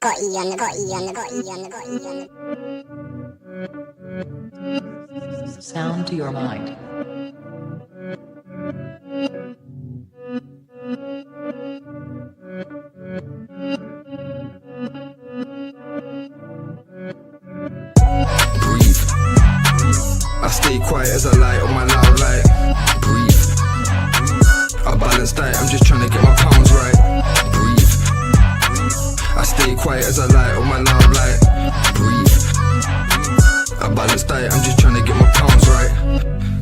Sound to your mind. Breathe. I stay quiet as I light on my loud light. Breathe. I balance diet, I'm just trying to get my pounds right. Breathe. I stay quiet as I light on my loud light. Breathe. I balance diet, I'm just trying to get my pounds right.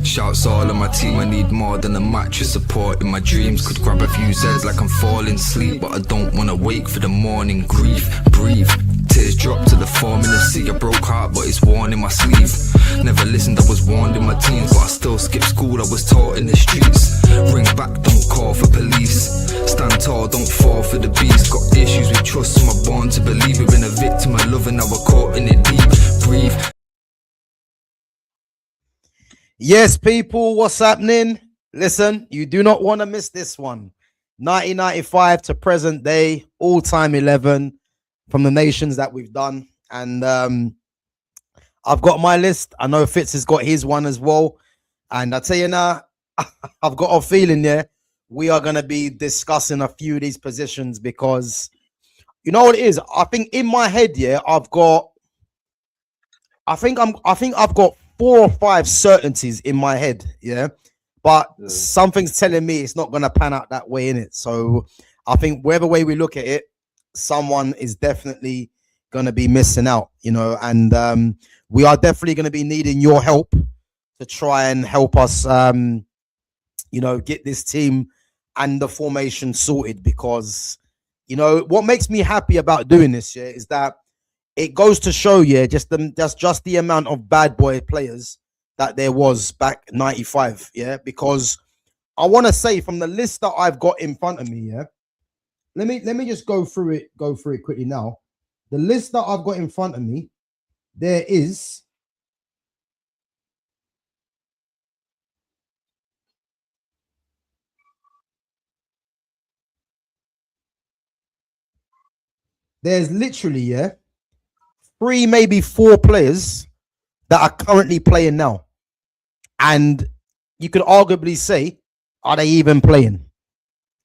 Shouts all on my team, I need more than a mattress support. In my dreams, could grab a few Zeds like I'm falling asleep, but I don't wanna wake for the morning. Grief, breathe. Tears drop to the form in the sea. I broke heart, but it's worn in my sleeve. Never listened, I was warned in my teens, but I still skipped school, I was taught in the streets. Ring back, don't call for police. Stand tall, don't fall for the beast. Got issues with trust, so I'm born to believe. We've been a victim of love and now we're caught in it deep. Breathe. Yes, people, what's happening? Listen, you do not want to miss this one. 1995 to present day, all-time 11 from the nations that we've done. And I've got my list. I know Fitz has got his one as well. And I tell you now, I've got a feeling, we are going to be discussing a few of these positions because, you know what it is? I think in my head, I've got 4 or 5 certainties in my head, but something's telling me it's not going to pan out that way, innit? So I think whatever way we look at it, someone is definitely going to be missing out, and we are definitely going to be needing your help to try and help us, get this team and the formation sorted, because, what makes me happy about doing this, is that it goes to show, just the amount of bad boy players that there was back 95, because I want to say from the list that I've got in front of me, let me just go through it quickly now. The list that I've got in front of me, there's literally 3, maybe 4 players that are currently playing now. And you could arguably say, are they even playing?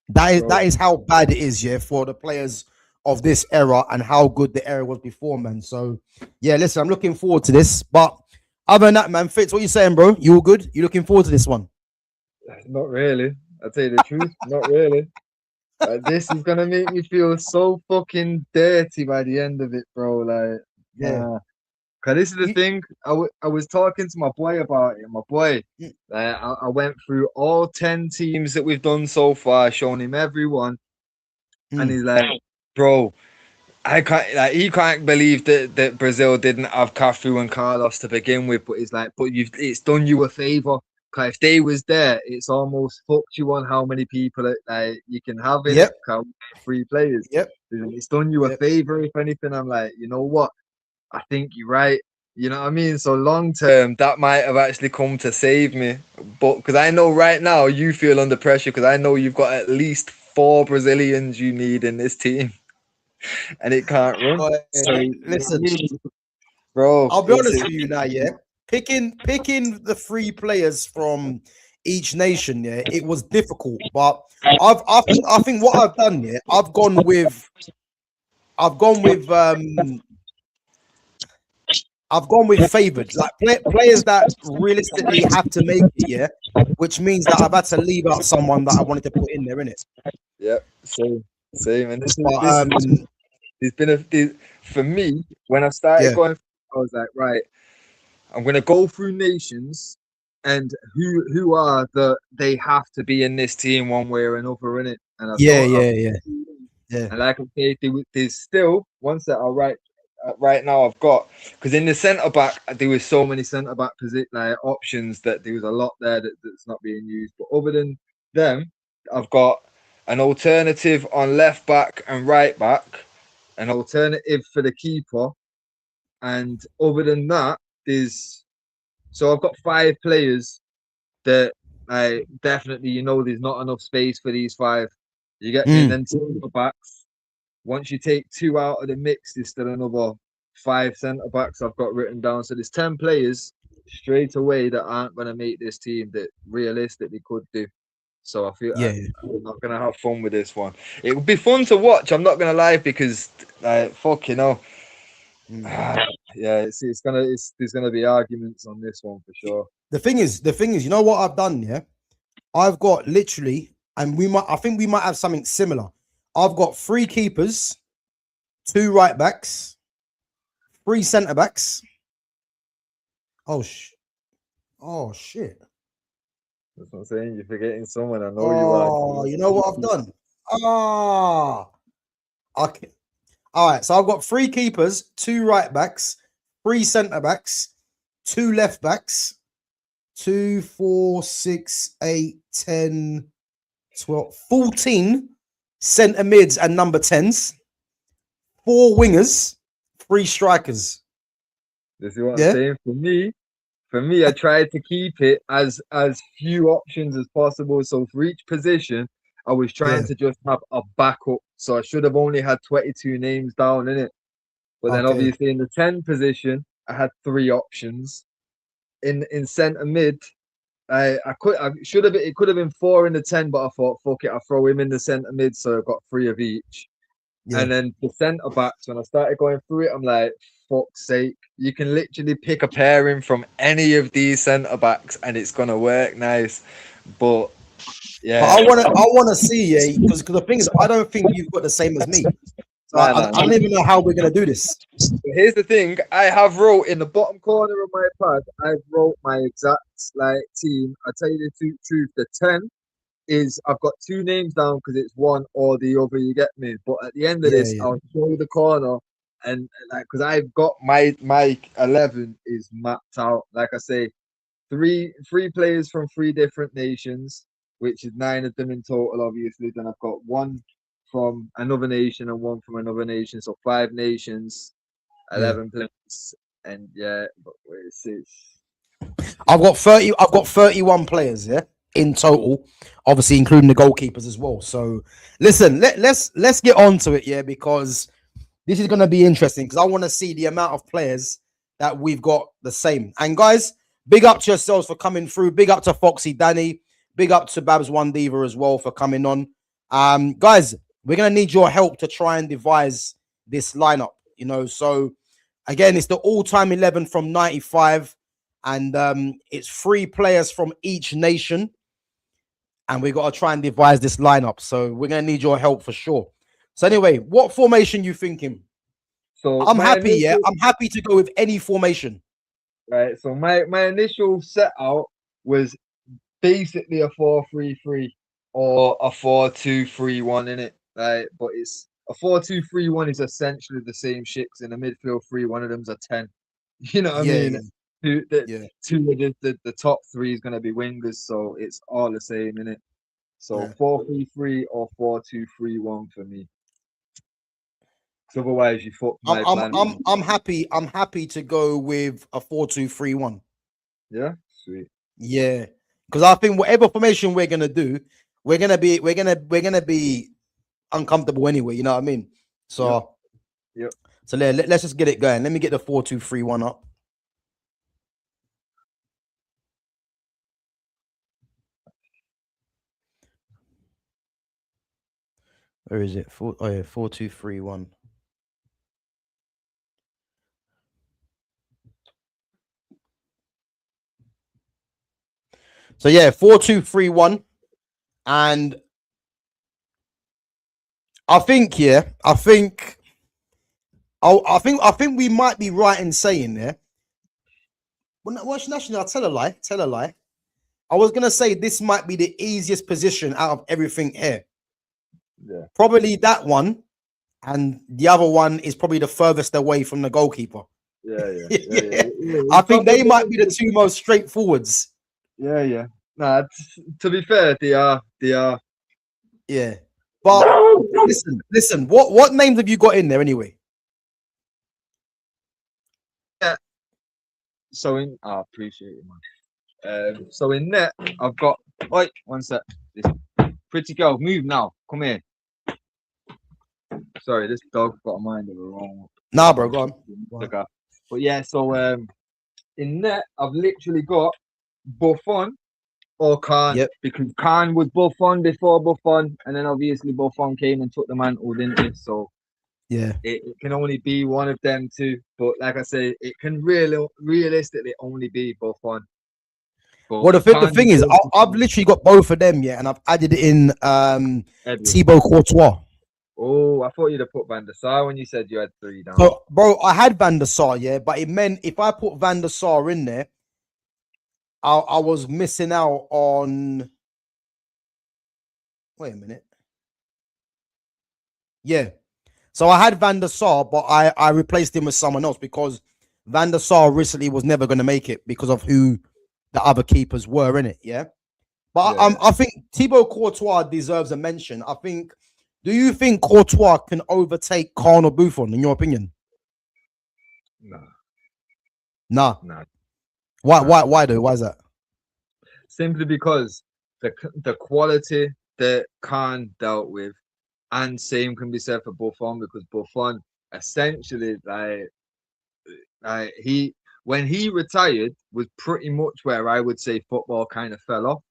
That is how bad it is, for the players of this era and how good the era was before, man. So, listen, I'm looking forward to this. But other than that, man, Fitz, what you saying, bro? You all good? You looking forward to this one? Not really. I'll tell you the truth, not really. This is gonna make me feel so fucking dirty by the end of it, bro. Like, cause this is the thing. I was talking to my boy about it. My boy, I went through all 10 teams that we've done so far, showing him everyone, and he's like, bro, I can't. Like, he can't believe that Brazil didn't have Cafu and Carlos to begin with. But he's like, it's done you a favor. Cause if they was there, it's almost fucked you on how many people you can have in it. 3 players. It's done you a favor. If anything, I'm like, you know what? I think you're right. You know what I mean? So long term, that might have actually come to save me. But because I know right now you feel under pressure, because I know you've got at least 4 Brazilians you need in this team, and it can't run. Listen, bro, I'll be honest with you now, Picking the 3 players from each nation, it was difficult. But I think what I've done, I've gone with favored, like players that realistically have to make it, which means that I've had to leave out someone that I wanted to put in there, innit? Yep, same. And for me, when I started going, I was like, right, I'm gonna go through nations and who are they have to be in this team one way or another, innit? And And like I say, there's still ones that are right now I've got, because in the centre back there was so many centre back options that there was a lot there that's not being used. But other than them, I've got an alternative on left back and right back, an alternative for the keeper, and other than that, I've got 5 players that I definitely, there's not enough space for these 5. You get me? And then centre backs, once you take 2 out of the mix, there's still another 5 centre backs I've got written down. So there's 10 players straight away that aren't going to make this team that realistically could do. So I feel Yeah. I'm not gonna have fun with this one. It would be fun to watch. I'm not gonna lie because, fuck, you know, yeah, there's gonna be arguments on this one for sure. The thing is, you know what I've done? Yeah, I've got literally, and I think we might have something similar. I've got 3 keepers, 2 right backs, 3 centre backs. Oh shit! That's what I'm saying. You're forgetting someone. I know you are. Oh, you know what I've done? Okay. All right. So I've got 3 keepers, 2 right backs, 3 centre backs, 2 left backs, 2, 4, 6, 8, 10, 12, 14 centre mids and number 10s, 4 wingers, 3 strikers. This is what I'm saying. For me, I tried to keep it as few options as possible. So for each position, I was trying to just have a backup. So I should have only had 22 names down in it. But then obviously in the 10 position, I had 3 options. In centre mid, it could have been 4 in the 10, but I thought, fuck it, I'll throw him in the centre mid, so I've got 3 of each. Yeah. And then the centre backs, when I started going through it, I'm like, fuck's sake, you can literally pick a pairing from any of these centre backs and it's gonna work nice. But yeah, but I wanna see, because the thing is, I don't think you've got the same as me. So I don't even know how we're gonna do this. But here's the thing: I have wrote in the bottom corner of my pad. I've wrote my exact team. I tell you the truth: the 10 is I've got 2 names down because it's one or the other. You get me? But at the end of this, I'll show you the corner and because I've got my 11 is mapped out. Like I say, three players from 3 different nations, which is 9 of them in total. Obviously, then I've got 1 from another nation and 1 from another nation, so 5 nations, 11 players, and but wait, 6. I've got 31 players, in total, obviously including the goalkeepers as well. So listen, let's get on to it, because this is gonna be interesting because I want to see the amount of players that we've got the same. And guys, big up to yourselves for coming through. Big up to Foxy Danny. Big up to Babs One Diva as well for coming on. Guys, we're gonna need your help to try and devise this lineup. So again, it's the all-time 11 from 95, and it's 3 players from each nation, and we got to try and devise this lineup. So we're gonna need your help for sure. So anyway, what formation you thinking? So I'm happy, I'm happy to go with any formation. Right. So my initial set out was basically a 4-3-3 or a 4-2-3-1 in it. Right. But it's a 4-2-3-1 is essentially the same shit. In the midfield 3, one of them's a 10. You know what I mean? Two of the top 3 is gonna be wingers, so it's all the same in it. So 4-3-3 or 4-2-3-1 for me. Otherwise, you fuck my plan. I'm happy to go with a 4-2-3-1. Yeah, sweet. Yeah, because I think whatever formation we're gonna do, we're gonna be uncomfortable anyway. You know what I mean? So So let's just get it going. Let me get the 4-2-3-1 up. Where is it? 4-2-3-1. So 4-2-3-1, and I think we might be right in saying Well, nationally, I'll tell a lie. I was gonna say this might be the easiest position out of everything here. Yeah, probably that one, and the other one is probably the furthest away from the goalkeeper. Yeah. I think they might be the 2 most straightforwards. Yeah. Nah, to be fair, they are. Yeah, but listen. What names have you got in there anyway? Yeah. So I appreciate it, man. So in net, I've got. Wait, one sec. Pretty girl, move now. Come here. Sorry, this dog got a mind of her own. Nah, bro, go on. Okay. But yeah, so in net, I've literally got Buffon or Khan, Yep. because Khan was Buffon before Buffon, and then obviously Buffon came and took the mantle, didn't he? So Yeah. it can only be one of them two. But like I say, it can realistically only be Buffon. But Well, the Khan thing is, I've literally got both of them, yeah, and I've added in Edwin. Thibaut Courtois. Oh, I thought you'd have put Van der Sar when you said you had 3 down. So, bro, I had Van der Sar, yeah, but it meant if I put Van der Sar in there, I was missing out on. Wait a minute. Yeah. So I had Van der Sar, but I replaced him with someone else because Van der Sar recently was never going to make it because of who the other keepers were in it. Yeah. But Yeah. I think Thibaut Courtois deserves a mention. I think. Do you think Courtois can overtake Khan or Buffon, in your opinion? Nah. Nah. Why though? Why is that? Simply because the quality that Khan dealt with, and same can be said for Buffon, because Buffon essentially he, when he retired, was pretty much where I would say football kind of fell off.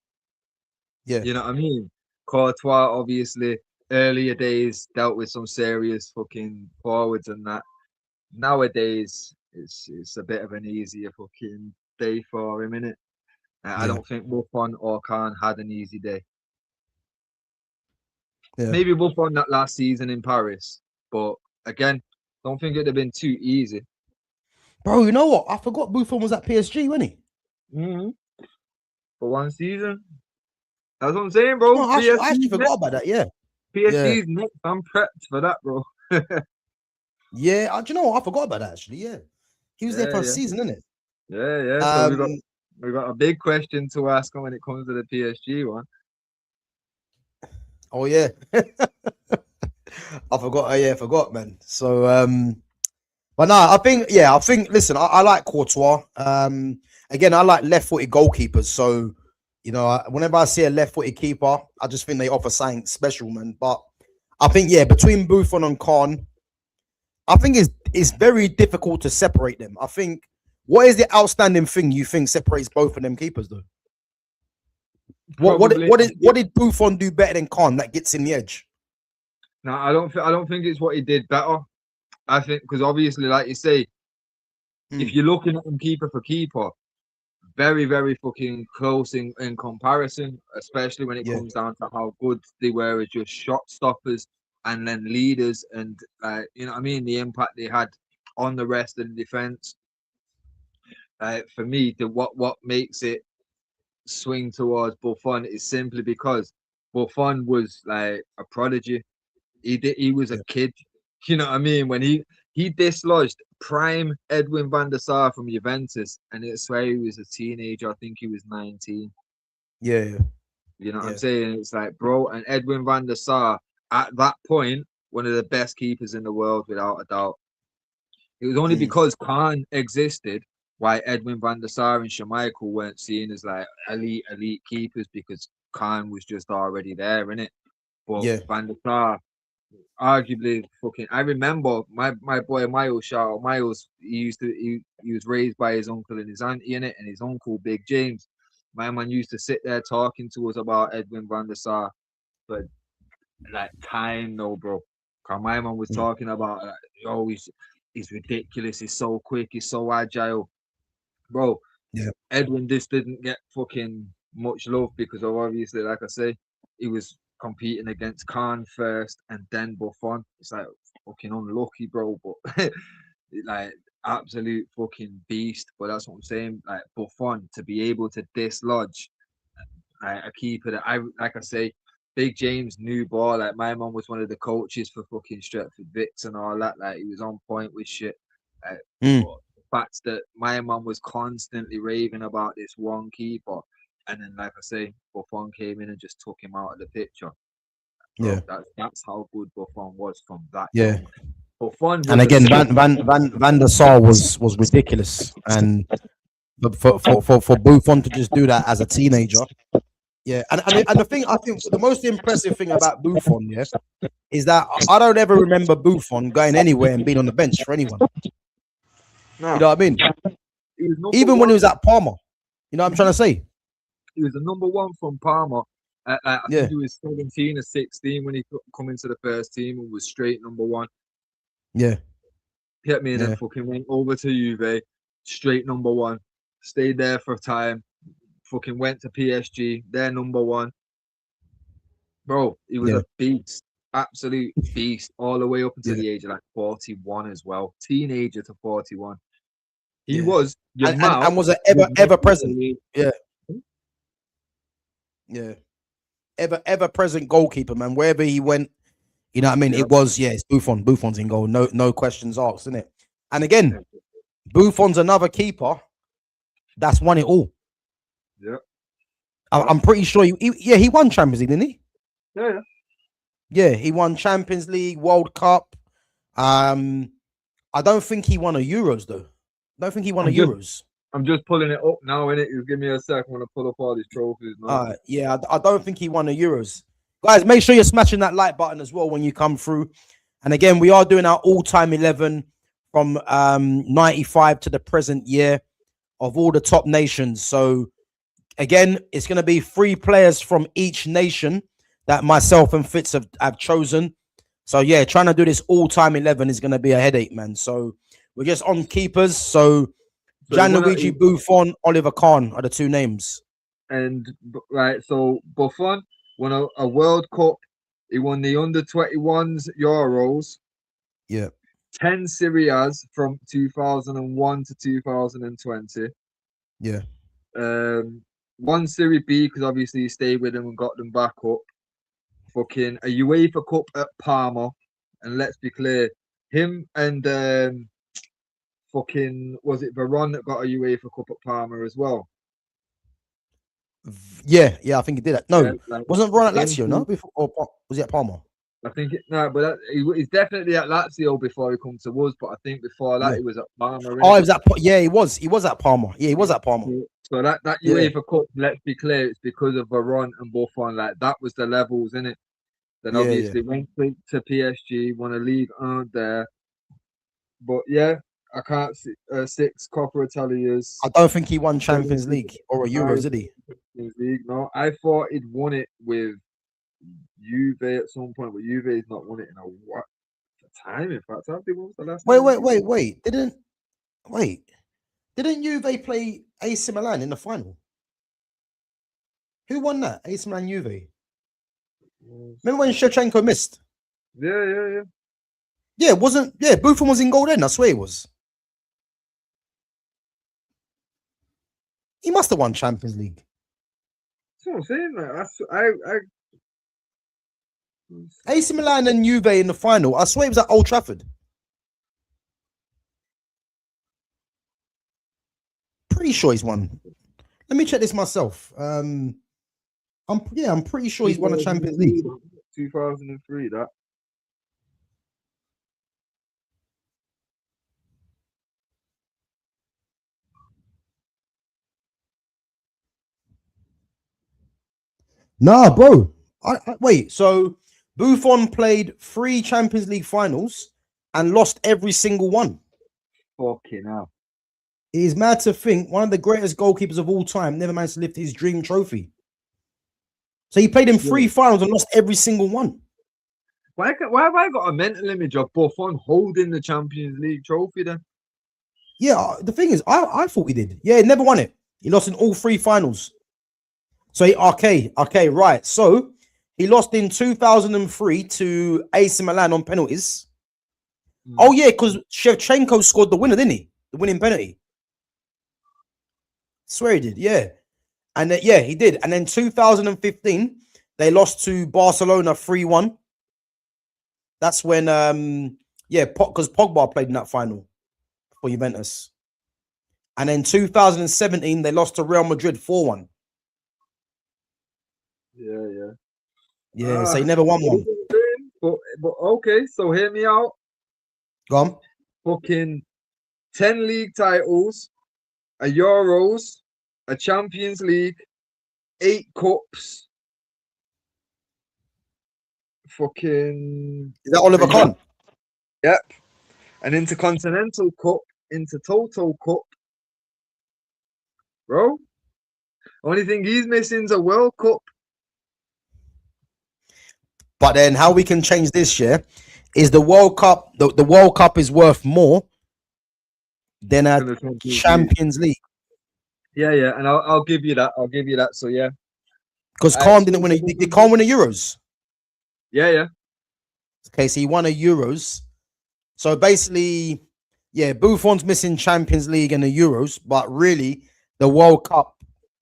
Yeah. You know what I mean? Courtois obviously earlier days dealt with some serious fucking forwards and that. Nowadays it's a bit of an easier fucking day for him, innit? I don't think Buffon or Khan had an easy day. Yeah. Maybe Buffon that last season in Paris, but again, don't think it'd have been too easy. Bro, you know what? I forgot Buffon was at PSG, wasn't he? Mm-hmm. For one season. That's what I'm saying, bro. No, I actually forgot about that. Yeah. PSG's next. I'm prepped for that, bro. Yeah. Do you know what? I forgot about that actually. Yeah. He was there for a season, isn't it? Yeah. So we got a big question to ask when it comes to the PSG one. Oh yeah. I forgot. I forgot, man. So but no, I think listen, I like Courtois. Again, I like left-footed goalkeepers. So, you know, whenever I see a left-footed keeper, I just think they offer something special, man. But I think, between Buffon and Khan, I think it's very difficult to separate them. I think, what is the outstanding thing you think separates both of them keepers, though? What did Buffon do better than Khan that gets in the edge? No, I don't think it's what he did better. I think because obviously, like you say, if you're looking at them keeper for keeper, very, very fucking close in comparison, especially when it comes down to how good they were as just shot stoppers and then leaders, and you know what I mean, the impact they had on the rest of the defense. For me, what makes it swing towards Buffon is simply because Buffon was like a prodigy. He was a kid. You know what I mean? When he dislodged prime Edwin van der Sar from Juventus, and it's where he was a teenager. I think he was 19. Yeah. You know what I'm saying? It's like, bro, and Edwin van der Sar at that point, one of the best keepers in the world, without a doubt. It was only because Khan existed why Edwin van der Sar and Schmeichel weren't seen as like elite keepers, because Khan was just already there, innit? But Van der Sar, arguably fucking, I remember my boy Miles, shout out Miles, he was raised by his uncle and his auntie, in it, and his uncle Big James. My man used to sit there talking to us about Edwin van der Sar for like time, no, bro. Cause my man was talking about he's ridiculous, he's so quick, he's so agile, bro. Edwin just didn't get fucking much love because of, obviously, like I say, he was competing against Khan first and then Buffon. It's like fucking unlucky, bro, but like absolute fucking beast. But that's what I'm saying. Like Buffon, to be able to dislodge a keeper that like I say, Big James knew ball. Like my mum was one of the coaches for fucking Stretford Vicks and all that. Like he was on point with shit. But the fact that my mum was constantly raving about this one keeper, and then, like I say, Buffon came in and just took him out of the picture. Bro, that's how good Buffon was from that. Buffon, and again, Van der Sar was ridiculous, and for Buffon to just do that as a teenager, Yeah, and the thing I think the most impressive thing about Buffon, yeah, is that I don't ever remember Buffon going anywhere and being on the bench for anyone. No, You know what I mean? he was number Even when he one. was at Parma, you know what I'm trying to say? He was the number one from Parma. I think Yeah, he was 17 or 16 when he come into the first team and was straight number one. yeah, Hit me and then yeah, fucking went over to Juve, straight number one. Stayed there for a time. Fucking went to PSG. They're number one. Bro, he was yeah, a beast. Absolute beast. All the way up until yeah, the age of like 41 as well. Teenager to 41. He yeah. was your And mouth was it with ever Messi present? away. Yeah, yeah. Ever present goalkeeper, man. Wherever he went, you know what I mean? Yeah. It was, yeah, it's Buffon. Buffon's in goal. No questions asked, isn't it? And again, Buffon's another keeper that's won it all. Yeah. I'm pretty sure he won Champions League, didn't he? Yeah. Yeah, he won Champions League, World Cup. I don't think he won a Euros though. I don't think he won a Euros. I'm just pulling it up now, innit? You give me a sec. I'm gonna pull up all these trophies now. Yeah, I don't think he won a Euros. Guys, make sure you're smashing that like button as well when you come through. And again, we are doing our all-time 11 from 95 to the present year of all the top nations. So again, it's going to be 3 players from each nation that myself and Fitz have chosen. So yeah, trying to do this all-time 11 is going to be a headache, man. So we're just on keepers. So Gianluigi Buffon, Oliver Kahn are the 2 names. And right, so Buffon won a World Cup. He won the under-21s Euros. Yeah. 10 Serie A's from 2001 to 2020. Yeah. 1 Serie B because obviously he stayed with them and got them back up. Fucking a UEFA Cup at Parma. And let's be clear, him and fucking was it Veron that got a UEFA Cup at Parma as well? Yeah, I think he did that. No, Yeah, like, wasn't Ron at Lazio, no? Before, or was he at Parma? I think but he's definitely at Lazio before he come to us. But I think before that Yeah. he was at Parma. Oh, he was at he was. He was at Parma. Yeah, he was at Parma. So that Yeah. UEFA Cup, let's be clear, it's because of Veron and Buffon. Like that was the levels in it. Then obviously went to PSG, won a league earned there. But yeah, I can't see 6 Coppa Italias. I don't think he won Champions League or a Euros, did he? League, no. I thought he'd won it with Juve at some point, but Juve's not won it in a time. In fact, I think what was the last time? Wait. Didn't Juve play AC Milan in the final? Who won that? AC Milan Juve. Remember when Shevchenko missed? Yeah. Yeah, wasn't Buffon was in goal then. I swear he was. He must have won Champions League. That's what I'm saying. Like, AC Milan and Juve in the final. I swear it was at Old Trafford. Pretty sure he's won. Let me check this myself. I'm pretty sure he's won a Champions League. 2003. That. Nah, bro. Wait. So Buffon played 3 Champions League finals and lost every single one. Fucking hell. It is mad to think one of the greatest goalkeepers of all time never managed to lift his dream trophy. So he played in 3 finals and lost every single one. Why have I got a mental image of Buffon holding the Champions League trophy then? Yeah, the thing is, I thought he did. Yeah, he never won it. He lost in all 3 finals. So right. So he lost in 2003 to AC Milan on penalties. Oh yeah, because Shevchenko scored the winner, didn't he? The winning penalty. Swear he did, yeah. And he did. And then 2015, they lost to Barcelona 3-1. That's when because Pogba played in that final for Juventus. And then 2017, they lost to Real Madrid 4-1. Yeah, so he never won one. But okay, so hear me out. Go on. Fucking 10 league titles, a Euros, a Champions League, 8 cups. Fucking Is that Oliver Kahn? yep. An Intercontinental Cup, Intertoto Cup. Bro. Only thing he's missing is a World Cup. But then how we can change this year is the World Cup. The World Cup is worth more than a In the Champions League. Champions League. Yeah, and I'll give you that. I'll give you that. So yeah. Because Kahn didn't win. Did Kahn win the Euros? Yeah. Okay, so he won a Euros. So basically, yeah, Buffon's missing Champions League and the Euros, but really the World Cup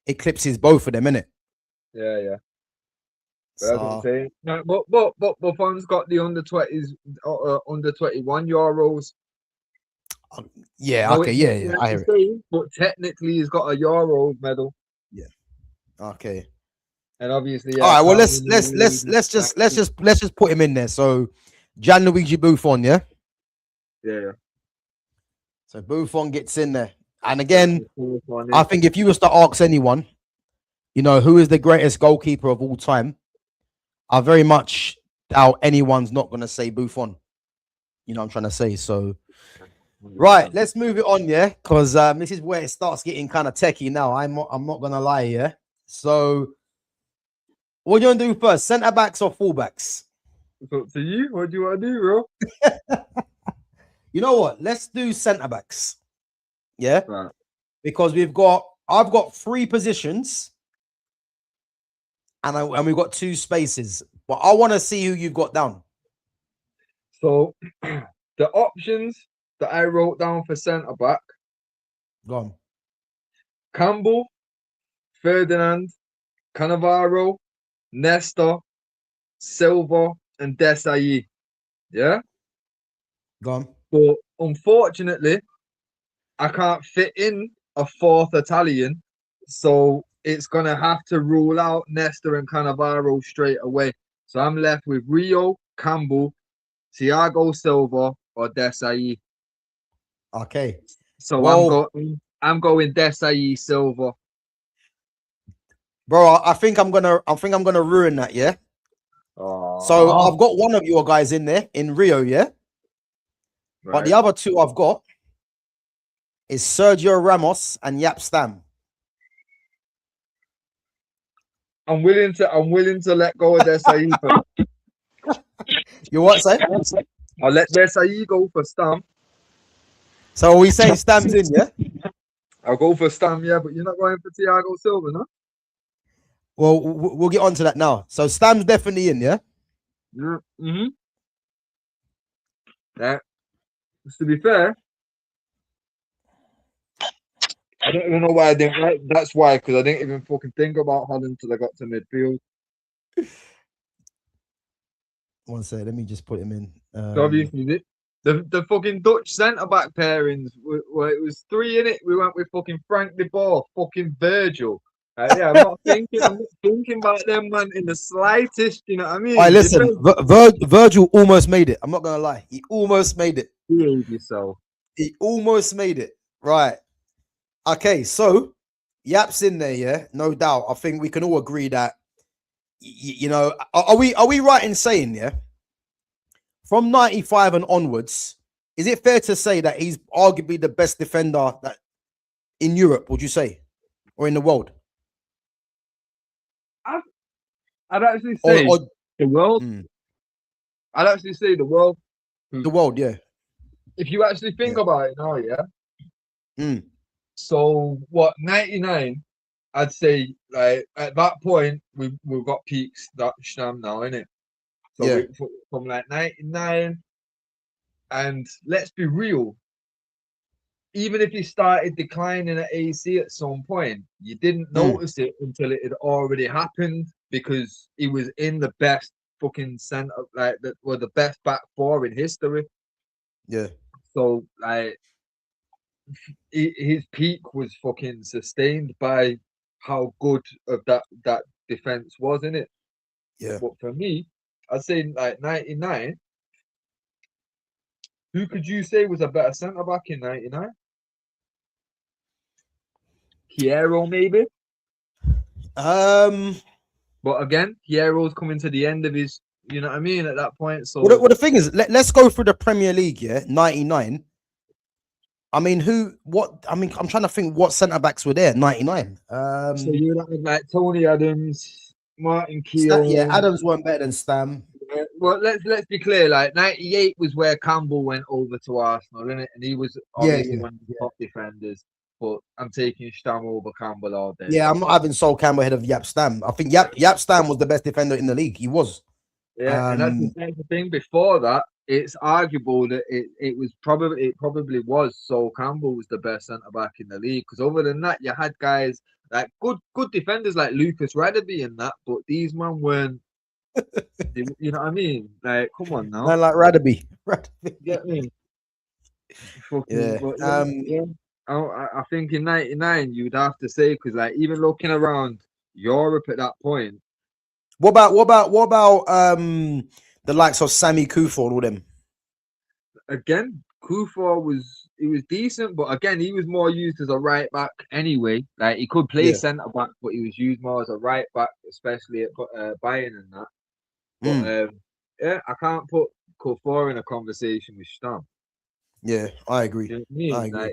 eclipses both of them, innit? Yeah. But that's what I'm So, saying. No, but Buffon's got the under-20s, under-21 Euros. yeah, No, okay, it's yeah, not I hear the it. same, but technically he's got a Euro medal. Okay. And obviously, All right, well, Kahn let's won the just put him in there. So, Gianluigi Buffon, yeah. Yeah. So Buffon gets in there, and again, Buffon, I think if you was to ask anyone, you know, who is the greatest goalkeeper of all time, I very much doubt anyone's not going to say Buffon. You know what I'm trying to say? So, right, let's move it on, yeah, because this is where it starts getting kind of techie now. I'm not going to lie, yeah. So, what do you want to do first, centre backs or fullbacks? It's up to you. What do you want to do, bro? You know what? Let's do centre backs. Yeah, Right. because I've got 3 positions, and we've got 2 spaces. But I want to see who you've got down. So the options that I wrote down for centre back: Go on. Campbell, Ferdinand, Cannavaro, Nesta, Silva, and Desai. Yeah. Go on. But unfortunately, I can't fit in a 4th Italian, so it's gonna have to rule out Nesta and Cannavaro straight away. So I'm left with Rio, Campbell, Thiago Silva, or Desai. Okay. So Well, I'm going Desai Silva. bro, I think I'm gonna ruin that, yeah. So I've got one of your guys in there in Rio, yeah. Right. But the other 2 I've got is Sergio Ramos and Yap Stam. I'm willing to let go of Desai. You what, say? I'll let Desai go for Stam. So are we saying Stam's in, yeah? I'll go for Stam, yeah, but you're not going for Thiago Silva, no? Well, we'll get on to that now. So Stam's definitely in, yeah? Yeah. Yeah. To be fair, I don't even know why I didn't write. That's why, because I didn't even fucking think about Holland until I got to midfield. One second, let me just put him in. So obviously, the fucking Dutch centre back pairings, where it was 3 in it. We went with fucking Frank de Boer, fucking Virgil. Yeah, I'm not thinking about them, man, in the slightest. You know what I mean? All right, listen, Virgil almost made it. I'm not gonna lie, he almost made it. Behave yourself. He almost made it. Right. Okay, so Yap's in there, yeah, no doubt. I think we can all agree that, you know, are we right in saying, yeah, from 95 and onwards, is it fair to say that he's arguably the best defender that in Europe, would you say, or in the world? I'd actually say the world. Mm. I'd actually say the world. The world, yeah. If you actually think about it now, yeah. Mm. So what, 99? I'd say, like, at that point we've got peaks that Stam now, innit? So Yeah. from like 99, and let's be real, even if he started declining at AC at some point, you didn't notice it until it had already happened, because he was in the best fucking centre, like the best back 4 in history. Yeah. So like his peak was fucking sustained by how good of that defense was, in it. Yeah. But for me, I'd say like 99. Who could you say was a better centre back in 99? Piero, maybe. But again, Hiero's coming to the end of his, you know what I mean, at that point. So well, the thing is, let's go through the Premier League. Yeah, 99. I mean, I'm trying to think what centre backs were there. 99. so you would have like Tony Adams, Martin Keown. Adams weren't better than Stam. Well, let's be clear. Like 98 was where Campbell went over to Arsenal, innit? And he was Yeah, obviously one of the top defenders. But I'm taking Stam over Campbell all day. Yeah, I'm not having Sol Campbell ahead of Yap Stam. I think Yap Stam was the best defender in the league. He was. Yeah, and that's the thing. Before that, it's arguable that it probably was Sol Campbell was the best centre back in the league. Because other than that, you had guys like good defenders like Lucas Radaby and that, but these men weren't. You know what I mean? Like, come on now. Man like Radaby. Get me? Yeah. But, yeah. I think in '99 you'd have to say, because like even looking around Europe at that point. What about the likes of Sammy Kufor and all them? Again, Kufor was decent, but again he was more used as a right back anyway. Like he could play centre back, but he was used more as a right back, especially at Bayern and that. But yeah, I can't put Kufor in a conversation with Stam. Yeah, I agree. You know what I mean? I agree. Like,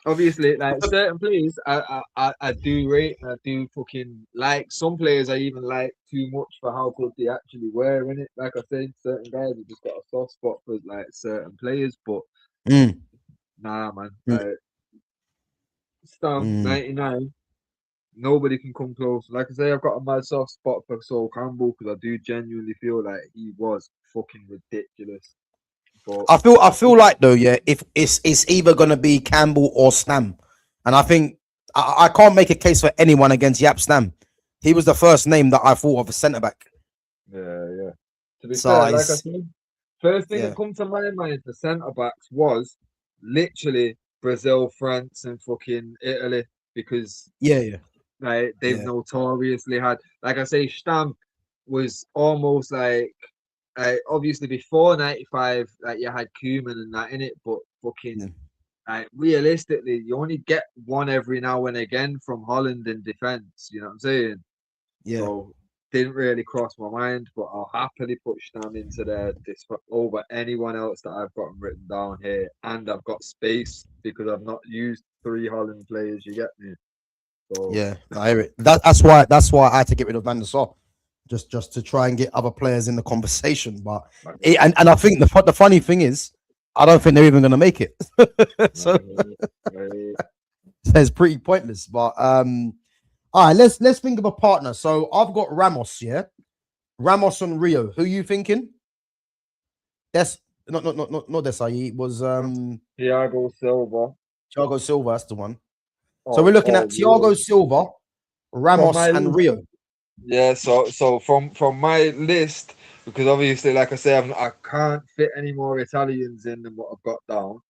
obviously, like certain players, I do rate, and I do fucking like. Some players I even like too much for how good they actually were in it. Like I said, certain guys have just got a soft spot for like certain players, but nah, man. Like Stam 99, nobody can come close. Like I say, I've got a mad soft spot for Sol Campbell because I do genuinely feel like he was fucking ridiculous. But I feel like though, yeah, if it's either gonna be Campbell or Stam, and I think I can't make a case for anyone against Yap Stam. He was the first name that I thought of a centre back. Yeah. To be fair, like I said, first thing that come to my mind for centre backs was literally Brazil, France, and fucking Italy, because like they've notoriously had, like I say, Stam was almost like obviously before '95, like you had Koeman and that in it, but fucking like realistically, you only get one every now and again from Holland in defence. You know what I'm saying? Yeah. So didn't really cross my mind, but I'll happily put Stam into there over anyone else that I've got written down here, and I've got space because I've not used 3 Holland players. You get me? So yeah, I hear it. That's why I had to get rid of Van der Sar. Just to try and get other players in the conversation, but and I think the funny thing is, I don't think they're even going to make it. So it's pretty pointless. But all right, let's think of a partner. So I've got Ramos, Ramos and Rio. Who you thinking? That's not Desai. It was Thiago Silva. Thiago Silva. That's the one. So we're looking at Thiago Silva, Ramos, and Rio. Yeah, so from my list, because obviously, like I say, I can't fit any more Italians in than what I've got down.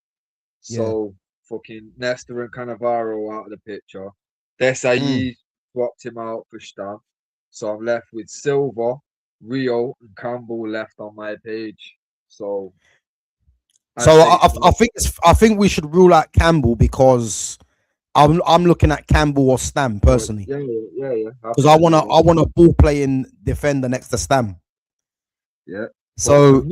So fucking Nestor and Cannavaro out of the picture. Desai swapped him out for Stam. So I'm left with Silva, Rio, and Campbell left on my page. So I think we should rule out Campbell because I'm looking at Campbell or Stam personally. Yeah. Because I want a ball playing defender next to Stam. Yeah. So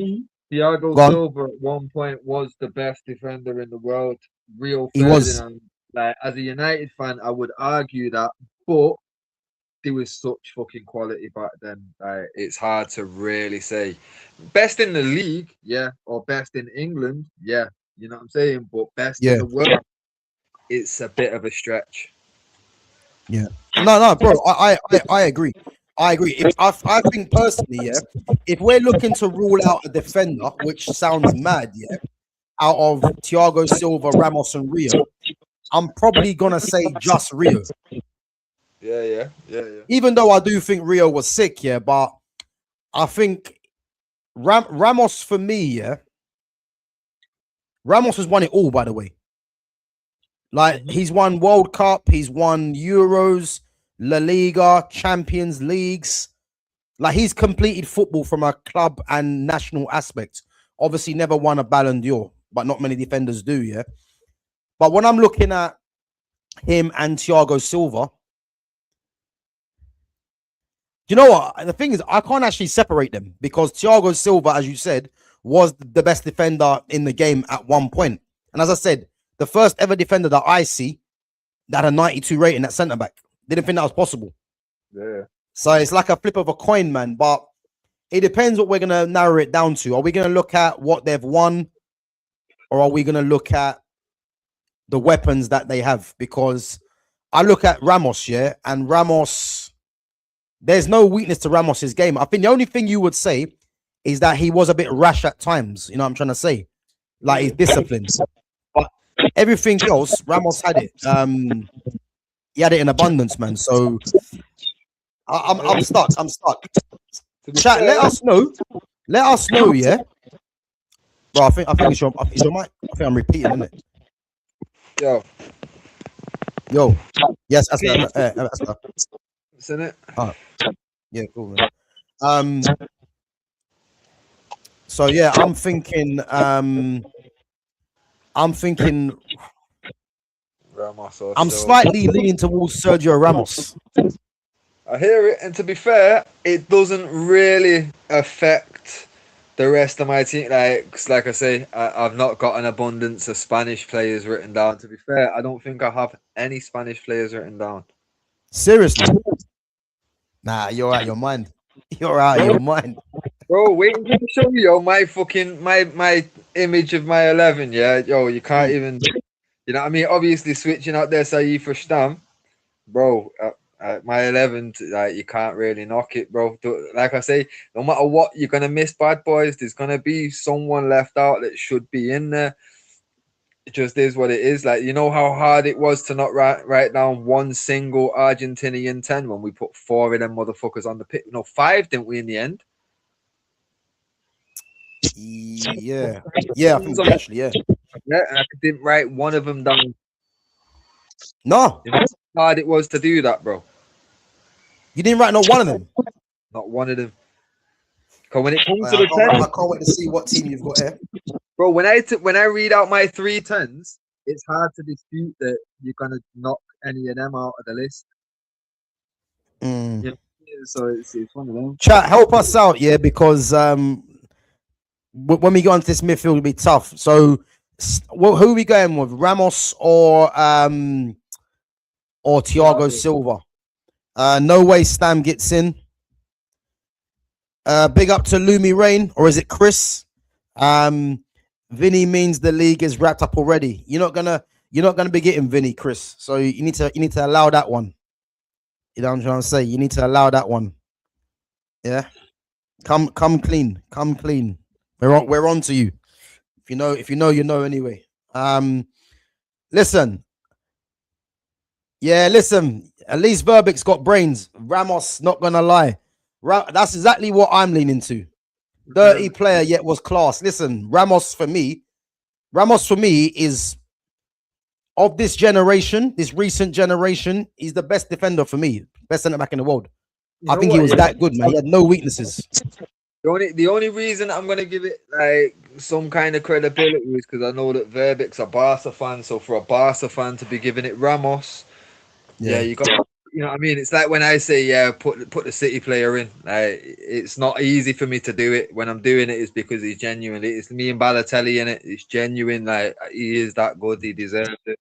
Thiago Silva at one point was the best defender in the world. Rio Ferdinand. Like as a United fan, I would argue that, but there was such fucking quality back then. It's hard to really say. Best in the league, yeah, or best in England, yeah. You know what I'm saying? But best in the world, it's a bit of a stretch. Yeah. No, bro. I agree. I agree. I think personally, if we're looking to rule out a defender, which sounds mad, out of Thiago Silva, Ramos, and Rio, I'm probably gonna say just Rio. Yeah. Even though I do think Rio was sick, but I think Ramos for me, Ramos has won it all, by the way. Like he's won World Cup, he's won Euros, La Liga, Champions Leagues. Like he's completed football from a club and national aspect. Obviously, never won a Ballon d'Or, but not many defenders do, But when I'm looking at him and Thiago Silva, You know what? The thing is, I can't actually separate them because Thiago Silva, as you said, was the best defender in the game at one point. And as I said, the first ever defender that I see that had a 92 rating at centre back. Didn't think that was possible. Yeah. So it's like a flip of a coin, man. But it depends what we're going to narrow it down to. Are we going to look at what they've won, or are we going to look at the weapons that they have? Because I look at Ramos, yeah, and Ramos, there's no weakness to Ramos's game. I think the only thing you would say is that he was a bit rash at times. You know what I'm trying to say? Like he's disciplined. But everything else, Ramos had it. He had it in abundance, man. So I'm stuck. I'm stuck. Chat, let us know. Let us know, yeah. Bro, I think it's your mic. I think I'm repeating, isn't it? Yo. Yes, that's Isn't it? Yeah, cool, man. So yeah, I'm thinking Ramos. I'm slightly leaning towards Sergio Ramos. I hear it, and to be fair, it doesn't really affect the rest of my team. Like I say, I've not got an abundance of Spanish players written down. To be fair, I don't think I have any Spanish players written down. Seriously? Nah, you're out of your mind. You're out of your mind. Bro, wait until I show you my fucking my image of my 11. Yeah, yo, you can't even. You know what I mean? Obviously, switching out there, say for Stam, bro. My 11, like you can't really knock it, bro. Like I say, no matter what, you're gonna miss bad boys. There's gonna be someone left out that should be in there. It just is what it is. Like, you know how hard it was to not write down one single Argentinian 10 when we put 4 of them motherfuckers on the pit. No, 5, didn't we, in the end? Yeah, I think so, actually, yeah. Yeah, and I didn't write one of them down. No, you know how hard it was to do that, bro. You didn't write not one of them. Not one of them. Because when it comes to the 10, I can't wait to see what team you've got here, bro. When I read out my 3 10s, it's hard to dispute that you're gonna knock any of them out of the list. Yeah, so it's one of them. Chat, help us out, yeah, because when we go into this midfield, it'll be tough. So, who are we going with, Ramos or Thiago Silva? No way Stam gets in. Big up to Lumi Rain, or is it Chris? Vinny means the league is wrapped up already. You're not gonna be getting Vinny, Chris. So you need to allow that one. You know what I'm trying to say? You need to allow that one. Yeah. Come clean. Come clean. We're on to you. If you know, you know anyway. Listen. Yeah, listen. At least Verbic's got brains. Ramos, not gonna lie. That's exactly what I'm leaning to. Dirty player, yet was class. Listen, Ramos for me is of this generation, this recent generation, he's the best defender for me. Best centre back in the world. I think he was that good, man. He had no weaknesses. The only reason I'm gonna give it like some kind of credibility is because I know that Verbic's a Barca fan. So for a Barca fan to be giving it Ramos, yeah, you got, you know what I mean? It's like when I say, yeah, put the City player in. Like, it's not easy for me to do it. When I'm doing it, it's because he's genuine. It's me and Balotelli in it. It's genuine. Like, he is that good. He deserves it.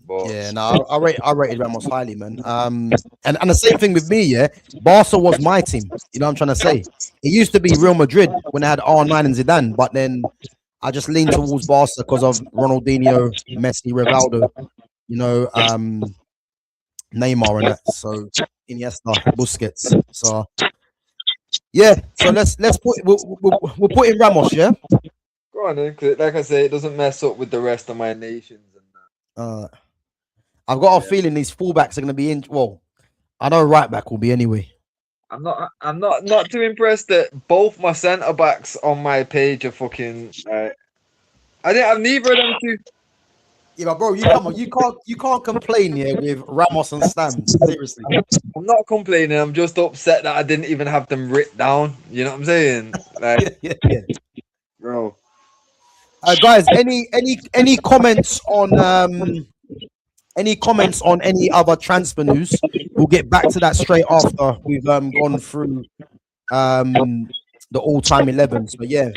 But yeah, no, I rated Ramos highly, man. And the same thing with me, yeah. Barca was my team. You know what I'm trying to say? It used to be Real Madrid when I had R9 and Zidane, but then I just leaned towards Barca because of Ronaldinho, Messi, Rivaldo, you know, Neymar and that. So Iniesta, Busquets. So yeah, so let's put we'll put in Ramos, yeah. Go on then, 'cause like I say, it doesn't mess up with the rest of my nations and that. I've got a feeling these fullbacks are going to be in. Well, I know right back will be anyway. I'm not too impressed that both my centre backs on my page are fucking. I didn't have neither of them two. Yeah, but bro, you can't complain here with Ramos and Stam. Seriously, I'm not complaining. I'm just upset that I didn't even have them written down. You know what I'm saying? Like, yeah. Bro. Guys, any comments on any comments on any other transfer news? We'll get back to that straight after we've gone through the all-time 11s. But yeah,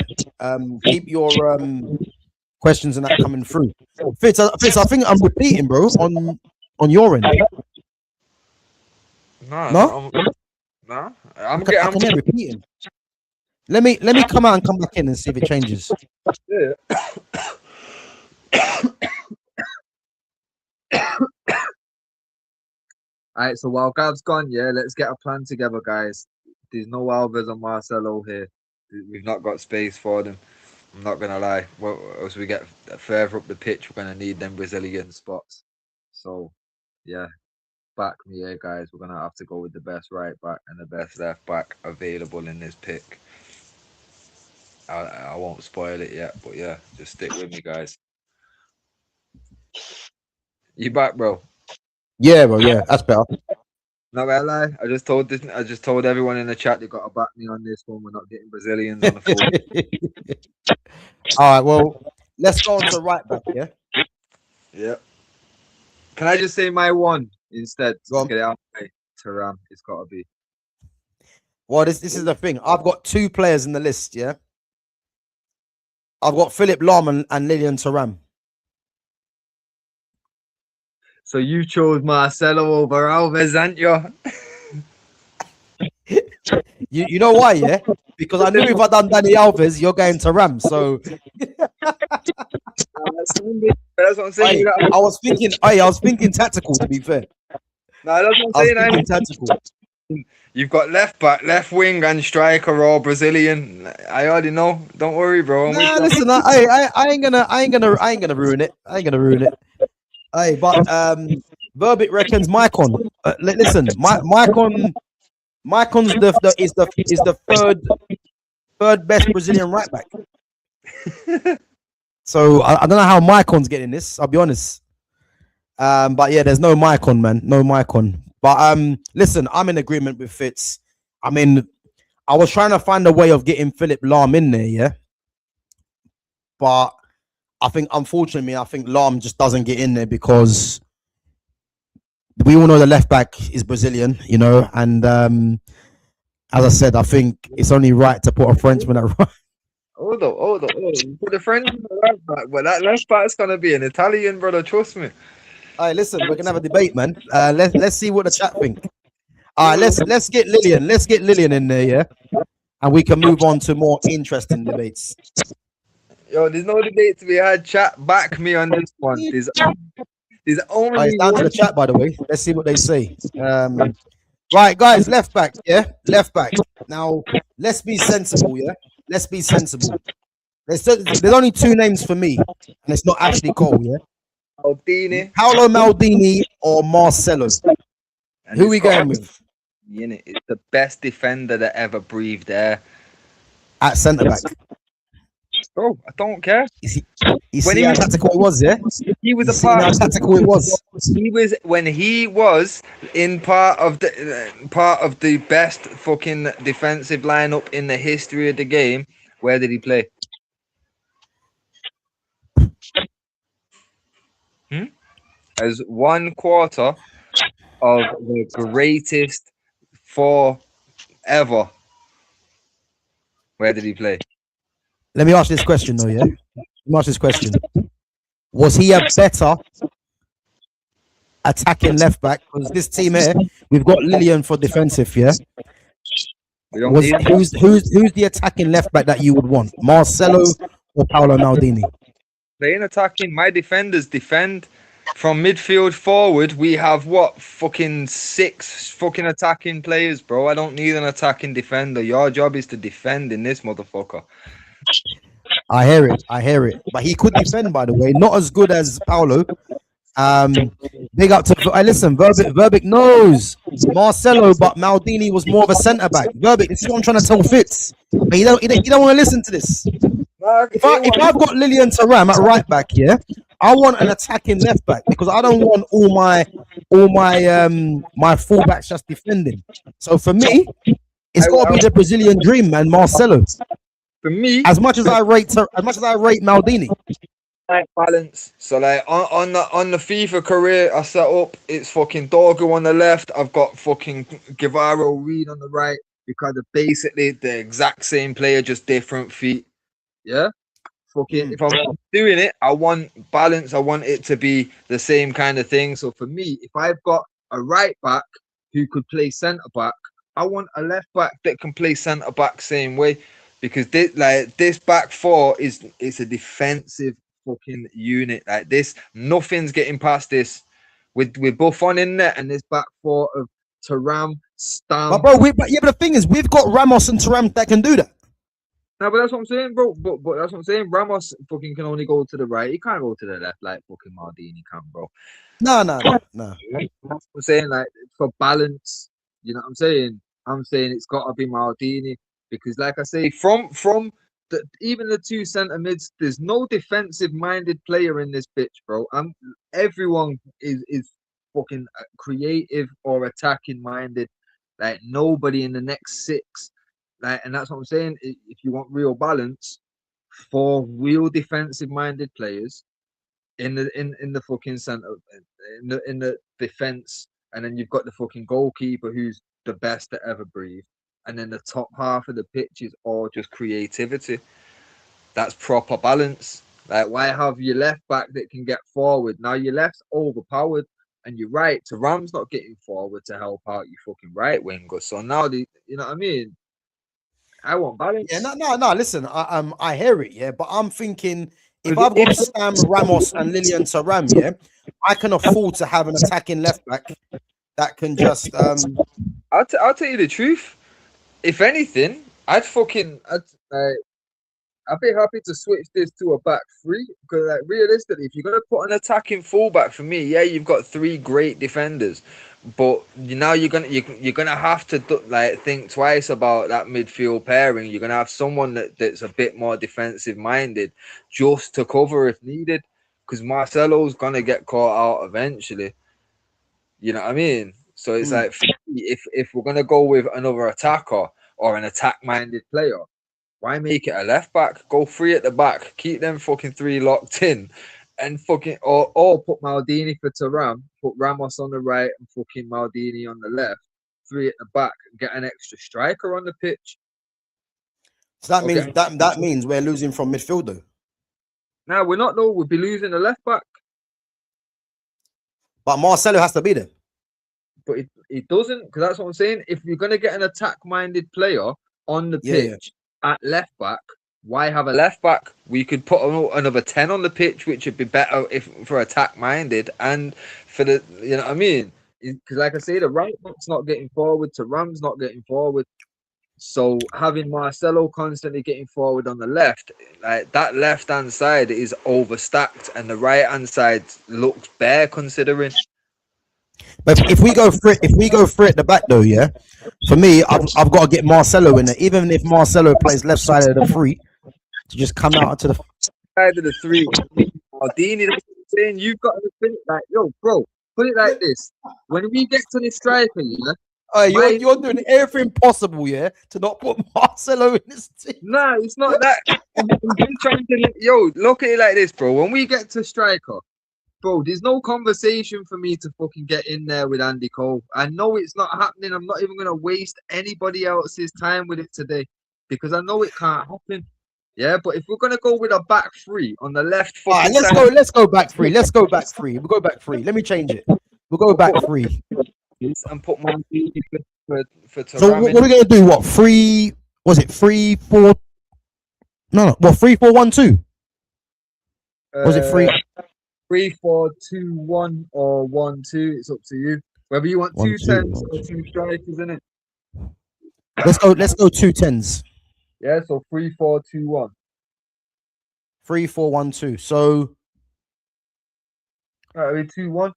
keep your questions and that coming through. Fitz, I think I'm repeating, bro, on your end. No? I'm I can hear repeating. Let me come out and come back in and see if it changes. Yeah. All right, so while Gav's gone, yeah, let's get a plan together, guys. There's no Alves and Marcelo here. We've not got space for them. I'm not gonna lie. Well, as we get further up the pitch, we're gonna need them Brazilian spots. So, yeah, back me here, guys. We're gonna have to go with the best right back and the best left back available in this pick. I won't spoil it yet, but yeah, just stick with me, guys. You back, bro? Yeah, bro. Yeah, that's better. Not gonna lie. I just told everyone in the chat they got to back me on this one. We're not getting Brazilians on the phone. All right. Well, let's go on to right back. Yeah. Yeah. Can I just say my one instead? Go on. Get it out of the way. Thuram, it's got to be. Well, this is the thing. I've got two players in the list. Yeah. I've got Philip Lahm and Lilian Thuram. So you chose Marcelo over Alves, aren't you? You know why, yeah? Because I knew if I done Danny Alves, you're going to Ram. So That's what I'm saying. I was thinking tactical, to be fair. No, that's what I'm saying. I was thinking tactical. You've got left back, left wing, and striker or Brazilian. I already know. Don't worry, bro. Nah, listen, I ain't gonna ruin it. I ain't gonna ruin it. Hey, but Verbic reckons Maicon. Listen, Maicon's is the third best Brazilian right back. So I don't know how Maicon's getting this. I'll be honest. But yeah, there's no Maicon, man. No Maicon. But listen, I'm in agreement with Fitz. I mean, I was trying to find a way of getting Philip Lahm in there, yeah. But I think, unfortunately, Lahm just doesn't get in there because we all know the left back is Brazilian, you know, and as I said, I think it's only right to put a Frenchman at right. Hold on. Put the Frenchman at left back, but that left back's gonna be an Italian, brother. Trust me. All right, listen, we're gonna have a debate, man. Let's see what the chat think. All right, let's get Lilian. Let's get Lilian in there, yeah, and we can move on to more interesting debates. Yo, there's no debate to be had. Chat, back me on this one. There's only it's down to the chat, by the way. Let's see what they say. Right, guys, left back, yeah, left back. Now, let's be sensible, yeah. Let's be sensible. There's only two names for me, and it's not actually Cole, yeah. Maldini. Paolo Maldini or Marcelo. And Who we going with? It's the best defender that ever breathed air. At centre back. Bro, I don't care. You see how tactical it was, yeah? He was a part. How tactical it was. He was in part of the best fucking defensive lineup in the history of the game. Where did he play? As 1/4 of the greatest four ever. Where did he play? Let me ask this question, though, yeah? Let me ask this question. Was he a better attacking left back? Because this team here, we've got Lilian for defensive, yeah? Who's the attacking left back that you would want? Marcelo or Paolo Maldini? Playing attacking, my defenders defend. From midfield forward, we have fucking 6 fucking attacking players, bro. I don't need an attacking defender. Your job is to defend in this motherfucker. I hear it. But he could defend, by the way. Not as good as Paolo. Big up to listen, Verbic knows Marcelo, but Maldini was more of a centre back. Verbic, this is what I'm trying to tell Fitz. But you don't want to listen to this. If I've got Lilian Thuram at right back, yeah, I want an attacking left back because I don't want all my fullbacks just defending. So for me, it's got to be the Brazilian dream, man, Marcelo. For me, as much as I rate Maldini. like balance. So like on the FIFA career I set up, it's fucking Dorgo on the left. I've got fucking Guevara Reed on the right because they're basically the exact same player, just different feet. Yeah. Fucking if I'm doing it, I want balance. I want it to be the same kind of thing. So for me, if I've got a right back who could play centre back, I want a left back that can play centre back same way. Because this back four is it's a defensive fucking unit. Like this, nothing's getting past this. With Buffon in there and this back four of Thuram, Stam. But bro, but the thing is, we've got Ramos and Thuram that can do that. No, but that's what I'm saying, bro. But that's what I'm saying. Ramos fucking can only go to the right. He can't go to the left like fucking Maldini can, bro. No. That's what I'm saying. Like for balance, you know what I'm saying? I'm saying it's got to be Maldini because, like I say, from even the two centre mids, there's no defensive-minded player in this bitch, bro. Everyone is fucking creative or attacking-minded. Like nobody in the next six. Like, and that's what I'm saying. If you want real balance, for real defensive-minded players in the fucking center, in the defense, and then you've got the fucking goalkeeper who's the best to ever breathe, and then the top half of the pitch is all just creativity. That's proper balance. Like, why have your left back that can get forward? Now your left's overpowered, and you're right. Thuram's not getting forward to help out you fucking right winger. So now you know what I mean. I want balance. Yeah, no. Listen, I hear it, yeah, but I'm thinking if I've got Stam, Ramos, and Lilian Thuram, yeah, I can afford to have an attacking left back that can just. I'll tell you the truth. If anything, I'd be happy to switch this to a back three because, like, realistically, if you're gonna put an attacking fullback for me, yeah, you've got three great defenders, but you're gonna have to think twice about that midfield pairing. You're gonna have someone that's a bit more defensive minded, just to cover if needed, because Marcelo's gonna get caught out eventually. You know what I mean? So it's like if we're gonna go with another attacker or an attack minded player. Why make it a left back? Go three at the back. Keep them fucking three locked in. And fucking or put Maldini for Thuram, put Ramos on the right and fucking Maldini on the left. Three at the back and get an extra striker on the pitch. So that means that means we're losing from midfield though. Now we're not though, we'll be losing the left back. But Marcelo has to be there. But it doesn't, because that's what I'm saying. If you're gonna get an attack-minded player on the pitch. At left back, why have a left back? We could put another 10 on the pitch, which would be better if for attack minded and for the, you know what I mean? Because like I say, the right back's not getting forward, Thuram's not getting forward. So having Marcelo constantly getting forward on the left, like that left hand side is overstacked, and the right hand side looks bare considering. But if we go for it at the back though, yeah. For me, I've got to get Marcelo in there, even if Marcelo plays left side of the three, to just come out to the side of the three. Maldini, saying you've got to think like, yo, bro, put it like this: when we get to the striker, yeah, you're doing everything possible, yeah, to not put Marcelo in this team. No, it's not that. I'm trying to, look at it like this, bro. When we get to striker. Bro, there's no conversation for me to fucking get in there with Andy Cole. I know it's not happening. I'm not even going to waste anybody else's time with it today because I know it can't happen. Yeah, but if we're going to go with a back three on the left foot. Right, let's go back three. We'll go back three. Let me change it. We'll go back three. And put my for So what are we going to do? What, 3? Was it 3, 4? No. What, 3, 4, 1, 2? Was it 3? 3, 4, 2, 1 or 1, 2. It's up to you. Whether you want 2 10s or 2 strikers, isn't it? Let's go 2 10s. Yeah, so 3, 4, 2, 1. 3, 4, 1, 2. So 2, 1.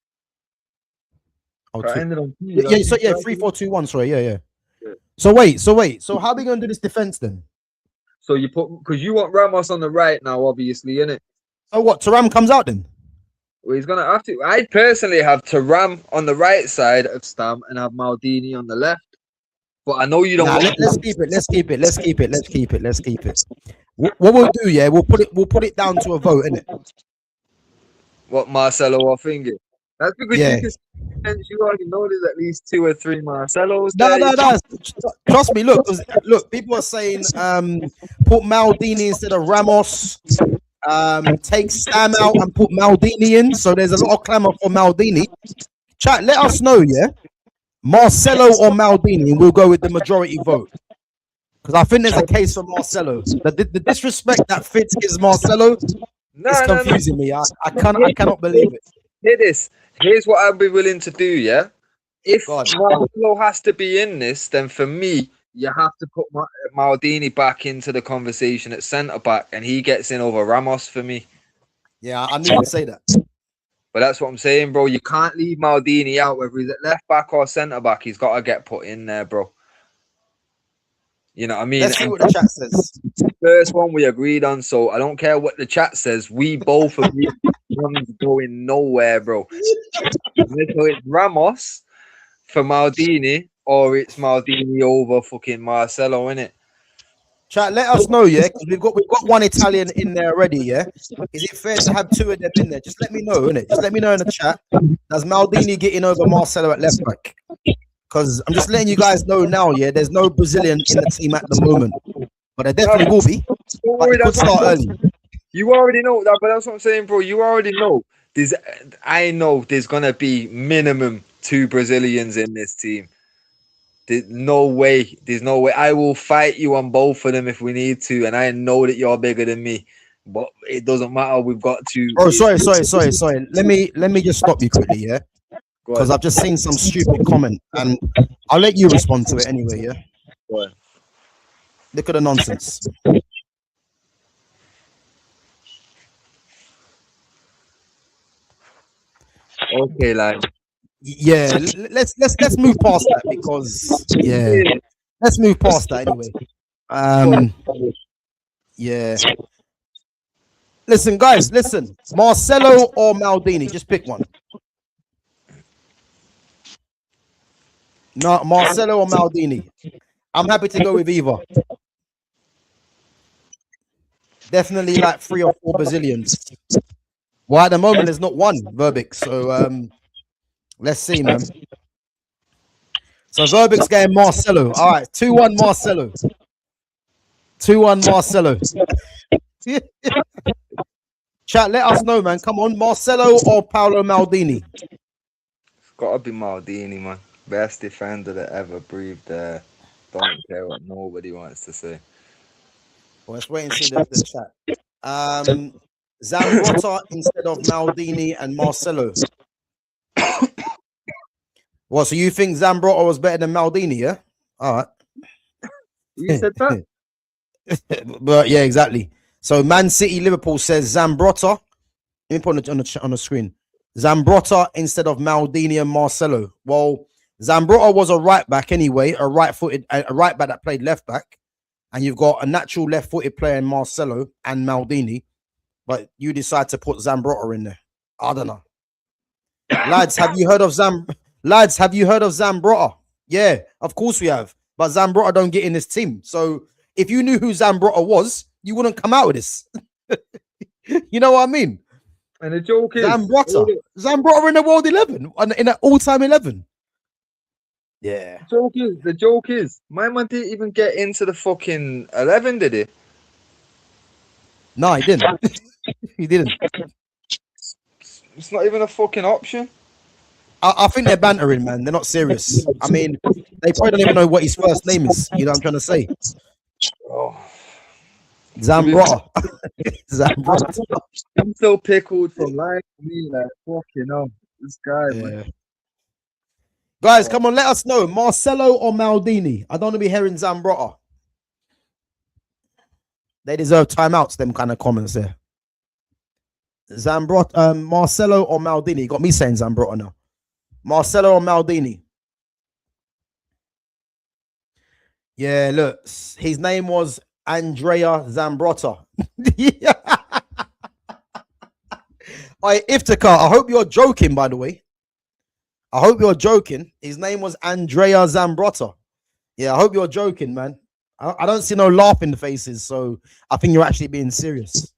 Oh, I 2. ended on 2. Yeah, so 3, 4, 2, 1. Sorry, yeah. So wait. So how are we gonna do this defense then? So you put because you want Ramos on the right now, obviously, innit? So what? Thuram comes out then? Well, he's gonna have to. I personally have Thuram on the right side of Stam and have Maldini on the left. But I know you don't. Let's keep it. What we'll do, yeah, we'll put it down to a vote, innit? What Marcelo or thinking? That's because Yeah. you can. You already know there's at least 2 or 3 Marcelos No, there. no, no. Trust me. Look, 'cause look. People are saying put Maldini instead of Ramos. Take Sam out and put Maldini in. So there's a lot of clamour for Maldini. Chat, let us know, yeah. Marcelo or Maldini, and we'll go with the majority vote. Because I think there's a case for Marcelo. The disrespect that Fitz gives Marcelo is No. confusing me. I cannot believe it. Hear this. Here's what I'd be willing to do, yeah? If God. Marcelo has to be in this, then for me, you have to put Maldini back into the conversation at centre back, and he gets in over Ramos for me. Yeah, I knew you'd say that. But that's what I'm saying, bro. You can't leave Maldini out, whether he's at left back or centre back. He's got to get put in there, bro. You know what I mean? Let's see what the chat says. First one we agreed on, so I don't care what the chat says. We both agree one's going nowhere, bro. So it's Ramos for Maldini, or it's Maldini over fucking Marcelo, innit? Chat, let us know, yeah, because we've got one Italian in there already, yeah. Is it fair to have 2 of them in there? Just let me know, innit? Just let me know in the chat. Does Maldini getting over Marcelo at left back? Because I'm just letting you guys know now, yeah. There's no Brazilian in the team at the moment, but there definitely will be. But it could start early. You already know that, but that's what I'm saying, bro. You already know. I know there's gonna be minimum 2 Brazilians in this team. There's no way. There's no way. I will fight you on both of them if we need to, and I know that you're bigger than me. But it doesn't matter. We've got to. Oh, sorry. Let me just stop you quickly, yeah. Because I've just seen some stupid comment, and I'll let you respond to it anyway, yeah. Go on. Look at the nonsense. Okay, like. Yeah, let's move past that because let's move past that anyway. Yeah. Listen, guys, listen. Marcelo or Maldini, just pick one. No, Marcelo or Maldini. I'm happy to go with either. Definitely like 3 or 4 Brazilians. Well, at the moment, there's not one, Verbic. So let's see, man. So Verbic's game Marcelo. All right, 2-1 Marcelo. 2-1 Marcelo. Chat, let us know, man. Come on, Marcelo or Paolo Maldini? It's gotta be Maldini, man. Best defender that ever breathed there. Don't care what nobody wants to say. Well, let's wait and see the chat. Zambrotta instead of Maldini and Marcelo. Well, so you think Zambrotta was better than Maldini, yeah? All right. You said that? But yeah, exactly. So Man City Liverpool says Zambrotta. Let me put it on the screen. Zambrotta instead of Maldini and Marcelo. Well, Zambrotta was a right back anyway, a right back that played left back, and you've got a natural left-footed player in Marcelo and Maldini, but you decide to put Zambrotta in there. I don't know. Lads, have you heard of Zambrotta? Yeah, of course we have. But Zambrotta don't get in this team. So if you knew who Zambrotta was, you wouldn't come out with this. You know what I mean? And the joke is Zambrotta in the world 11, in an all-time 11. Yeah. The joke is, my man didn't even get into the fucking 11, did he? No, he didn't. He didn't. It's not even a fucking option. I think they're bantering, man. They're not serious. I mean, they probably don't even know what his first name is. You know what I'm trying to say? Oh. Zambrotta. Zambrotta. I'm so pickled from lying to me, like, fucking hell. This guy, man. Guys, come on, let us know. Marcelo or Maldini? I don't want to be hearing Zambrotta. They deserve timeouts, them kind of comments there. Zambrotta, Marcelo or Maldini? You got me saying Zambrotta now. Marcelo or Maldini? Yeah, look, his name was Andrea Zambrotta. Yeah. Iftikhar, I hope you're joking, by the way. I hope you're joking. His name was Andrea Zambrotta. Yeah, I hope you're joking, man. I don't see no laughing faces, so I think you're actually being serious.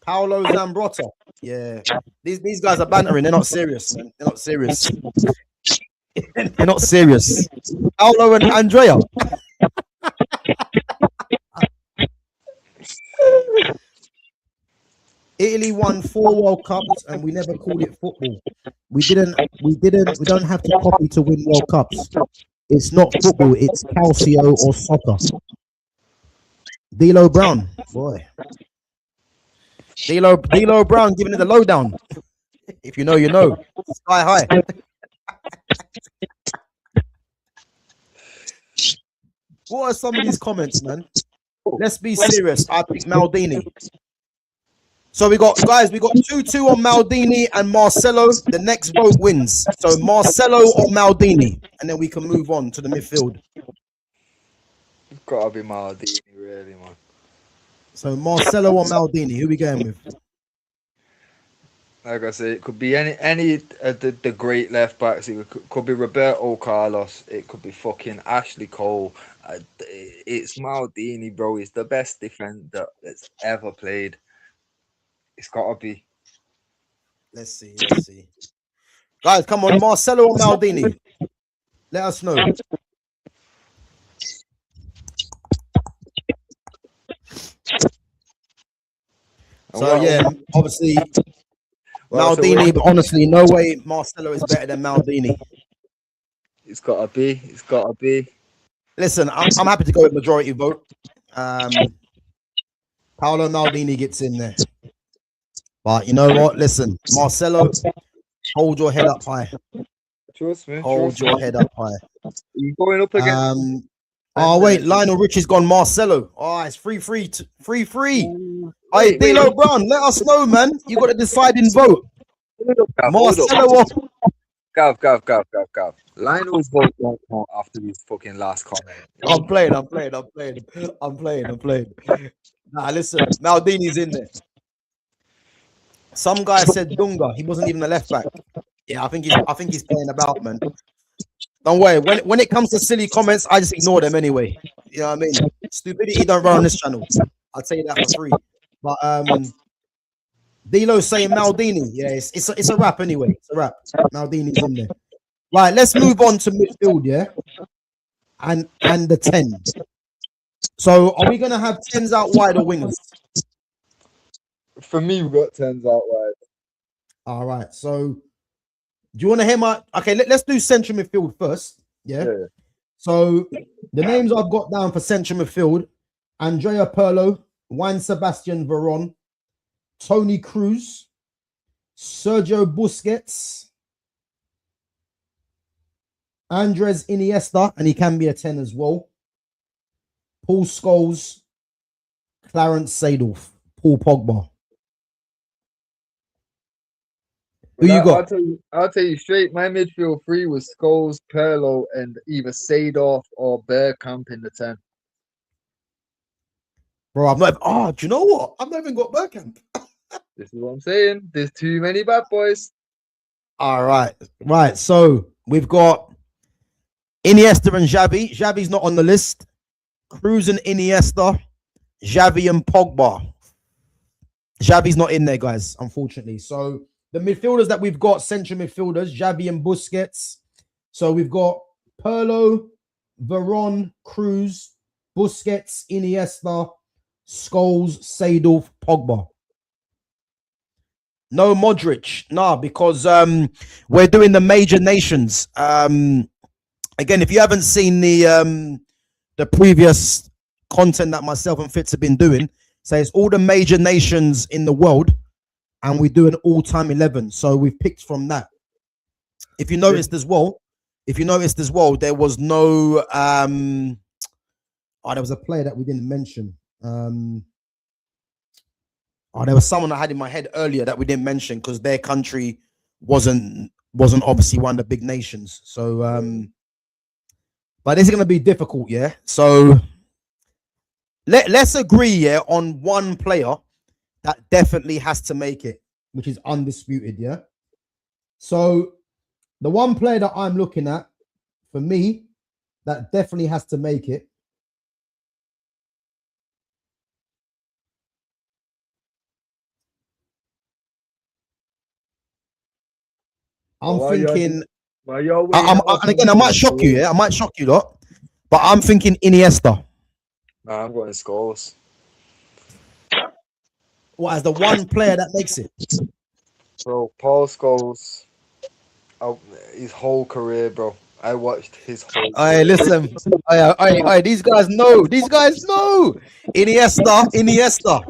Paolo Zambrotta. Yeah. These guys are bantering. They're not serious, man. They're not serious. They're not serious. Paolo and Andrea. Italy won 4 World Cups and we never called it football. We don't have to copy to win World Cups. It's not football, it's calcio or soccer. D'Lo Brown, boy. D'Lo Brown giving it the lowdown. If you know, you know. Sky high. What are some of these comments, man? Let's be serious. I pick Maldini. So we got 2-2 on Maldini and Marcelo. The next vote wins. So Marcelo or Maldini, and then we can move on to the midfield. It's gotta be Maldini, really, man. So Marcelo or Maldini, who we going with? Like I said, it could be any of the great left backs. It could be Roberto Carlos. It could be fucking Ashley Cole. It's Maldini, bro. He's the best defender that's ever played. It's gotta be. Let's see. Guys, come on, Marcelo or Maldini? Let us know. So yeah, obviously Maldini, but honestly, no way Marcelo is better than Maldini. It's gotta be. It's gotta be. Listen, I'm happy to go with majority vote. Paolo Maldini gets in there. But you know what? Listen, Marcelo, hold your head up high. Trust me. Hold your head up high. You going up again? Oh wait, Lionel Richie's gone Marcelo. Oh, it's 3-3. Hey, D'Lo Brown, let us know, man. You got a deciding vote. Marcelo. Gav. Lionel's vote won't count after his fucking last comment. I'm playing. Nah, listen, Maldini's in there. Some guy said Dunga. He wasn't even a left back. Yeah, I think he's playing about, man. Don't worry. When it comes to silly comments, I just ignore them anyway. You know what I mean? Stupidity don't run on this channel. I'll tell you that for free. But D'Lo's saying Maldini. Yeah, it's a wrap anyway. It's a wrap. Maldini's in there. Right, let's move on to midfield, yeah? And the 10. So are we gonna have 10s out wide or wingers? For me, we've got 10s out wide. All right. So do you want to hear my let's do central midfield first. Yeah. So the names I've got down for central midfield: Andrea Pirlo, Juan Sebastian Veron, Tony Cruz, Sergio Busquets, Andres Iniesta, and he can be a 10 as well. Paul Scholes, Clarence Seedorf, Paul Pogba. Who you got? I'll tell you straight. My midfield 3 was Scholes, Pirlo, and either Seedorf or Bergkamp in the 10. Bro, I'm not. Oh, do you know what? I've not even got Bergkamp. This is what I'm saying. There's too many bad boys. All right. Right. So we've got Iniesta and Xavi. Xavi's not on the list. Cruz and Iniesta. Xavi and Pogba. Xavi's not in there, guys, unfortunately. So the midfielders that we've got, central midfielders, Xavi and Busquets. So we've got Pirlo, Veron, Cruz, Busquets, Iniesta, Scholes, Seedorf, Pogba. No Modric, nah, because we're doing the major nations. Again, if you haven't seen the previous content that myself and Fitz have been doing, so it's all the major nations in the world, and we do an all-time 11. So we've picked from that. If you noticed as well, there was no there was a player that we didn't mention. There was someone I had in my head earlier that we didn't mention because their country wasn't obviously one of the big nations. So but this is gonna be difficult, yeah. So let's agree, yeah, on one player that definitely has to make it, which is undisputed, yeah. So the one player that I'm looking at, for me, that definitely has to make it. I'm Why y'all- thinking. Why y'all And again, I might shock you. Yeah, I might shock you lot. But I'm thinking Iniesta. Nah, I'm going Scholes. What, as the one player that makes it? Bro, Paul Scholes, his whole career, bro. I watched his whole Hey, listen. Hey, these guys know. These guys know. Iniesta.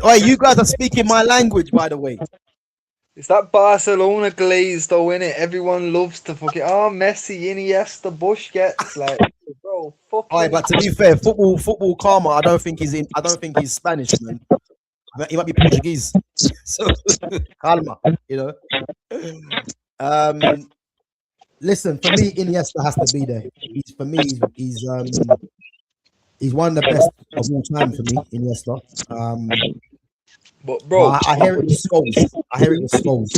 Hey, you guys are speaking my language, by the way. It's that Barcelona glaze, though, innit? Everyone loves to fucking Messi, Iniesta, Busquets, like, bro, All fucking. right, but to be fair, football karma. I don't think he's Spanish, man. He might be Portuguese. So calma, you know. Listen, for me, Iniesta has to be there. He's one of the best of all time for me, Iniesta. But bro, I hear it with Scholes.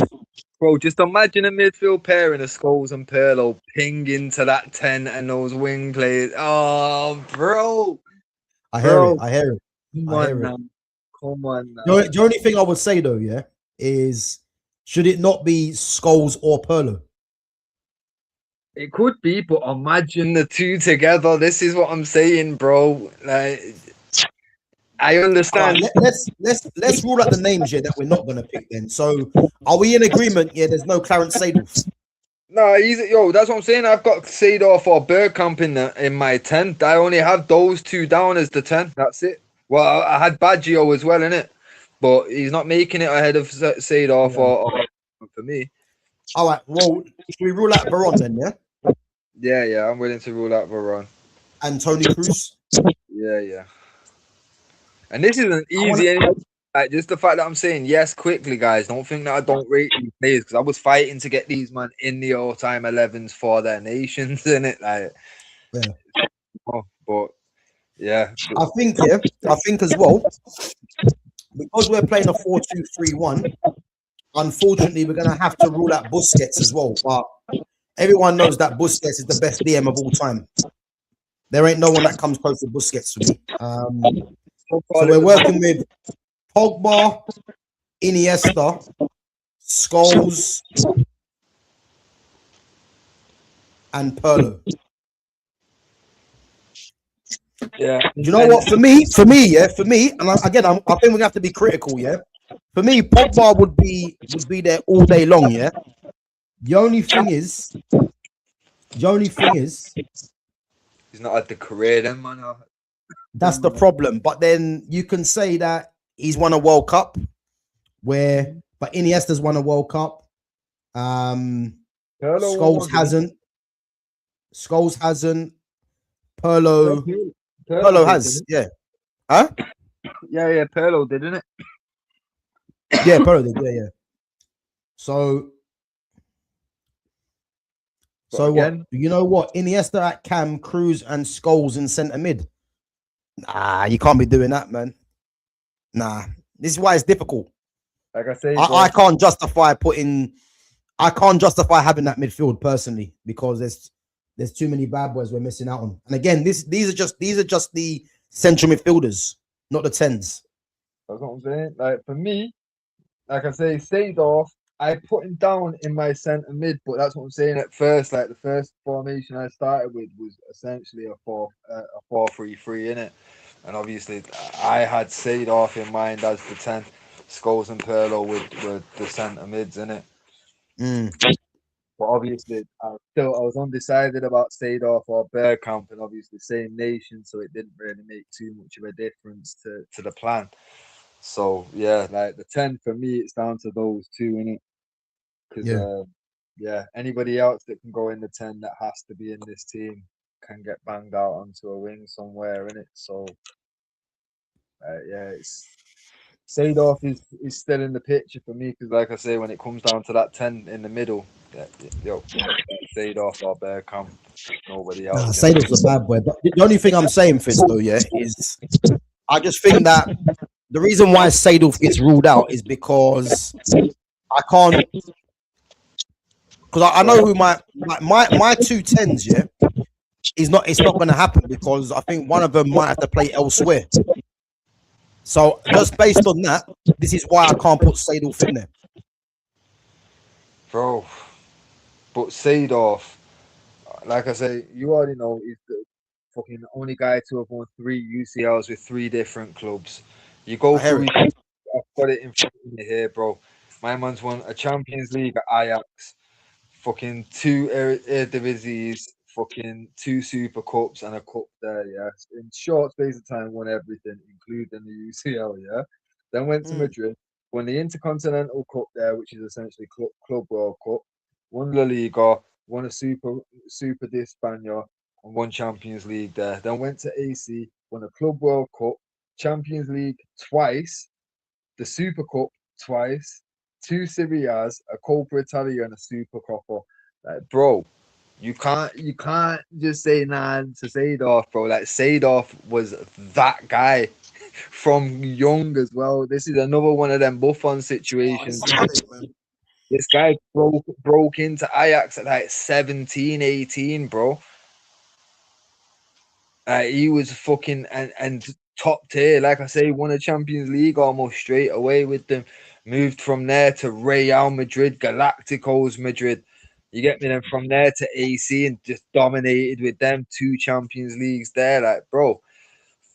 Bro, just imagine a midfield pairing of Scholes and Pirlo ping into that 10 and those wing plays. Oh, bro. I hear it. Come I hear on it. now. Come on now. The only thing I would say though, yeah, is should it not be Scholes or Pirlo? It could be, but imagine the two together. This is what I'm saying, bro. Like, I understand. Right, let's rule out the names here that we're not gonna pick then. So are we in agreement? Yeah, there's no Clarence Seedorf. No, that's what I'm saying. I've got Seedorf or Bergkamp in my 10. I only have those two down as the 10. That's it. Well, I had Baggio as well, innit? But he's not making it ahead of Seedorf or for me. All right, well, should we rule out Veron then, yeah? Yeah, I'm willing to rule out Varane. And Tony Cruz? Yeah. And this isn't easy. Like, just the fact that I'm saying yes quickly, guys. Don't think that I don't rate these players because I was fighting to get these man in the all-time 11s for their nations, innit? Like, yeah. But yeah, I think as well, because we're playing a 4-2-3-1. Unfortunately, we're gonna have to rule out Busquets as well. But everyone knows that Busquets is the best DM of all time. There ain't no one that comes close to Busquets for me. So we're working with Pogba, Iniesta, Scholes, and Pirlo. Yeah. You know what? For me, and I think we're gonna have to be critical. Yeah. For me, Pogba would be there all day long. Yeah. The only thing is, he's not had the career then, man. That's the problem. But then you can say that he's won a World Cup, but Iniesta's won a World Cup. Scholes hasn't. Pirlo has. Yeah. Huh? Yeah. Pirlo did, didn't it? Yeah, Pirlo did. Yeah. So again, what? You know what? Iniesta at Cam, Cruz, and Scholes in centre mid. Nah, you can't be doing that, man. Nah, this is why it's difficult. Like I say, I can't justify having that midfield personally because there's too many bad boys we're missing out on. And again, these are just the central midfielders, not the 10s. That's what I'm saying. Like for me, like I say, Seedorf, I put him down in my centre mid, but that's what I'm saying at first. Like the first formation I started with was essentially a 4-3-3, innit? And obviously, I had Seedorf in mind as the 10. Scholes and Pirlo were the centre mids, innit? But obviously, I was undecided about Seedorf or Bergkamp, and obviously same nation, so it didn't really make too much of a difference to the plan. So yeah, like the 10 for me, it's down to those two, innit? Because anybody else that can go in the 10 that has to be in this team can get banged out onto a wing somewhere, innit? So it's Seedorf is still in the picture for me because, like I say, when it comes down to that 10 in the middle, Seedorf or Bergkamp, nobody else. Seedorf's a bad boy. But the only thing I'm saying, Fitz, though, is I just think that the reason why Seedorf gets ruled out is because I can't. Because I know who my 2 10s, it's not going to happen because I think one of them might have to play elsewhere. So just based on that, this is why I can't put Seedorf in there. bro. But Seedorf, like I say, you already know, is the fucking only guy to have won 3 UCLs with 3 different clubs. You go I hear through it. his, I've got it in front of me here, bro. My man's won a Champions League at Ajax, fucking 2 Eredivisie, fucking 2 Super Cups and a cup there, yeah. In short space of time, won everything, including the UCL, yeah. Then went to Mm. Madrid, won the Intercontinental Cup there, which is essentially Club World Cup, won La Liga, won a Super de España, and won Champions League there. Then went to AC, won a Club World Cup, Champions League twice, the Super Cup twice, 2 Serie A's, a Coppa Italia, and a Super Coppa. Like, bro, you can't just say nah to Seedorf, bro. Like Seedorf was that guy from young as well. This is another one of them Buffon Oh, situations. it's funny, man. This guy broke into Ajax at like 17, 18, bro. He was fucking and top tier. Like I say, won a Champions League almost straight away with them. Moved from there to Real Madrid, Galacticos Madrid. You get me? Then from there to AC and just dominated with them 2 Champions Leagues there. Like, bro,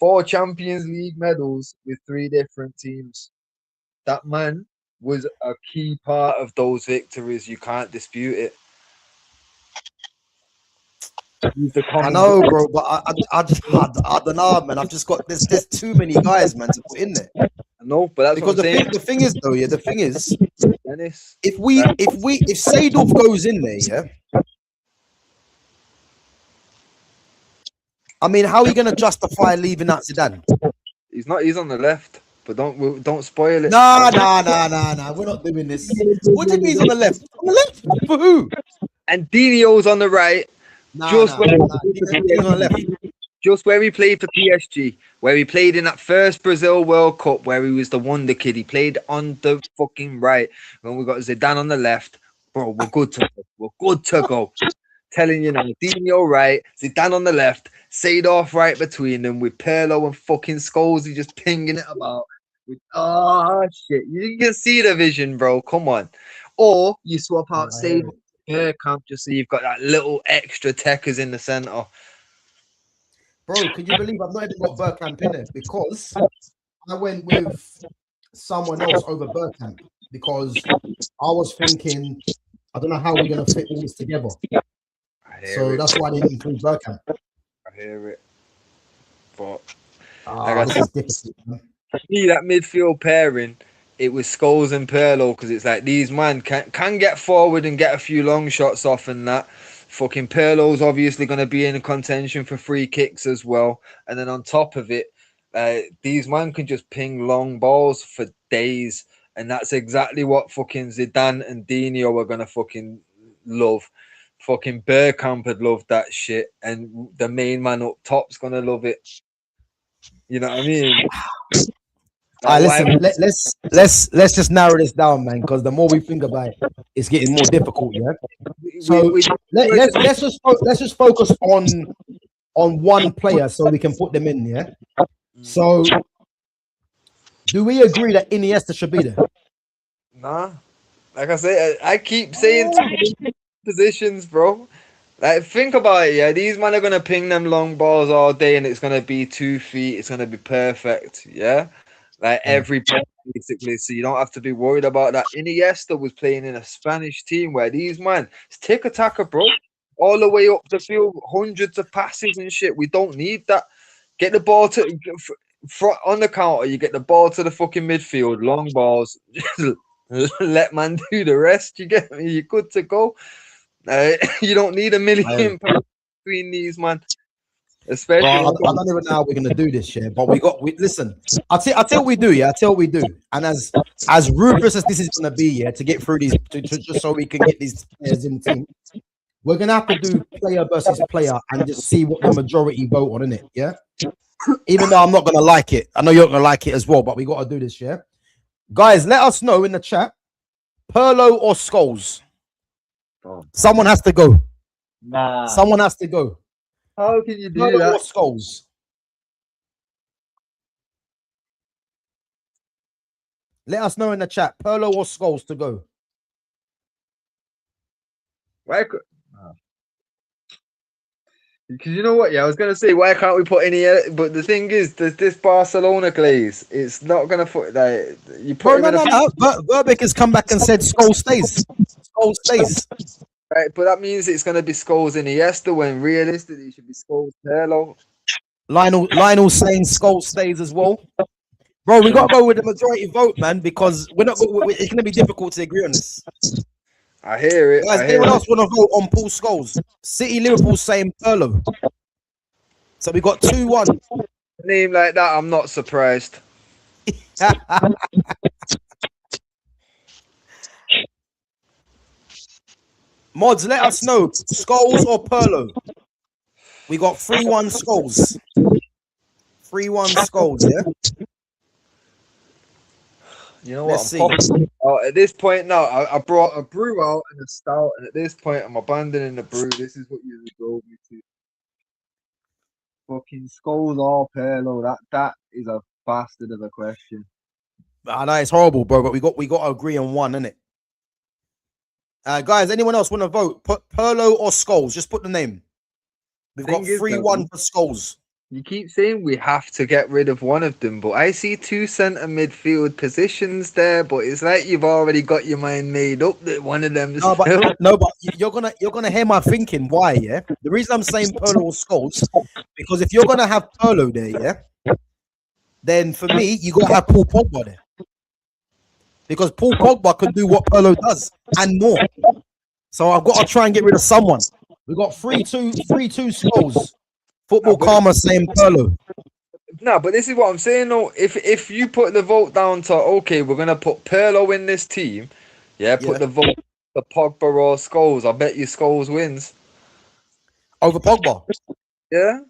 4 Champions League medals with 3 different teams. That man was a key part of those victories. You can't dispute it. He's the I common know, bro, but I don't know, man. I've just got there's too many guys, man, to put in there. no, but that's what Because I'm saying. the thing is though, yeah, the thing is, Dennis. if Seedorf goes in there, yeah, I mean, how are you gonna justify leaving out Zidane? He's not. He's on the left, but don't spoil it. Nah. We're not doing this. What do you mean he's on the left? On the left for who? And Dino's on the right, just where Nah. He's on the left. just where he played for PSG, where he played in that first Brazil World Cup, where he was the wonder kid. He played on the fucking right. When we got Zidane on the left, bro, we're good to go. We're good to go. Telling you now, Dino right, Zidane on the left, Seedorf right between them, with Pirlo and fucking Scholes just pinging it about. Oh shit, you can see the vision, bro. Come on. Or you swap out I hear Seedorf it. camp just so you've got that little extra techers in the centre. Bro, can you believe I've not even got Bergkamp in there because I went with someone else over Bergkamp because I was thinking I don't know how we're gonna fit all this together. I hear So it. that's why I didn't include Bergkamp. I hear it. But like I This said, is difficult, man. for me, that midfield pairing, it was Scholes and Pirlo because it's like these man can get forward and get a few long shots off and that. Fucking Pirlo's obviously going to be in contention for free kicks as well. And then on top of it, these man can just ping long balls for days. And that's exactly what fucking Zidane and Dino are going to fucking love. Fucking Bergkamp would love that shit. And the main man up top's going to love it. You know what I mean? All right, Like, listen. Let's just narrow this down, man. Because the more we think about it, it's getting more difficult. Yeah. So let's just focus on one player so we can put them in. Yeah. So do we agree that Iniesta should be there? nah. Like I say, I keep saying positions, bro. Like, think about it, yeah. These men are gonna ping them long balls all day, and it's gonna be 2 feet. It's gonna be perfect, yeah. Like Yeah. every ball, basically, so you don't have to be worried about that. Iniesta was playing in a Spanish team where these man, it's tick attacker, bro, all the way up the field, hundreds of passes and shit. We don't need that. Get the ball to front on the counter. You get the ball to the fucking midfield, long balls. Let man do the rest. You get me? You're good to go. You don't need a million pounds between these, man. Especially, Bro, I don't even know how we're gonna do this, yeah. But we listen. I'll tell what we do, yeah. I'll tell what we do. And as ruthless as this is gonna be, yeah, to get through these, just so we can get these players in the team, we're gonna have to do player versus player and just see what the majority vote on, innit? Yeah. Even though I'm not gonna like it, I know you're not gonna like it as well, but we gotta do this, yeah. Guys, let us know in the chat, Pirlo or Scholes. Someone has to go. nah. Someone has to go. How can you do Pirlo or that? Scholes. Let us know in the chat, Pirlo or Scholes to go. Why? Because you know what? Yeah, I was gonna say, why can't we put any? But the thing is, there's this Barcelona glaze. It's not gonna put like you Bro, put him no, in a no, no. Verbeek has come back and said Scholes stays. Scholes stays. right, but that means it's gonna be Scholes and Iniesta when realistically it should be Scholes Pirlo. Lionel saying Scholes stays as well. Bro, we gotta go with the majority vote, man, because we're not. It's gonna be difficult to agree on this. I hear it. Guys, I hear anyone it. else want to vote on Paul Scholes? City, Liverpool saying Pirlo. So we got 2-1. Name like that, I'm not surprised. Mods, let us know, Scholes or Pirlo. We got 3-1 Scholes. 3-1 Scholes, yeah? You know Let's what? see. At this point now, I brought a brew out and a stout, and at this point, I'm abandoning the brew. This is what you drove me to. Fucking Scholes or Pirlo. That is a bastard of a question. I know it's horrible, bro, but we got to agree on one, innit? Guys, anyone else want to vote? Put Pirlo or Scholes. Just put the name. We've got 3-1 for Scholes. You keep saying we have to get rid of one of them, but I see two centre midfield positions there. But it's like you've already got your mind made up that one of them. No, but you're gonna hear my thinking. Why? Yeah, the reason I'm saying Pirlo or Scholes because if you're gonna have Pirlo there, yeah, then for me you gotta have Paul Pogba there because Paul Pogba can do what Pirlo does and more. So I've got to try and get rid of someone. We got 3-2 Scholes. Football Karma saying Pirlo. No, but this is what I'm saying though. If you put the vote down to okay, we're gonna put Pirlo in this team, put the vote to Pogba or Scholes. I bet you Scholes wins over Pogba. Yeah.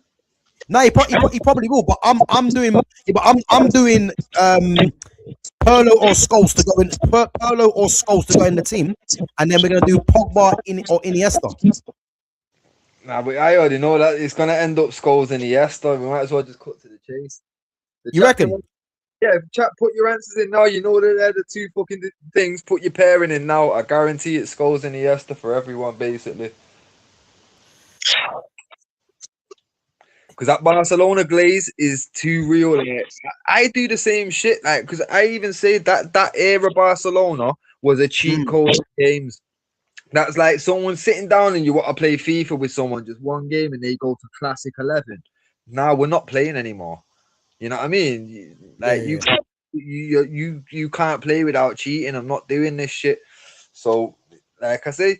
No, he probably will. But I'm doing Pirlo or Scholes to go in. Pirlo or Scholes to go in the team, and then we're gonna do Pogba or Iniesta. Nah, but I already know that it's gonna end up Scholes and Iniesta. We might as well just cut to the chase. You reckon? Yeah, chat. Put your answers in now. You know that they're the two fucking things. Put your pairing in now. I guarantee it's Scholes and Iniesta for everyone, basically. Because that Barcelona glaze is too real. Like, I do the same shit. Like, because I even say that era Barcelona was a cheat code games. That's like someone sitting down and you want to play FIFA with someone, just one game, and they go to Classic 11. Now we're not playing anymore. You know what I mean? Like you can't play without cheating. I'm not doing this shit. So, like I say,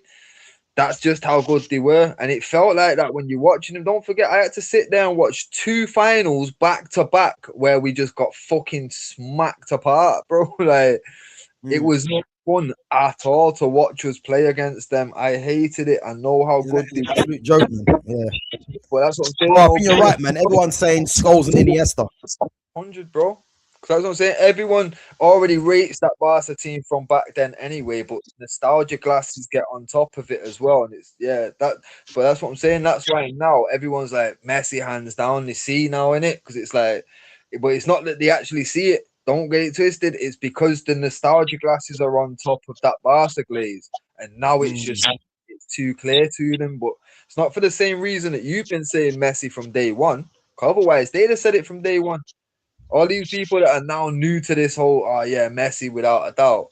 that's just how good they were, and it felt like that when you're watching them. Don't forget, I had to sit there and watch 2 finals back to back where we just got fucking smacked apart, bro. Like it was not fun at all to watch us play against them. I hated it. I know how good they were. Absolute joke, man. Yeah. But that's what I'm saying. Oh, I think you're right, man. Everyone's saying Scholes and Iniesta. 100, bro. Because that's what I'm saying. Everyone already rates that Barca team from back then anyway, but nostalgia glasses get on top of it as well. And it's but that's what I'm saying. That's why now everyone's like Messi hands down. They see now in it because it's like, but it's not that they actually see it. Don't get it twisted. It's because the nostalgia glasses are on top of that Barca glaze, and now it's just it's too clear to them. But it's not for the same reason that you've been saying Messi from day one. Otherwise, they'd have said it from day one. All these people that are now new to this whole, Messi without a doubt.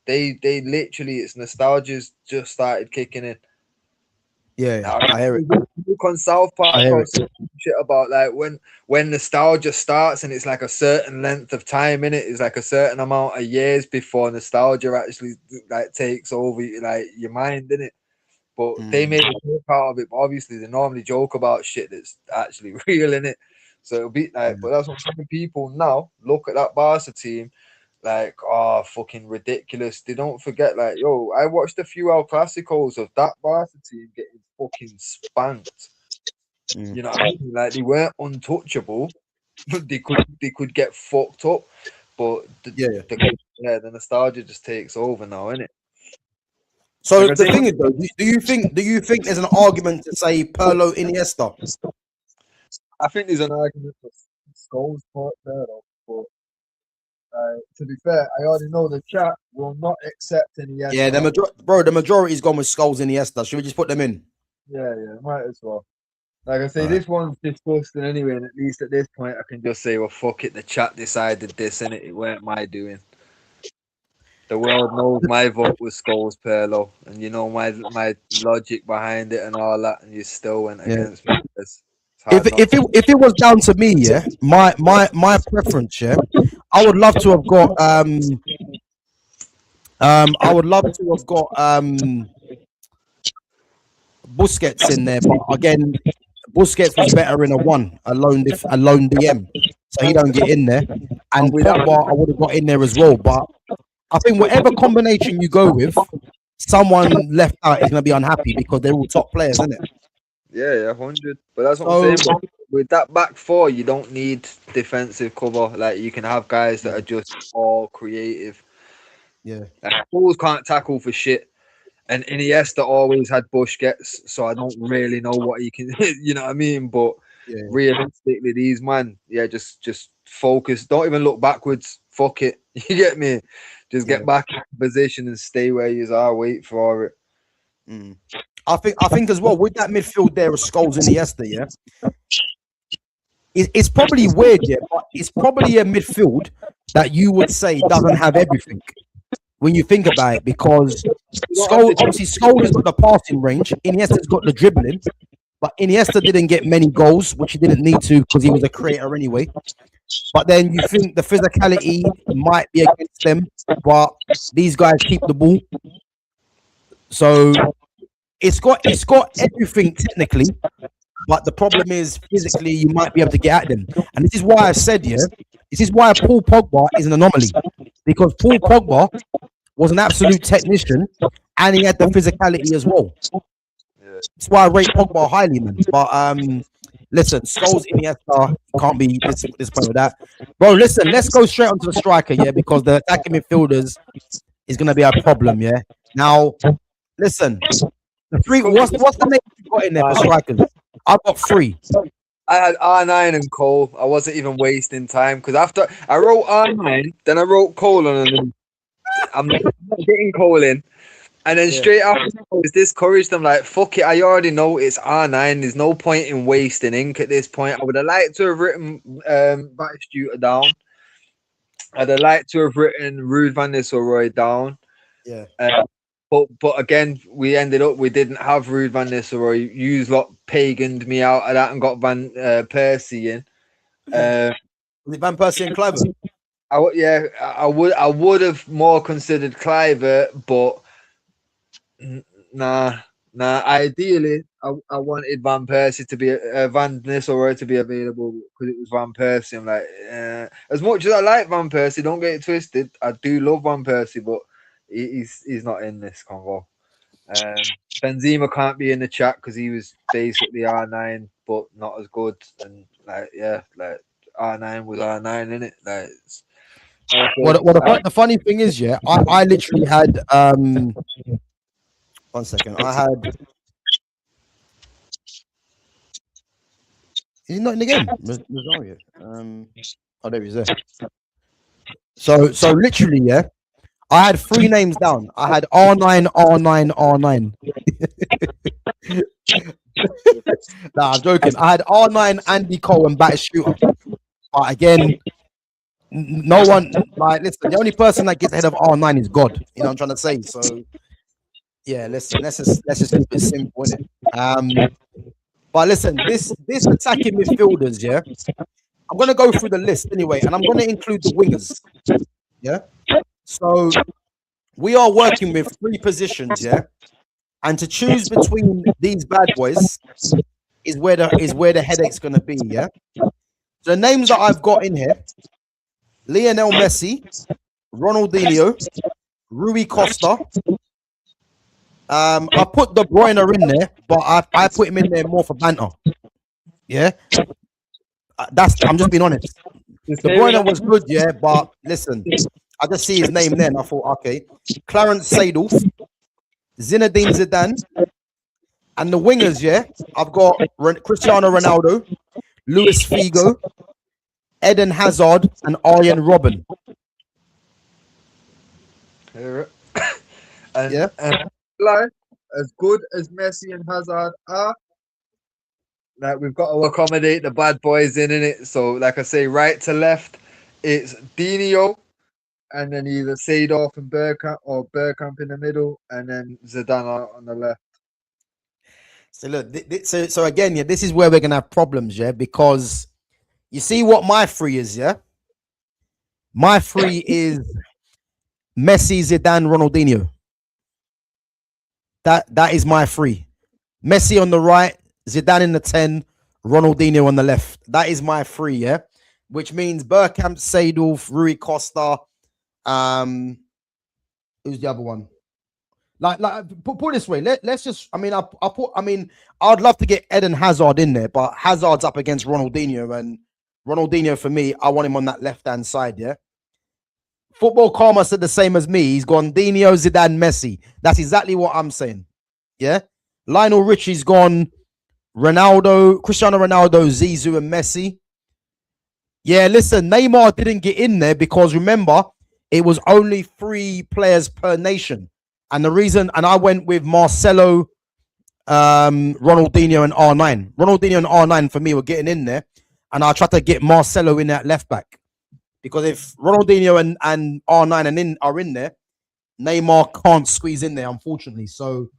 They literally, it's nostalgia's just started kicking in. Yeah, now, I hear it. Look on South Park, shit about like when nostalgia starts and it's like a certain length of time in it. It's like a certain amount of years before nostalgia actually like takes over like your mind, in it. But they make a joke out of it. But obviously, they normally joke about shit that's actually real, in it. So it'll be like, but that's what some people now look at that Barca team like, oh, fucking ridiculous. They don't forget, like, yo, I watched a few El Clasicos of that Barca team getting fucking spanked. You know what I mean? Like, they weren't untouchable. They could get fucked up, but the nostalgia just takes over now, innit? So like the thing is, though, do you think there's an argument to say Pirlo Iniesta? I think there's an argument for Scholes part there, though. But To be fair, I already know the chat will not accept any yes. Yeah, the majority's gone with Scholes and Iniesta. Should we just put them in? Yeah, might as well. Like I say, this one's disgusting anyway, and at least at this point, I can just say, well, fuck it. The chat decided this, and it weren't my doing. The world knows my vote was Scholes, Perlo, and you know my logic behind it and all that, and you still went against me. If it was down to me, yeah, my preference, yeah, I would love to have got Busquets in there, but again, Busquets was better in a lone DM, so he don't get in there. And Pogba, I would have got in there as well, but I think whatever combination you go with, someone left out is going to be unhappy because they're all top players, isn't it? Yeah, 100. But that's what I'm saying. With that back four, you don't need defensive cover. Like, you can have guys that are just all creative. Yeah. Like, Scholes can't tackle for shit. And Iniesta always had Busquets, so I don't really know what he can, you know what I mean? But realistically, these man, just focus. Don't even look backwards. Fuck it. You get me? Just get back in position and stay where you are. Wait for it. I think as well with that midfield there of Scholes and Iniesta, yeah. It's probably weird, yeah, but it's probably a midfield that you would say doesn't have everything when you think about it, because Scholes has got the passing range, Iniesta's got the dribbling, but Iniesta didn't get many goals, which he didn't need to because he was a creator anyway. But then you think the physicality might be against them, but these guys keep the ball. So it's got everything technically, but the problem is physically you might be able to get at them. And this is why I said, this is why Paul Pogba is an anomaly, because Paul Pogba was an absolute technician and he had the physicality as well. That's why I rate Pogba highly, man. But listen, Scholes, Iniesta can't be disappointed with that. Bro, listen, let's go straight onto the striker, because the attacking midfielders is going to be a problem, Now, listen, the three. What's the name you got in there for strikers? I've got three. I had R9 and Cole. I wasn't even wasting time because after I wrote R9, then I wrote Cole on, and I'm not getting Cole in. And then straight after, I was discouraged. I'm like, fuck it. I already know it's R9. There's no point in wasting ink at this point. I would have liked to have written Batistuta down. I'd have liked to have written Ruud van Nistelrooy down. Yeah. But again, we didn't have Ruud van Nistelrooy. You lot paganed me out of that and got Van Persie in. Was it Van Persie and Kluivert? I would have more considered Kluivert, but nah. Ideally, I wanted Van Persie to be Van Nistelrooy to be available because it was Van Persie. I'm like, as much as I like Van Persie, don't get it twisted. I do love Van Persie, but he's not in this convo. Benzema can't be in the chat because he was basically R9, but not as good. And R9 was R9, innit? The funny thing is, I literally had 1 second. I had. He's not in the game. Oh, there he is. There. So literally, I had three names down. I had R9, R9, R9. Nah, I'm joking. I had R9, Andy Cole, and Batistuta. But again, no one, listen, the only person that gets ahead of R9 is God. You know what I'm trying to say? So, listen, let's just keep it simple, innit? But listen, this attacking midfielders, I'm going to go through the list anyway, and I'm going to include the wingers. So we are working with three positions, and to choose between these bad boys is where the headache's going to be, So the names that I've got in here: Lionel Messi, Ronaldinho, Rui Costa. I put De Bruyne in there, but I put him in there more for banter. I'm just being honest. De Bruyne was good, but listen, I just see his name there and I thought, okay. Clarence Seedorf, Zinedine Zidane, and the wingers, I've got Cristiano Ronaldo, Luis Figo, Eden Hazard, and Arjen Robben. Hear it. and Yeah. and like as good as Messi and Hazard are, like we've got to accommodate the bad boys in it. So, like I say, right to left, it's Dino, and then either Seedorf and Bergkamp, or Bergkamp in the middle, and then Zidane on the left. So look, so again, yeah, this is where we're gonna have problems, yeah, because you see what my three is, yeah. My three is Messi, Zidane, Ronaldinho. That is my three. Messi on the right, Zidane in the 10, Ronaldinho on the left. That is my three, yeah. Which means Bergkamp, Seedorf, Rui Costa. Who's the other one? Put it this way. Let's just. I'd love to get Eden Hazard in there, but Hazard's up against Ronaldinho, and Ronaldinho for me, I want him on that left hand side. Yeah. Football Karma said the same as me. He's gone Dino, Zidane, Messi. That's exactly what I'm saying. Yeah. Lionel Richie's gone Ronaldo, Cristiano Ronaldo, Zizou, and Messi. Yeah, listen, Neymar didn't get in there because remember, it was only 3 players per nation. And the reason, and I went with Marcelo, Ronaldinho, and R9. Ronaldinho and R9 for me were getting in there. And I tried to get Marcelo in at left back. Because if Ronaldinho and R9 are in there, Neymar can't squeeze in there, unfortunately. So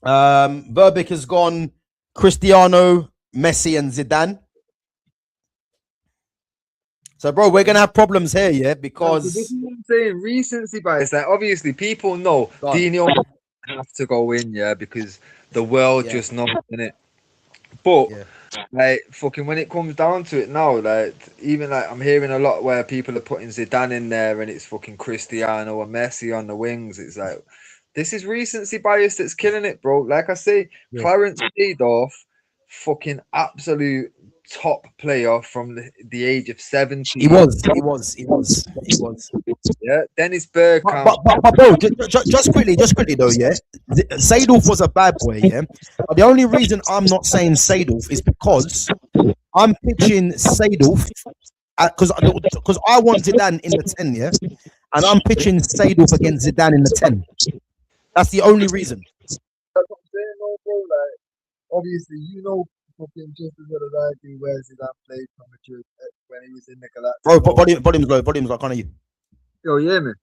Verbeek has gone Cristiano, Messi, and Zidane. So, bro, we're gonna have problems here, yeah, because this is what I'm saying. Recency bias. Like, obviously, people know Dino have to go in, yeah, because the world just knows in it. But like, fucking, when it comes down to it now, like, even like I'm hearing a lot where people are putting Zidane in there, and it's fucking Cristiano or Messi on the wings. It's like this is recency bias that's killing it, bro. Like I say, Clarence Seedorf, fucking absolute top player from the age of 17. He was. Yeah, Dennis Bergkamp. But bro, just quickly though, yeah. Seedorf was a bad boy, yeah. But the only reason I'm not saying Seedorf is because I'm pitching Seedorf because I want Zidane in the 10, yeah, and I'm pitching Seedorf against Zidane in the 10. That's the only reason. That's what I'm saying, no, bro. Like, obviously, you know, fucking just as well as I do, where Zidane played from Madrid when he was in the Galacticos. Bro, volume's low, can't you? Yo, yeah, man.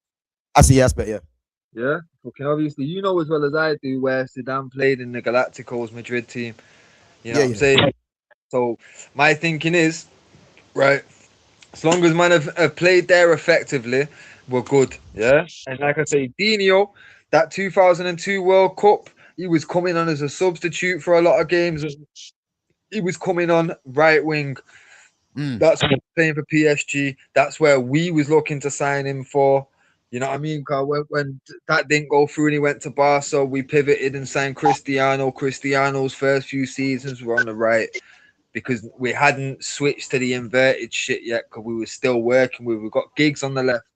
I see, yes, but yeah. Yeah, fucking obviously, you know as well as I do where Zidane played in the Galacticos Madrid team. You know what I'm saying? So my thinking is, right, as long as man have played there effectively, we're good. Yeah. And like I say, Dino, that 2002 World Cup, he was coming on as a substitute for a lot of games. He was coming on right wing. That's what he's playing for PSG. That's where we was looking to sign him for. You know what I mean? Because when that didn't go through and he went to Barca, we pivoted and signed Cristiano. Cristiano's first few seasons were on the right because we hadn't switched to the inverted shit yet because we were still working with. We got gigs on the left.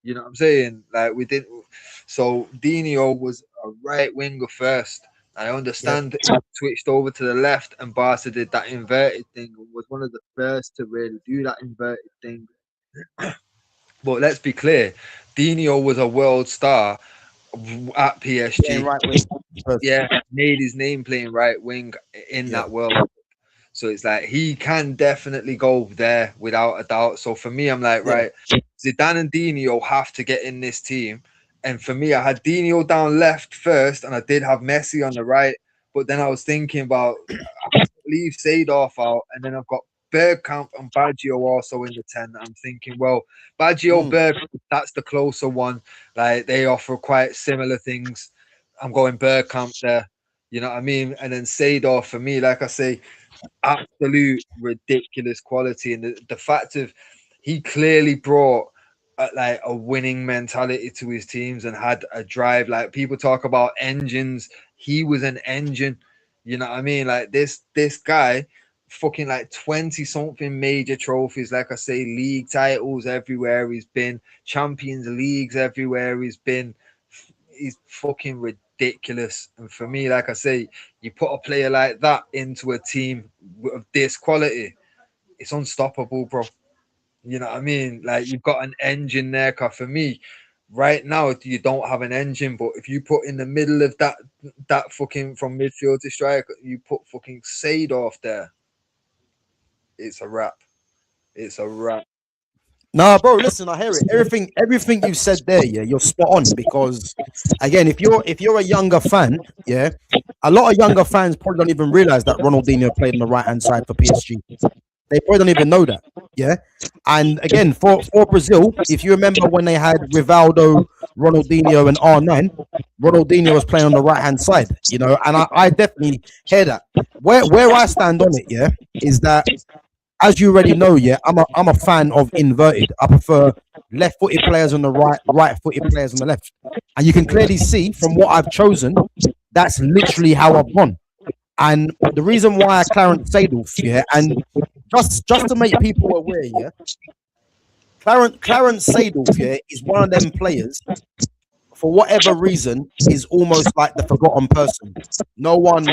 You know what I'm saying? Like we didn't. So Dino was a right winger first. I understand he switched over to the left and Barca did that inverted thing and was one of the first to really do that inverted thing. But let's be clear, Dino was a world star at PSG. Made his name playing right wing in that world. So it's like he can definitely go there without a doubt. So for me, I'm like, right, Zidane and Dino have to get in this team. And for me, I had Dino down left first, and I did have Messi on the right. But then I was thinking about leave Seedorf out, and then I've got Bergkamp and Baggio also in the 10. I'm thinking, well, Baggio, Bergkamp, that's the closer one. Like they offer quite similar things. I'm going Bergkamp there. You know what I mean? And then Seedorf for me, like I say, absolute ridiculous quality, and the fact of he clearly brought like a winning mentality to his teams and had a drive. Like people talk about engines, he was an engine. You know what I mean? Like this guy, fucking like 20 something major trophies. Like I say, league titles everywhere he's been, Champions Leagues everywhere he's been. He's fucking ridiculous. And for me, like I say, you put a player like that into a team of this quality, it's unstoppable, bro. You know what I mean? Like you've got an engine there. Cause for me, Right now, you don't have an engine, but if you put in the middle of that fucking from midfield to striker, you put fucking Seedorf there, it's a wrap. It's a wrap. Nah, bro, listen, I hear it. Everything you said there, yeah, you're spot on. Because again, if you're a younger fan, yeah, a lot of younger fans probably don't even realize that Ronaldinho played on the right hand side for PSG. They probably don't even know that. Yeah. And again, for Brazil, if you remember when they had Rivaldo, Ronaldinho, and R9, Ronaldinho was playing on the right hand side, and I definitely hear that. Where I stand on it, yeah, is that as you already know, yeah, I'm a fan of inverted. I prefer left-footed players on the right, right-footed players on the left. And you can clearly see from what I've chosen, that's literally how I've gone. And the reason why I Clarence Seedorf, yeah, and just to make people aware, yeah, Clarence Seedorf, yeah, is one of them players. For whatever reason, is almost like the forgotten person. No one,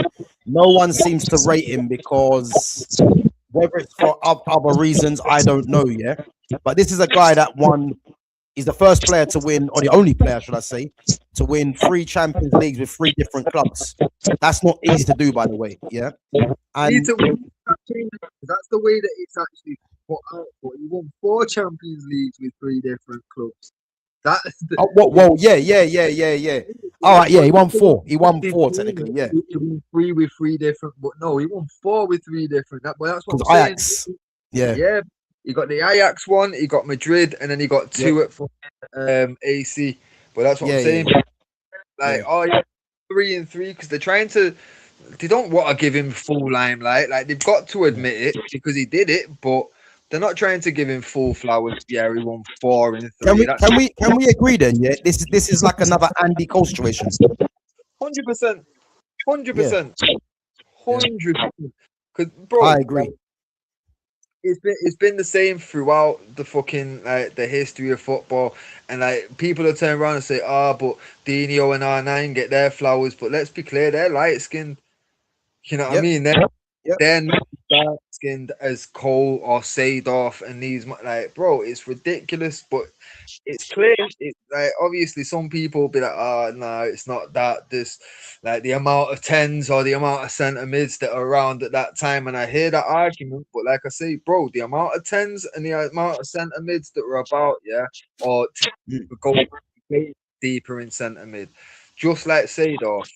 no one seems to rate him because whether it's for other reasons, I don't know. Yeah, but this is a guy that won. He's the first player to win, or the only player, should I say, to win 3 Champions Leagues with 3 different clubs. That's not easy to do, by the way. Yeah, Need and to win that change, because that's the way that it's actually put out. But he won 4 Champions Leagues with 3 different clubs. That's the, oh, whoa, yeah. All right, yeah, he won 4. He won 4 technically, yeah, he won 3 with 3 different, but no, he won 4 with 3 different. But that's what because I'm saying. Ajax, yeah, Yeah, he got the Ajax one, he got Madrid, and then he got yeah, 2 at AC. But that's what I'm saying. yeah. Like, oh yeah, 3 and 3, because they don't want to give him full limelight. Like, they've got to admit it because he did it, but they're not trying to give him full flowers. Yeah, he won 4 and 3. Can we That's can we agree then? Yeah, this is like another Andy Cole situation. 100%, Yeah, 100%, yeah, 100%. Because, I bro, like, agree. it's been the same throughout the fucking like the history of football, and like people will turn around and say, "Ah, but Dino and R9 get their flowers," but let's be clear, they're light skinned. You know what I Yep, mean? yep. They're not dark skinned as Cole or Seedorf and these like, bro, it's ridiculous, but it's clear. It's like obviously some people will be like, oh no, it's not that. This like the amount of tens or the amount of centre mids that are around at that time, and I hear that argument. But like I say, bro, the amount of tens and the amount of centre mids that were about, yeah, or Mm, go way deeper in centre mid, just like Seedorf.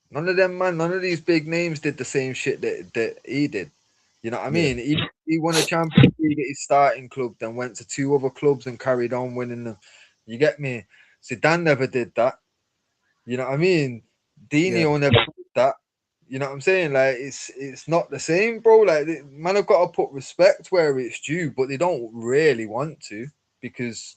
None of them, man, none of these big names did the same shit that he did. You know what I yeah, mean? He won a Champions League at his starting club, then went to 2 other clubs and carried on winning them. You get me? Zidane never did that. You know what I mean? yeah. Dino never did that. You know what I'm saying? Like it's not the same, bro. Like man, have got to put respect where it's due, but they don't really want to because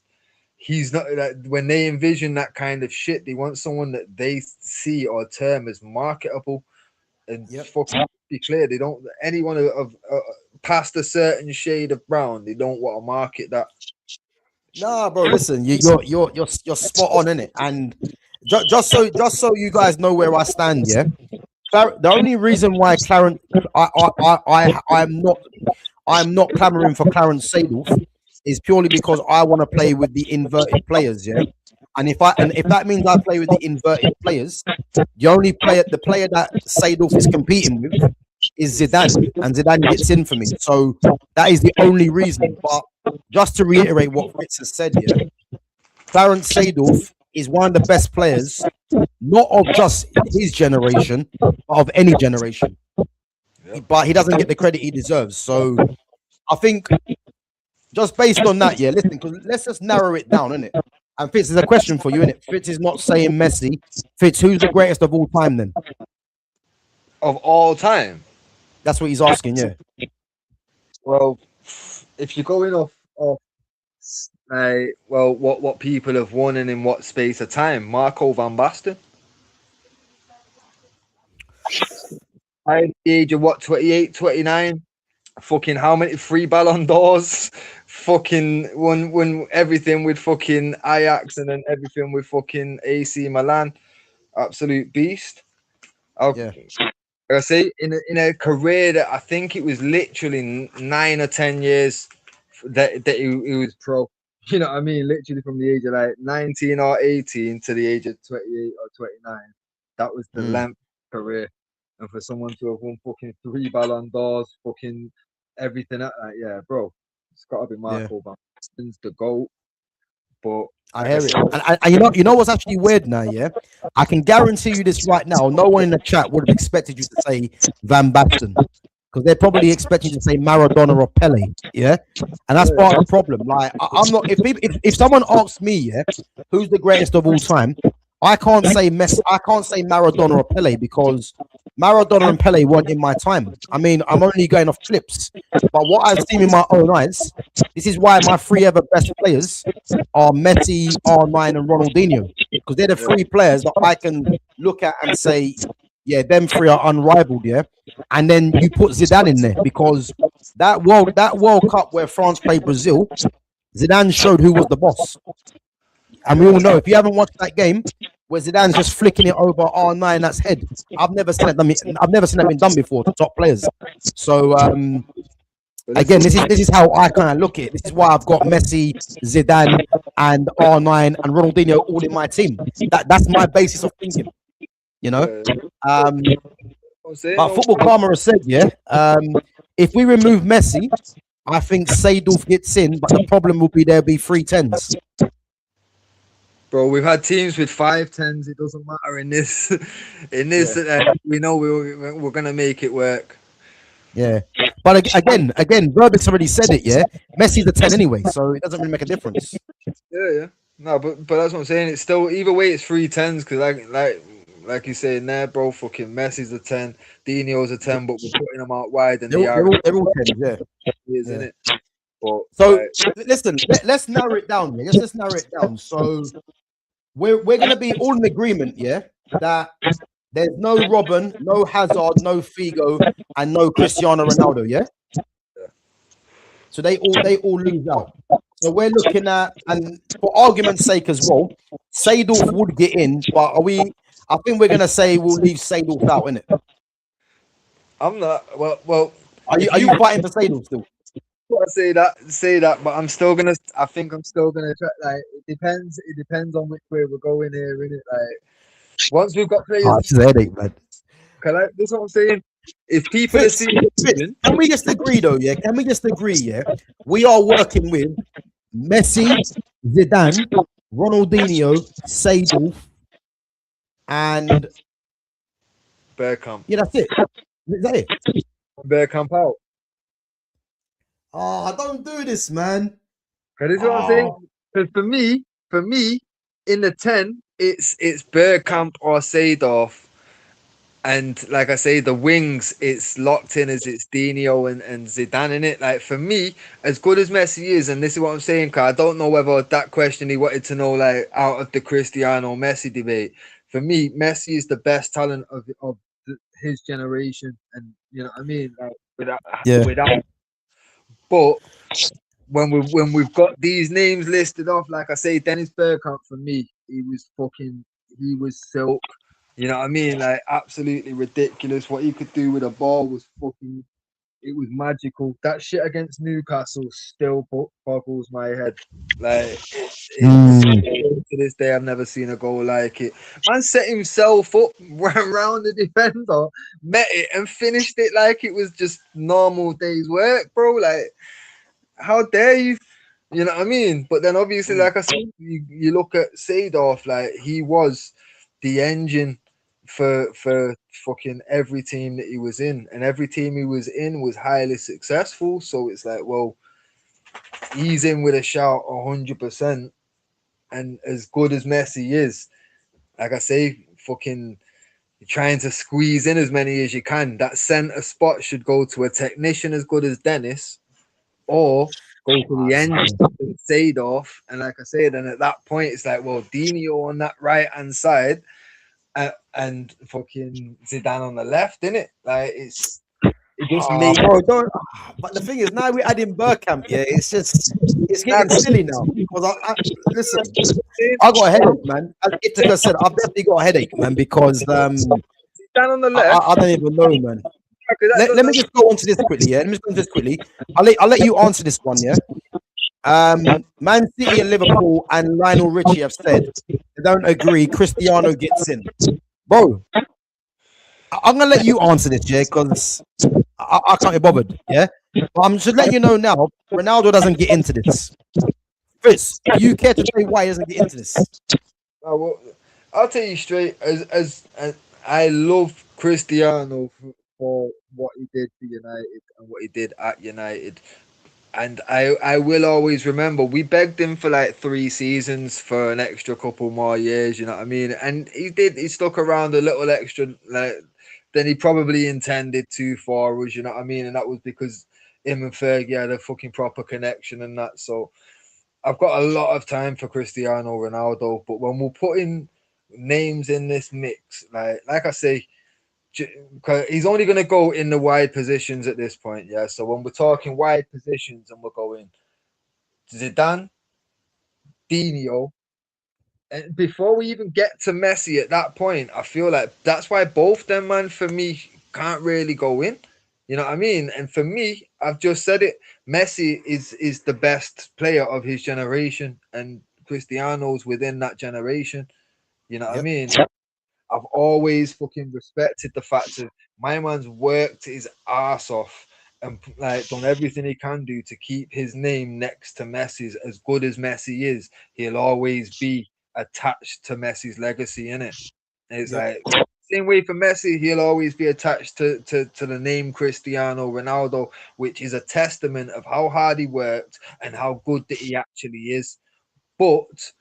he's not like when they envision that kind of shit, they want someone that they see or term as marketable and Yep. fucking be clear, they don't anyone of past a certain shade of brown. They don't want to market that. Nah, bro. Listen, you're spot on in it, and just so you guys know where I stand. Yeah, the only reason why Clarence, I'm not clamoring for Clarence Seedorf is purely because I want to play with the inverted players. Yeah, and if that means I play with the inverted players, the player that Seedorf is competing with is Zidane, and Zidane gets in for me. So that is the only reason. But just to reiterate what Fritz has said, yeah, Clarence Seedorf is one of the best players, not of just his generation, but of any generation. Yep. But he doesn't get the credit he deserves. So I think just based on that, yeah, listen, because let's just narrow it down, innit? And Fitz, is a question for you, innit? Fitz is not saying Messi. Fitz, who's the greatest of all time then? Of all time. That's what he's asking, yeah. Well, if you're going off well, what people have won and in what space of time, Marco van Basten. At the age of what, 28, 29? Fucking how many 3 Ballon d'Ors? Fucking won everything with fucking Ajax and then everything with fucking AC Milan. Absolute beast. I'll, Yeah. like I say, in a career that I think it was literally 9 or 10 years that he was pro. You know what I mean? Literally from the age of like 19 or 18 to the age of 28 or 29. That was the length of career. And for someone to have won fucking 3 Ballon d'Ors, fucking everything like that, yeah, bro, it's got to be Yeah. Marco Van Basten's the GOAT. But I like I hear it. said, And you know what's actually weird now, yeah? I can guarantee you this right now. No one in the chat would have expected you to say Van Basten. Because they're probably expecting you to say Maradona or Pele, yeah? And that's part of the problem. Like, I'm not, if someone asks me, yeah, who's the greatest of all time, I can't say Messi, I can't say Maradona or Pele because Maradona and Pele weren't in my time. I mean, I'm only going off clips. But what I've seen with my own eyes, this is why my three ever best players are Messi, R9, and Ronaldinho. Because they're the three players that I can look at and say, yeah, them three are unrivaled, yeah. And then you put Zidane in there because that World Cup where France played Brazil, Zidane showed who was the boss. And we all know if you haven't watched that game where Zidane's just flicking it over R9, that's head. I've never seen that been done before to top players. So again, this is how I kind of look at it. This is why I've got Messi, Zidane, and R9 and Ronaldinho all in my team. That's my basis of thinking. You know, but Football Karma has said, yeah, if we remove Messi, I think Seydorf gets in, but the problem will be there'll be 3 10s. Bro, we've had teams with 5 10s. It doesn't matter in this. We know we're gonna make it work. Yeah, but again, Verbix already said it. Yeah, Messi's a 10 anyway, so it doesn't really make a difference. Yeah. No, but that's what I'm saying. It's still either way. It's 3 10s because like you say, there, bro. Fucking Messi's a 10, Dino's a 10, but we're putting them out wide and they're all 10s, yeah. Isn't it? But, so listen, let's narrow it down. Yeah? Let's narrow it down. So we're gonna be all in agreement, yeah, that there's no Robben, no Hazard, no Figo, and no Cristiano Ronaldo, yeah. So they all lose out. So we're looking at, and for argument's sake as well, Seydorf would get in, but I think we're gonna say we'll leave Seydorf out, innit? I'm not. Well. Are you fighting for Seydorf still? I say that, but I think I'm still gonna try. Like, it depends on which way we're going here, innit? Like, once we've got players, it's a headache, man. That's what I'm saying. If people are seeing, can we just agree though? Yeah, can we just agree? Yeah, we are working with Messi, Zidane, Ronaldinho, Seydorf, and Bergkamp. Yeah, that's it. Is that it? Bergkamp out. Oh, don't do this, man. This is what I'm saying. Because for me, in the 10, it's Bergkamp or Seydorf. And like I say, the wings, it's locked in as it's Dino and Zidane in it. Like, for me, as good as Messi is, and this is what I'm saying, because I don't know whether that question he wanted to know, like, out of the Cristiano Messi debate. For me, Messi is the best talent of his generation, and you know what I mean. Like, without. But when we've got these names listed off, like I say, Dennis Bergkamp, for me, he was silk. You know what I mean? Like, absolutely ridiculous. What he could do with a ball was it was magical. That shit against Newcastle still boggles my head. Like, to this day, I've never seen a goal like it. Man set himself up, ran around the defender, met it, and finished it like it was just normal day's work, bro. Like, how dare you? You know what I mean? But then, obviously, like I said, you look at Seydorf, like, he was the engine for fucking every team that he was in, and every team he was in was highly successful. So it's like, well, he's in with a shout 100%. And as good as Messi is, like I say, fucking trying to squeeze in as many as you can. That center spot should go to a technician as good as Dennis, or go to the end, Seydorf. And like I said, and at that point, it's like, well, Dino on that right hand side. And fucking Zidane on the left, innit? Like, it just bro, but the thing is, now we're adding Bergkamp, yeah, it's getting silly now. Because listen, I got a headache, man. As Ithaca said, I've definitely got a headache, man, because Zidane on the left. I don't even know, man. Let me just go on to this quickly, yeah. Let me just go on to this quickly. I'll let you answer this one, yeah. Man City and Liverpool and Lionel Richie have said they don't agree. Cristiano gets in, bro. I'm gonna let you answer this, yeah, because I can't be bothered, yeah. But I'm just letting you know now. Ronaldo doesn't get into this. Fitz, do you care to say why he doesn't get into this? Well, I'll tell you straight. As I love Cristiano for what he did for United and what he did at United. And I will always remember we begged him for like 3 seasons for an extra couple more years, you know what I mean? And he stuck around a little extra like than he probably intended to for us, you know what I mean? And that was because him and Fergie had a fucking proper connection and that. So I've got a lot of time for Cristiano Ronaldo, but when we're putting names in this mix, like I say, he's only going to go in the wide positions at this point, yeah. So when we're talking wide positions and we're going Zidane, Dino, and before we even get to Messi at that point, I feel like that's why both them man for me can't really go in. You know what I mean? And for me, I've just said it. Messi is the best player of his generation, and Cristiano's within that generation. You know what I Yep. mean? I've always fucking respected the fact that my man's worked his ass off and like done everything he can do to keep his name next to Messi's. As good as Messi is, he'll always be attached to Messi's legacy in it. It's Yep. like same way for Messi, he'll always be attached to the name Cristiano Ronaldo, which is a testament of how hard he worked and how good that he actually is. But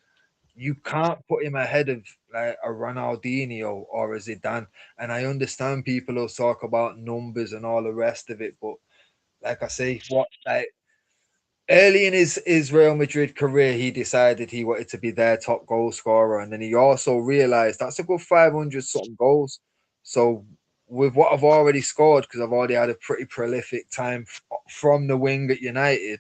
you can't put him ahead of like a Ronaldinho or a Zidane. And I understand people will talk about numbers and all the rest of it, but like I say, what like early in his Real Madrid career, he decided he wanted to be their top goal scorer, and then he also realized that's a good 500 something goals. So with what I've already scored, because I've already had a pretty prolific time from the wing at United,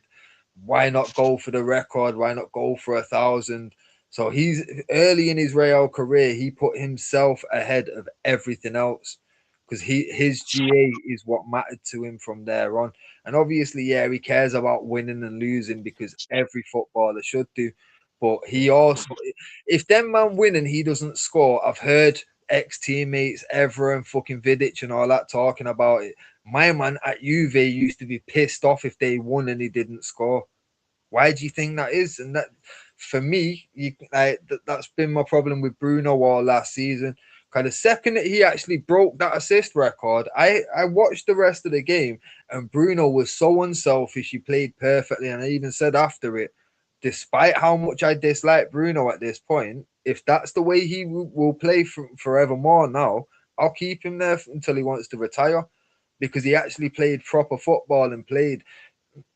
why not go for the record? Why not go for 1,000? So he's early in his Real career, he put himself ahead of everything else because his GA is what mattered to him from there on. And obviously, yeah, he cares about winning and losing because every footballer should do. But he also, if them man win and he doesn't score, I've heard ex teammates, Evra and fucking Vidic and all that talking about it. My man at Juve used to be pissed off if they won and he didn't score. Why do you think that is? And that, for me, that's been my problem with Bruno all last season. Because the second that he actually broke that assist record, I watched the rest of the game, and Bruno was so unselfish. He played perfectly, and I even said after it, despite how much I dislike Bruno at this point, if that's the way he will play forevermore now, I'll keep him there until he wants to retire, because he actually played proper football and played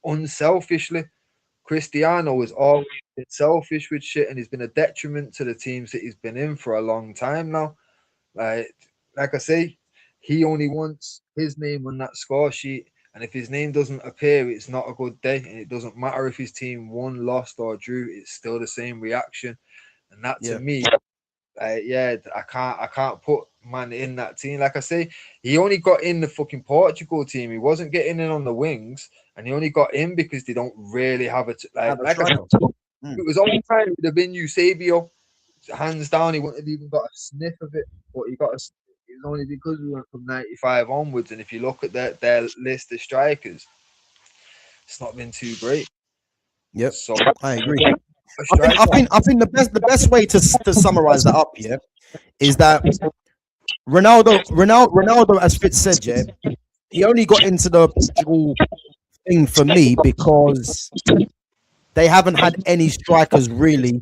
unselfishly. Cristiano has always been selfish with shit, and he's been a detriment to the teams that he's been in for a long time now. Like, like I say, he only wants his name on that score sheet, and if his name doesn't appear, it's not a good day, and it doesn't matter if his team won, lost, or drew. It's still the same reaction, and that to Yeah. me, yeah, I can't put man in that team. Like I say, he only got in the fucking Portugal team. He wasn't getting in on the wings, and he only got in because they don't really have it. Have a Like I said, striker. if it was all time, it would have been Eusebio. Hands down, he wouldn't have even got a sniff of it. But he got a. It was only because we went from 95 onwards, and if you look at their list of strikers, it's not been too great. Yep. So I agree. I think the best way to summarize that up here is that Ronaldo, as Fitz said, yeah, he only got into the Portugal thing for me because they haven't had any strikers really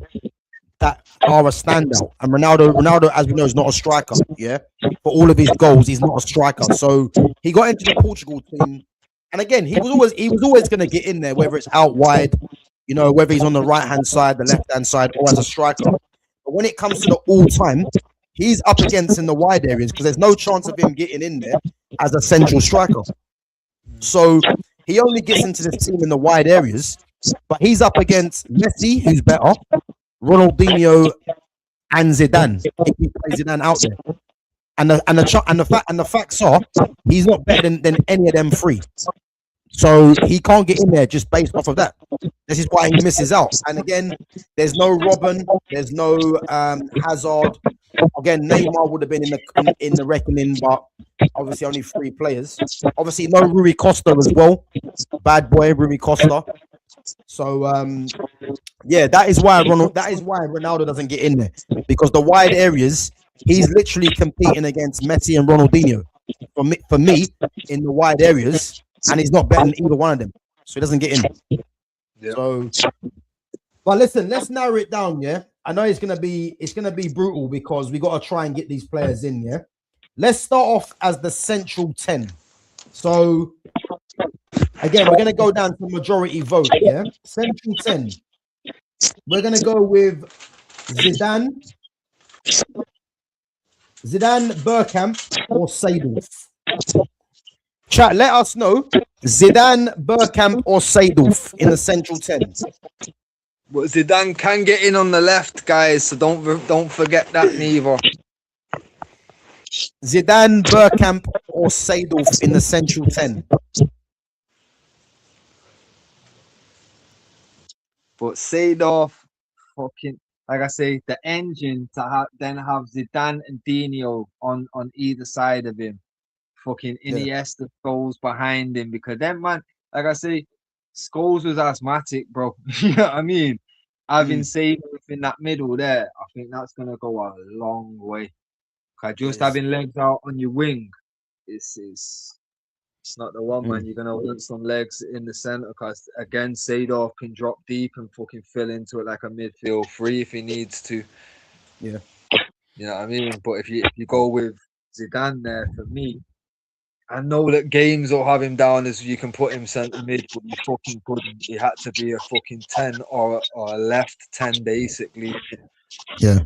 that are a standout. And Ronaldo, as we know, is not a striker. Yeah, for all of his goals, he's not a striker. So he got into the Portugal team, and again, he was always going to get in there, whether it's out wide, you know, whether he's on the right hand side, the left hand side, or as a striker. But when it comes to the all time, he's up against in the wide areas because there's no chance of him getting in there as a central striker. So he only gets into this team in the wide areas, but he's up against Messi, who's better, Ronaldinho, and Zidane. If he plays Zidane out there, and the facts are he's not better than any of them three. So he can't get in there just based off of that. This is why he misses out. And again, there's no Robin, there's no Hazard. Again, Neymar would have been in the reckoning, but obviously only 3 players. Obviously, no Rui Costa as well. Bad boy, Rui Costa. So yeah, that is why Ronaldo doesn't get in there, because the wide areas he's literally competing against Messi and Ronaldinho. For me, in the wide areas, and he's not better than either one of them, so he doesn't get in. Yeah. So, but listen, let's narrow it down. Yeah, I know it's gonna be brutal because we got to try and get these players in. Yeah, let's start off as the central 10. So again, we're gonna go down to majority vote. Yeah, central 10. We're gonna go with Zidane, Bergkamp, or Seydorf. Chat, let us know. Zidane, Bergkamp, or Seydorf in the central 10. But Zidane can get in on the left, guys, so don't forget that neither. Zidane, Bergkamp, or Seydorf in the central 10. But Seydorf, fucking, like I say, the engine to then have Zidane and Dino on either side of him. Fucking Iniesta goes behind him, because then, man, like I say, Scholes was asthmatic, bro. You know what I mean? Having Seydorf in that middle there, I think that's gonna go a long way. Cause just having legs out on your wing, it's not the one, man. You're gonna want some legs in the center, because again, Seydorf can drop deep and fucking fill into it like a midfield 3 if he needs to. Yeah, you know what I mean. But if you go with Zidane there, for me, I know that games will have him down as you can put him centre mid, but he fucking couldn't. He had to be a fucking 10 or a left 10 basically. yeah.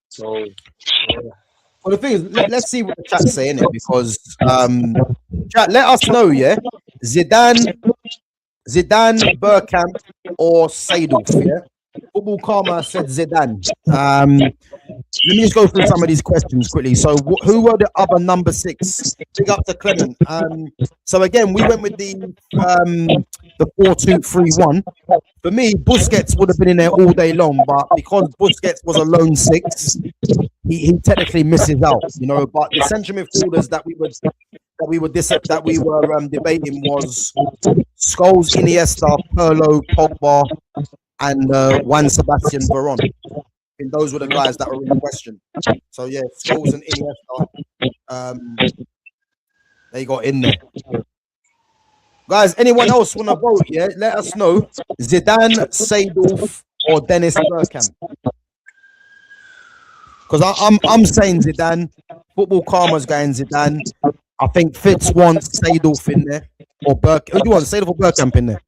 So. Yeah. Well, the thing is, let's see what the chat's saying it, because chat, let us know, yeah. Zidane, Bergkamp, or Seydorf, yeah. Football Karma said Zidane. Let me just go through some of these questions quickly. So, who were the other number 6? Big up to Clement. So again, we went with the 4-2-3-1. For me, Busquets would have been in there all day long, but because Busquets was a lone 6, he technically misses out, you know. But the central midfielders that we were debating was Scholes, Iniesta, Pirlo, Pogba, and Juan Sebastian Veron. And those were the guys that were in question. So yeah, Scholes and Iniesta, they got in there. Guys, anyone else want to vote? Yeah, let us know. Zidane, Seydorf, or Dennis Bergkamp. Because I'm saying Zidane. Football Karma's going Zidane. I think Fitz wants Seydorf in there, or Bergkamp. Who do you want, Seydorf or Bergkamp in there?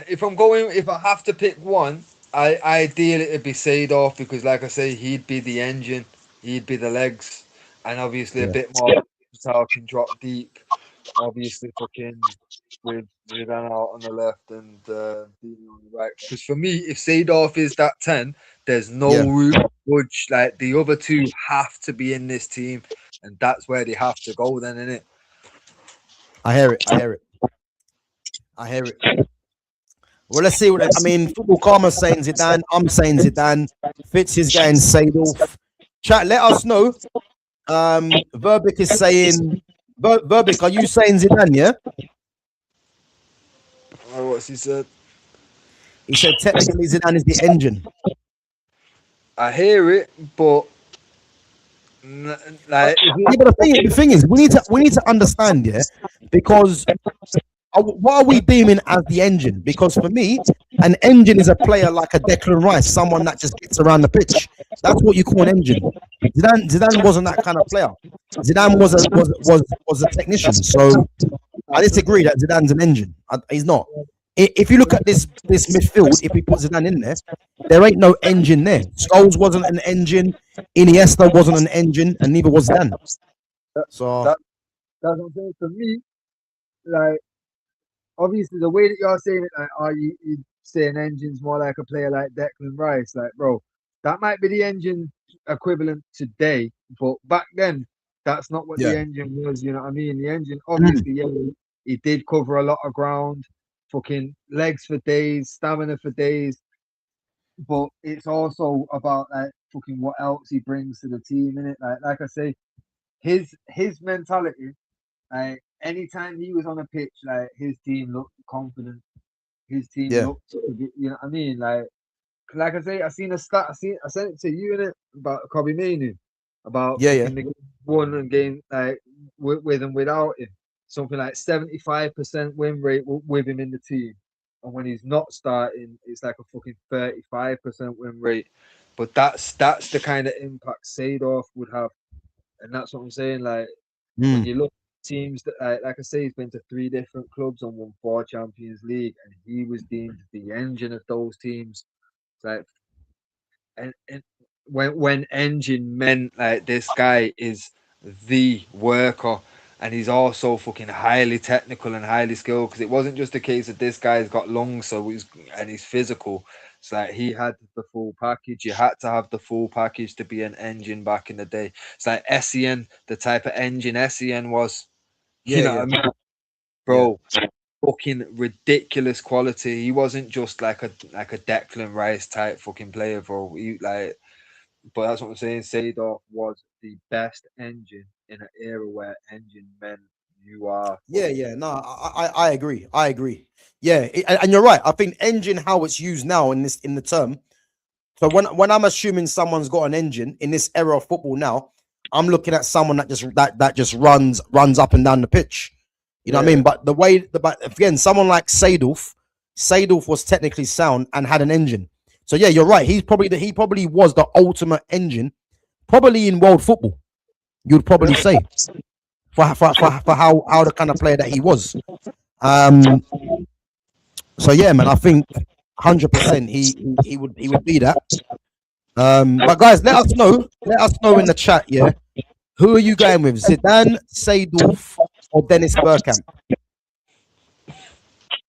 If I have to pick one, ideally it'd be Seydorf, because like I say, he'd be the engine, he'd be the legs, and obviously a bit more how can drop deep. Obviously, fucking with Zidane out on the left and Dino on the right. Because for me, if Seydorf is that 10, there's no room to budge. Like, the other 2 have to be in this team, and that's where they have to go then, innit? I hear it. Well, let's see what I mean. Football Karma's saying Zidane. I'm saying Zidane. Fitz is going Seydorf. Chat, let us know. Verbic is saying. Verbic, are you saying Zidane? Yeah. Oh, what's he said? He said technically Zidane is the engine. I hear it, but like, but the thing is, we need to understand, yeah, because what are we deeming as the engine? Because for me, an engine is a player like a Declan Rice, someone that just gets around the pitch. That's what you call an engine. Zidane wasn't that kind of player. Zidane was a technician. So I disagree that Zidane's an engine. He's not. If you look at this midfield, if we put Zidane in there ain't no engine there. Scholes wasn't an engine. Iniesta wasn't an engine, and neither was Zidane. So that's what I'm saying. For me, like, obviously the way that you're saying it, like, are you saying engine's more like a player like Declan Rice? Like, bro, that might be the engine equivalent today, but back then, that's not what the engine was. You know what I mean? The engine, obviously, He did cover a lot of ground, fucking legs for days, stamina for days. But it's also about like fucking what else he brings to the team in it. Like I say, his mentality. Like anytime he was on a pitch, like his team looked confident. His team Yeah, looked, you know what I mean? Like I say, I seen a stat. I sent it to you in it about Kobe Manu, about yeah, yeah. fucking the won and game like with and without him. Something like 75% win rate with him in the team, and when he's not starting, it's like a fucking 35% win rate. But that's the kind of impact Sadorf would have, and that's what I'm saying. Like when Mm. you look at teams that, like I say, he's been to 3 different clubs and won 4 Champions League, and he was deemed the engine of those teams. It's like, and when engine meant like this guy is the worker, and he's also fucking highly technical and highly skilled, because it wasn't just a case of this guy's got lungs, so he's physical. It's like he had the full package. You had to have the full package to be an engine back in the day. It's like Sen, the type of engine Sen was. You Yeah, know yeah, what I mean, yeah. bro? Fucking ridiculous quality. He wasn't just like a Declan Rice type fucking player, bro. But that's what I'm saying. Seedorf was the best engine in an era where engine meant you are Yeah, fucking. yeah. No, I agree. I agree. Yeah, and you're right. I think engine, how it's used now in the term. So when I'm assuming someone's got an engine in this era of football now, I'm looking at someone that just runs up and down the pitch. You know what I Yeah, mean? But again, someone like Seydorf was technically sound and had an engine. So yeah, you're right. He probably was the ultimate engine, probably in world football. You'd probably say for how the kind of player that he was. Um, so yeah, man, I think 100% he would be that. But guys, let us know. Let us know in the chat. Yeah, who are you going with? Zidane, Seydorf, or Dennis Bergkamp?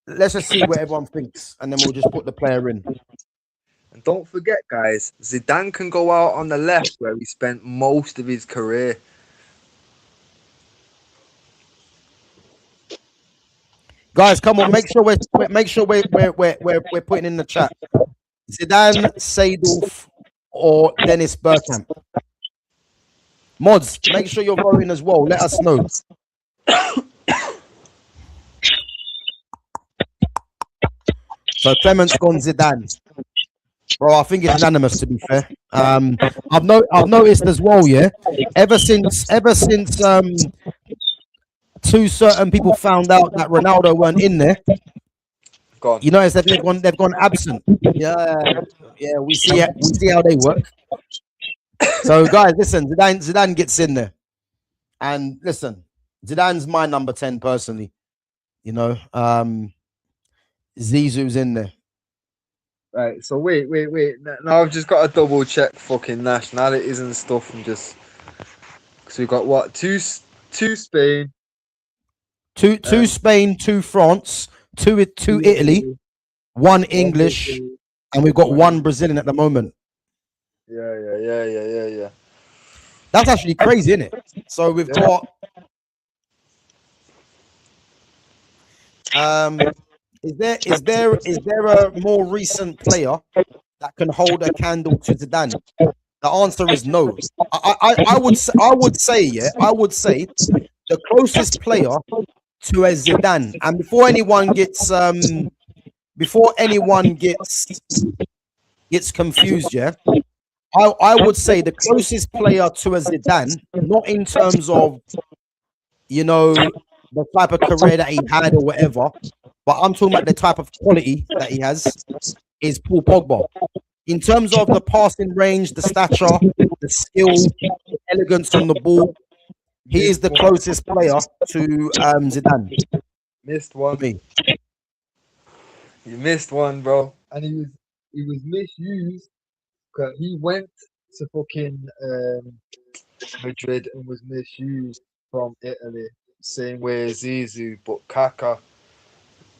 Let's just see what everyone thinks, and then we'll just put the player in. and don't forget, guys, Zidane can go out on the left where he spent most of his career. Guys, come on, make sure we're putting in the chat. Zidane, Seydorf, or Dennis Bergkamp. Mods, make sure you're voting as well. Let us know. So Clement's gone Zidane. Bro, I think it's unanimous, to be fair. I've noticed as well, yeah. Ever since two certain people found out that Ronaldo weren't in there, Gone. you notice that they've gone absent. Yeah, yeah, we see how they work. So guys, listen, Zidane gets in there. And listen, Zidane's my number 10 personally. You know, Zizou's in there. Right. So wait. Now I've just got to double check fucking nationalities and stuff, and just because we've got what two Spain, Two um, Spain, two France, two two Italy, Italy, one one English, Brazil, and we've got one one English. Brazilian at the moment. Yeah. That's actually crazy, isn't it? So we've Yeah. got um is there a more recent player that can hold a candle to Zidane? The answer is no. I would say the closest player to a Zidane. And before anyone gets confused, yeah, I would say the closest player to a Zidane, not in terms of the type of career that he had or whatever, but I'm talking about the type of quality that he has is Paul Pogba. In terms of the passing range, the stature, the skill, the elegance on the ball, he is Missed the one. closest player to Zidane Missed for one. me. You missed one, bro. And he was misused. 'Cause he went to fucking Madrid and was misused from Italy, same way as Zizou. But Kaká,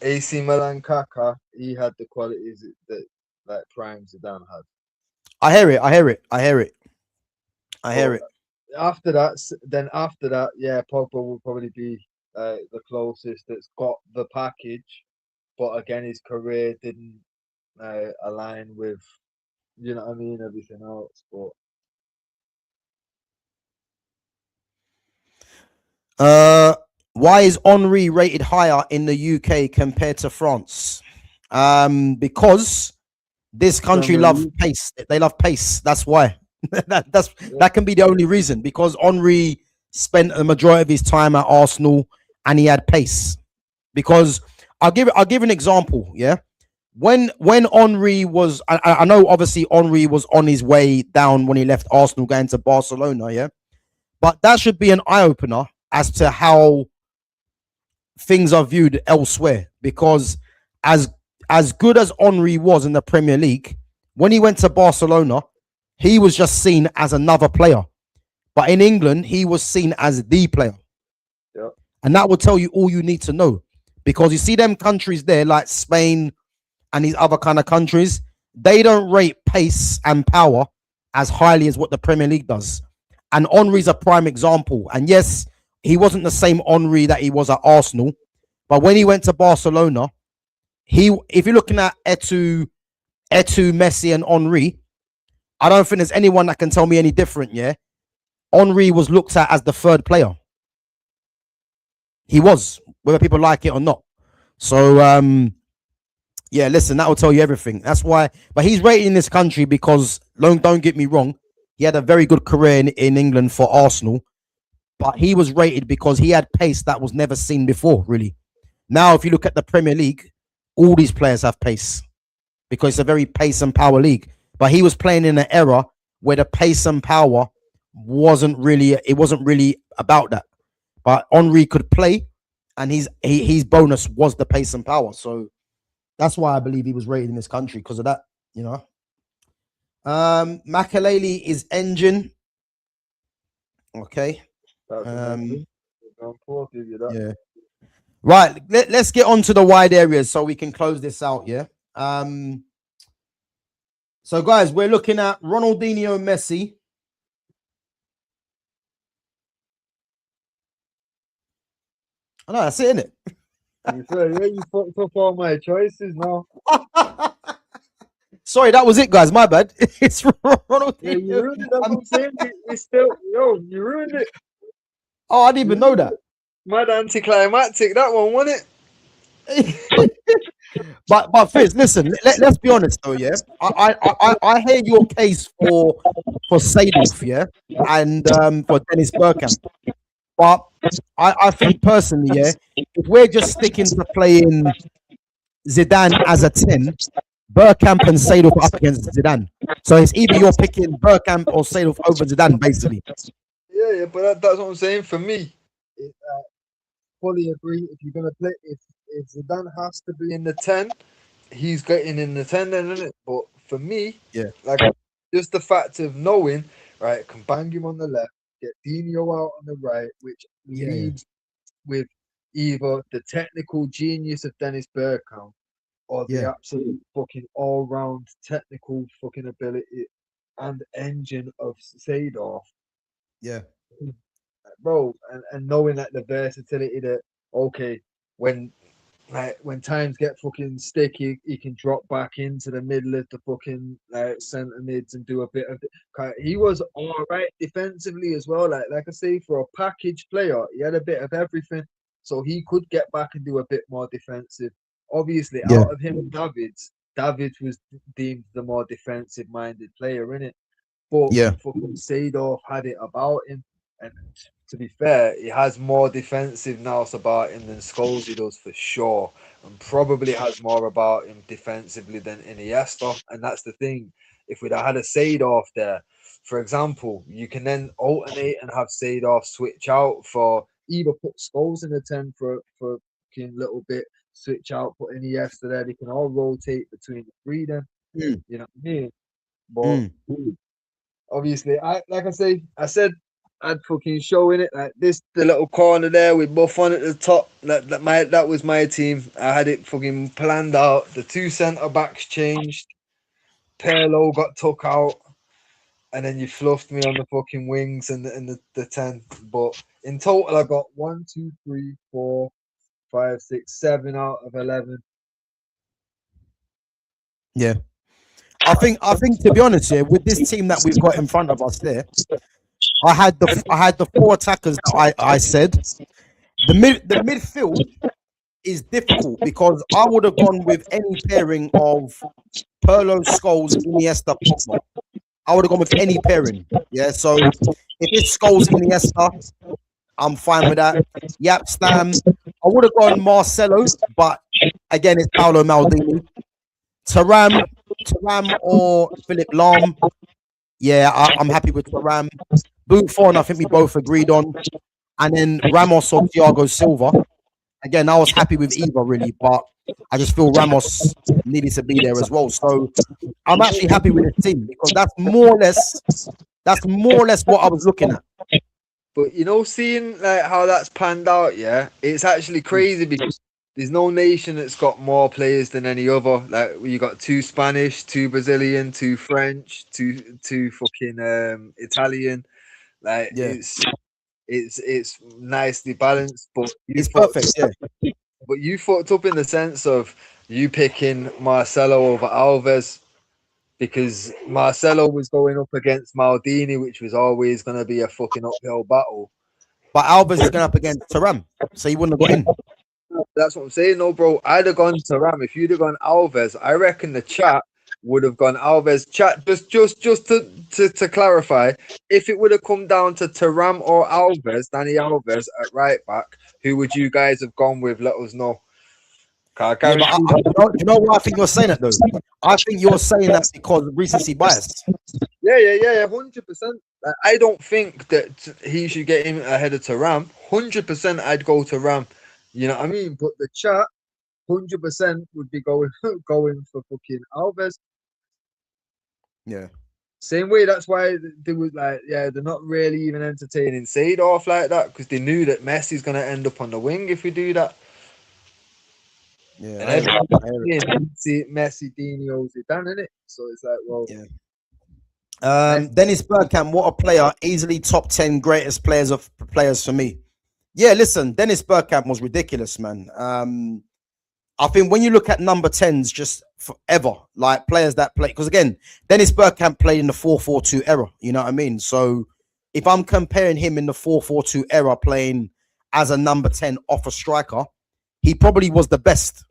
AC Milan Kaká, he had the qualities that like Prime Zidane had. I hear it. I hear it. I hear it. I hear But it. after that, yeah, Pogba will probably be the closest that's got the package, but again, his career didn't align with, you know what I mean, everything else. But Uh, why is Henri rated higher in the UK compared to France? Because this country Premier love League, pace. They love pace. That's why. yeah, That can be the only reason. Because Henri spent the majority of his time at Arsenal and he had pace. Because I'll give an example. Yeah, when Henri was, I know obviously Henri was on his way down when he left Arsenal going to Barcelona. Yeah, but that should be an eye opener as to how things are viewed elsewhere. Because as as good as Henri was in the Premier League, when he went to Barcelona, he was just seen as another player. But in England, he was seen as the player. yeah, And that will tell you all you need to know. Because you see them countries there, like Spain and these other kind of countries, they don't rate pace and power as highly as what the Premier League does. And Henri's a prime example. And yes, he wasn't the same Henri that he was at Arsenal. But when he went to Barcelona, if you're looking at Messi, and Henri, I don't think there's anyone that can tell me any different. Yeah, Henri was looked at as the third player. He was, whether people like it or not. So yeah, listen, that will tell you everything. That's why. But he's rated in this country because, don't get me wrong, he had a very good career in England for Arsenal. But he was rated because he had pace that was never seen before, really. Now, if you look at the Premier League, all these players have pace because it's a very pace and power league. But he was playing in an era where the pace and power wasn't really about that. But Henri could play, and his bonus was the pace and power. So that's why I believe he was rated in this country because of that. You know, Makaleli is engine. Okay. that's amazing. I'll give you that. Yeah. Right. Let's get on to the wide areas so we can close this out. Yeah. So guys, we're looking at Ronaldinho, Messi. I know that's it, isn't it? You say, yeah, you fucked up all my choices now. Sorry, that was it, guys. My bad. It's Ronaldinho. Yeah, you ruined it. That's what I'm saying. We still, you ruined it. Oh, I didn't even know that. Mad anticlimactic, that one, wasn't it? But Fizz, listen. Let's be honest, though. Yeah, I hear your case for Seydorf, yeah, and for Dennis Bergkamp. But I think personally, yeah, if we're just sticking to playing Zidane as a 10, Bergkamp and Seydorf are up against Zidane. So it's either you're picking Bergkamp or Seydorf over Zidane, basically. Yeah, but that's what I'm saying. For me, fully agree. If you're gonna play, if Zidane has to be in the 10, he's getting in the 10, then, isn't it? But for me, Yeah. like just the fact of knowing, right, can bang him on the left, get Dino out on the right, which leaves with either the technical genius of Dennis Bergkamp or the Yeah. absolute fucking all-round technical fucking ability and engine of Seydorf, Yeah. bro, and knowing that the versatility that okay, when when times get fucking sticky, he can drop back into the middle of the fucking centre mids and do a bit of. He was all right defensively as well. Like I say, for a package player, he had a bit of everything, so he could get back and do a bit more defensive. Obviously, Yeah. out of him and Davids was deemed the more defensive-minded player in it. But Yeah. fucking Seydorf had it about him, and to be fair, he has more defensive nous about him than Scholes does for sure, and probably has more about him defensively than Iniesta. And that's the thing. If we'd have had a Seydorf there, for example, you can then alternate and have Seydorf switch out for either put Scholes in the 10 for a little bit, switch out, put Iniesta there. They can all rotate between the three then. Mm. You know what I mean? But obviously, I said I'd fucking show in it like this. The little corner there with Buffon at the top. That was my team. I had it fucking planned out. The two centre backs changed. Pirlo got took out. and then you fluffed me on the fucking wings and the 10. But in total, I got 1, 2, 3, 4, 5, 6, 7 out of 11. Yeah. I think to be honest, yeah, with this team that we've got in front of us there, I had the four attackers that I said. The midfield is difficult because I would have gone with any pairing of Pirlo, Scholes, Iniesta, Pogba. I would have gone with any pairing. Yeah. So if it's Scholes, Iniesta, I'm fine with that. Yep, Stam. I would have gone Marcelo, but again, it's Paolo Maldini. Taram or Philip Lahm. Yeah, I'm happy with Taram. Buffon, I think we both agreed on. And then Ramos or Thiago Silva. Again, I was happy with either really, but I just feel Ramos needed to be there as well. So I'm actually happy with the team because that's more or less what I was looking at. But you know, seeing like how that's panned out, yeah, it's actually crazy because there's no nation that's got more players than any other. Like you got 2 Spanish, 2 Brazilian, 2 French, two fucking Italian. Like Yeah, it's nicely balanced, but it's perfect. Yeah, you fucked up in the sense of you picking Marcelo over Alves because Marcelo was going up against Maldini, which was always going to be a fucking uphill battle. but Alves is going up against Taram, so he wouldn't have got in. That's what I'm saying, no, bro. I'd have gone to Ram. If you'd have gone Alves, I reckon the chat would have gone Alves. Chat, just to clarify, if it would have come down to Taram or Alves, Danny Alves at right back, who would you guys have gone with? Let us know. Yeah, but you know why I think you're saying that though? I think you're saying that because of recency bias. Yeah, 100%. I don't think that he should get him ahead of Taram. 100%, I'd go to Ram. You know what I mean? But the chat 100% would be going for fucking Alves. Yeah. Same way. That's why they was like, yeah, they're not really even entertaining Seedorf like that because they knew that Messi's gonna end up on the wing if we do that. Yeah, And I hear it. I hear it. everyone Messi, Dino, Zidane in it. So it's like, well, Yeah. Dennis Bergkamp, what a player! Easily top 10 greatest players for me. Yeah, listen, Dennis Bergkamp was ridiculous, man. I think when you look at number 10s just forever, like players that play, because again, Dennis Bergkamp played in the 4-4-2 era, you know what I mean? So if I'm comparing him in the 4-4-2 era playing as a number 10 off a striker, he probably was the best.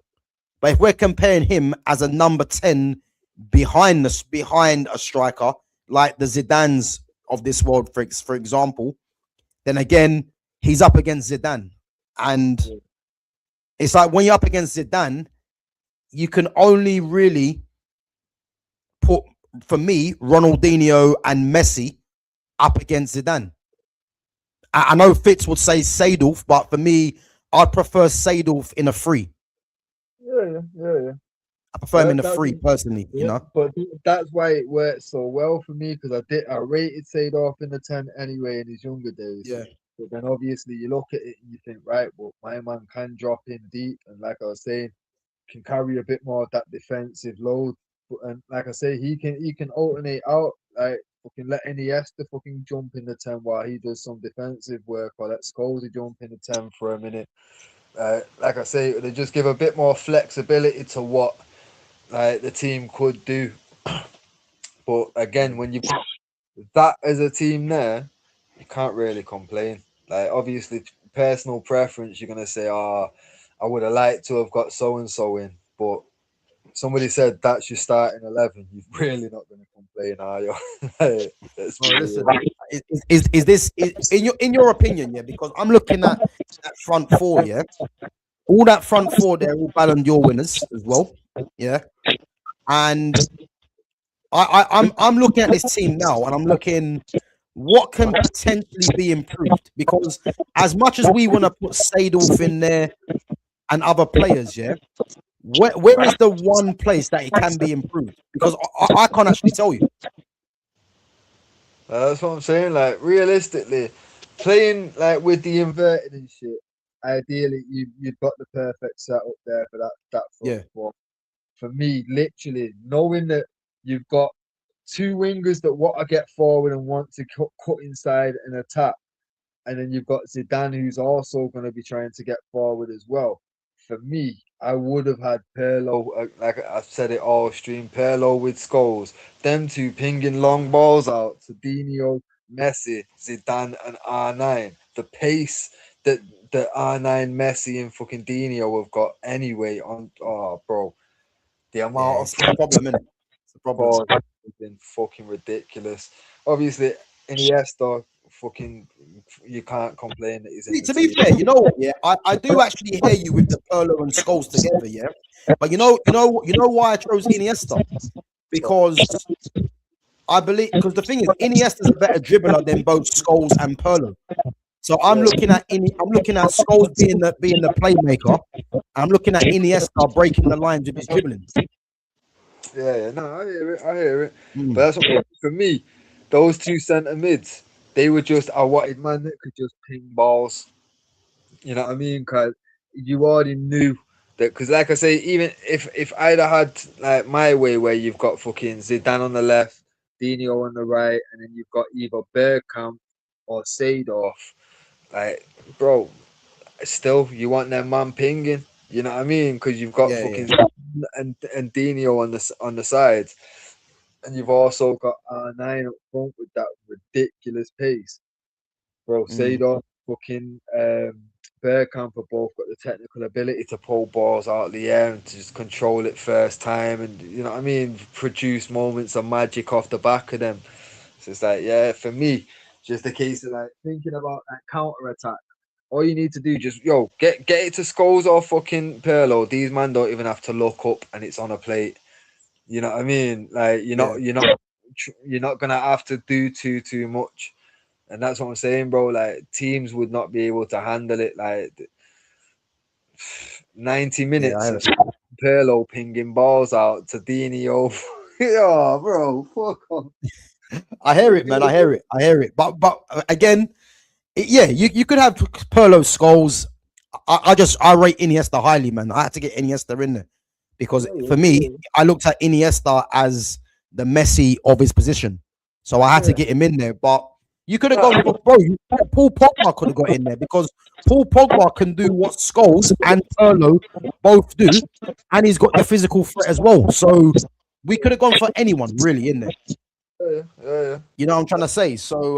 But if we're comparing him as a number 10 behind a striker, like the Zidanes of this world, for example, then again, he's up against Zidane. And it's like when you're up against Zidane, you can only really put, for me, Ronaldinho and Messi up against Zidane. I know Fitz would say Seedorf, but for me, I'd prefer Seedorf in a 3. Yeah. I prefer him in a 3 personally, Yeah, you know. but that's why it worked so well for me because I rated Seedorf in the 10 anyway in his younger days. Yeah. But then obviously you look at it and you think, right, well, my man can drop in deep and like I was saying, can carry a bit more of that defensive load. And like I say, he can alternate out, like fucking let Iniesta fucking jump in the 10 while he does some defensive work, or let Scholes jump in the 10 for a minute. Like I say, they just give a bit more flexibility to what like the team could do. But again, when you put that as a team there, you can't really complain. Like obviously, personal preference, you're gonna say, "Oh, I would have liked to have got so and so in," but somebody said that's your starting 11. You're really not gonna complain, are you? Listen, is this in your opinion? Yeah, because I'm looking at that front 4. Yeah, all that front 4, they're all Ballon d'Or winners as well. Yeah, and I'm looking at this team now, and I'm looking what can potentially be improved because as much as we want to put Seedorf in there and other players, yeah, where is the one place that it can be improved? Because I can't actually tell you. That's what I'm saying. Like realistically, playing like with the inverted and shit. Ideally, you've got the perfect setup there for that front Yeah. four. For me, literally knowing that you've got two wingers that want to get forward and want to cut inside and attack. And then you've got Zidane, who's also going to be trying to get forward as well. For me, I would have had Pirlo, like I've said it all stream, Pirlo with Scholes. Them two pinging long balls out to Dino, Messi, Zidane, and R9. The pace that R9, Messi, and fucking Dino have got anyway on, oh, bro. The Yeah, amount it's a problem, innit? It's a problem. balls has been fucking ridiculous. Obviously, Iniesta, fucking, you can't complain that he's in the To be team. fair, you know what? Yeah, I do actually hear you with the Pirlo and Scholes together. Yeah, but you know why I chose Iniesta, because I believe, because the thing is, Iniesta's a better dribbler than both Scholes and Pirlo. So I'm looking at Scholes being the playmaker. I'm looking at Iniesta breaking the lines with his dribbling. Yeah, no, I hear it. Mm. But that's what, for me, those two centre mids, they were just, I wanted man that could just ping balls. You know what I mean? Because you already knew that. Because like I say, even if I'd have had like my way, where you've got fucking Zidane on the left, Dino on the right, and then you've got either Bergkamp or Seedorf, like, bro, still you want them man pinging. You know what I mean? Because you've got Yeah, fucking yeah. and Dino on the sides, and you've also got R9 up front with that ridiculous pace, bro. Mm. Seedorf, fucking Bergkamp have both got the technical ability to pull balls out of the air and to just control it first time, and you know what I mean, produce moments of magic off the back of them. So it's like, yeah, for me, just a case of like thinking about that counter attack. All you need to do, just get it to Scholes or fucking Pirlo. These man don't even have to look up, and it's on a plate. You know what I mean? Like Yeah. you're not gonna have to do too much, and that's what I'm saying, bro. Like teams would not be able to handle it. Like 90 Yeah, minutes of Pirlo pinging balls out to Dino. Yeah, bro, fuck off. I hear it, man. I hear it. But again, you could have Pirlo, Scholes. I rate Iniesta highly, man. I had to get Iniesta in there because for me, I looked at Iniesta as the Messi of his position, so I had to get him in there. But you could have gone for Paul Pogba could have got in there because Paul Pogba can do what Scholes and Pirlo both do, and he's got the physical threat as well. So we could have gone for anyone really in there. Yeah. You know what I'm trying to say? So,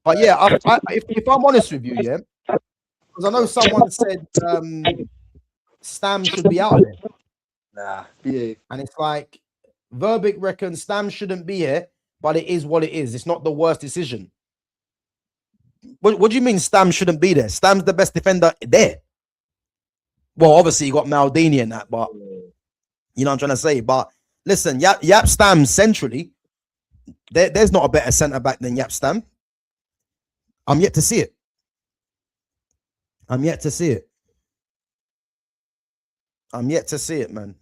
but yeah, if I'm honest with you, yeah, because I know someone said Stam should be out of there. Nah, behave. And it's like Verbic reckons Stam shouldn't be here, but it is what it is. It's not the worst decision. What do you mean Stam shouldn't be there? Stam's the best defender there. Well, obviously you got Maldini and that, but you know what I'm trying to say. But listen, Yap Stam centrally, there's not a better centre back than Yap Stam. I'm yet to see it. I'm yet to see it, man.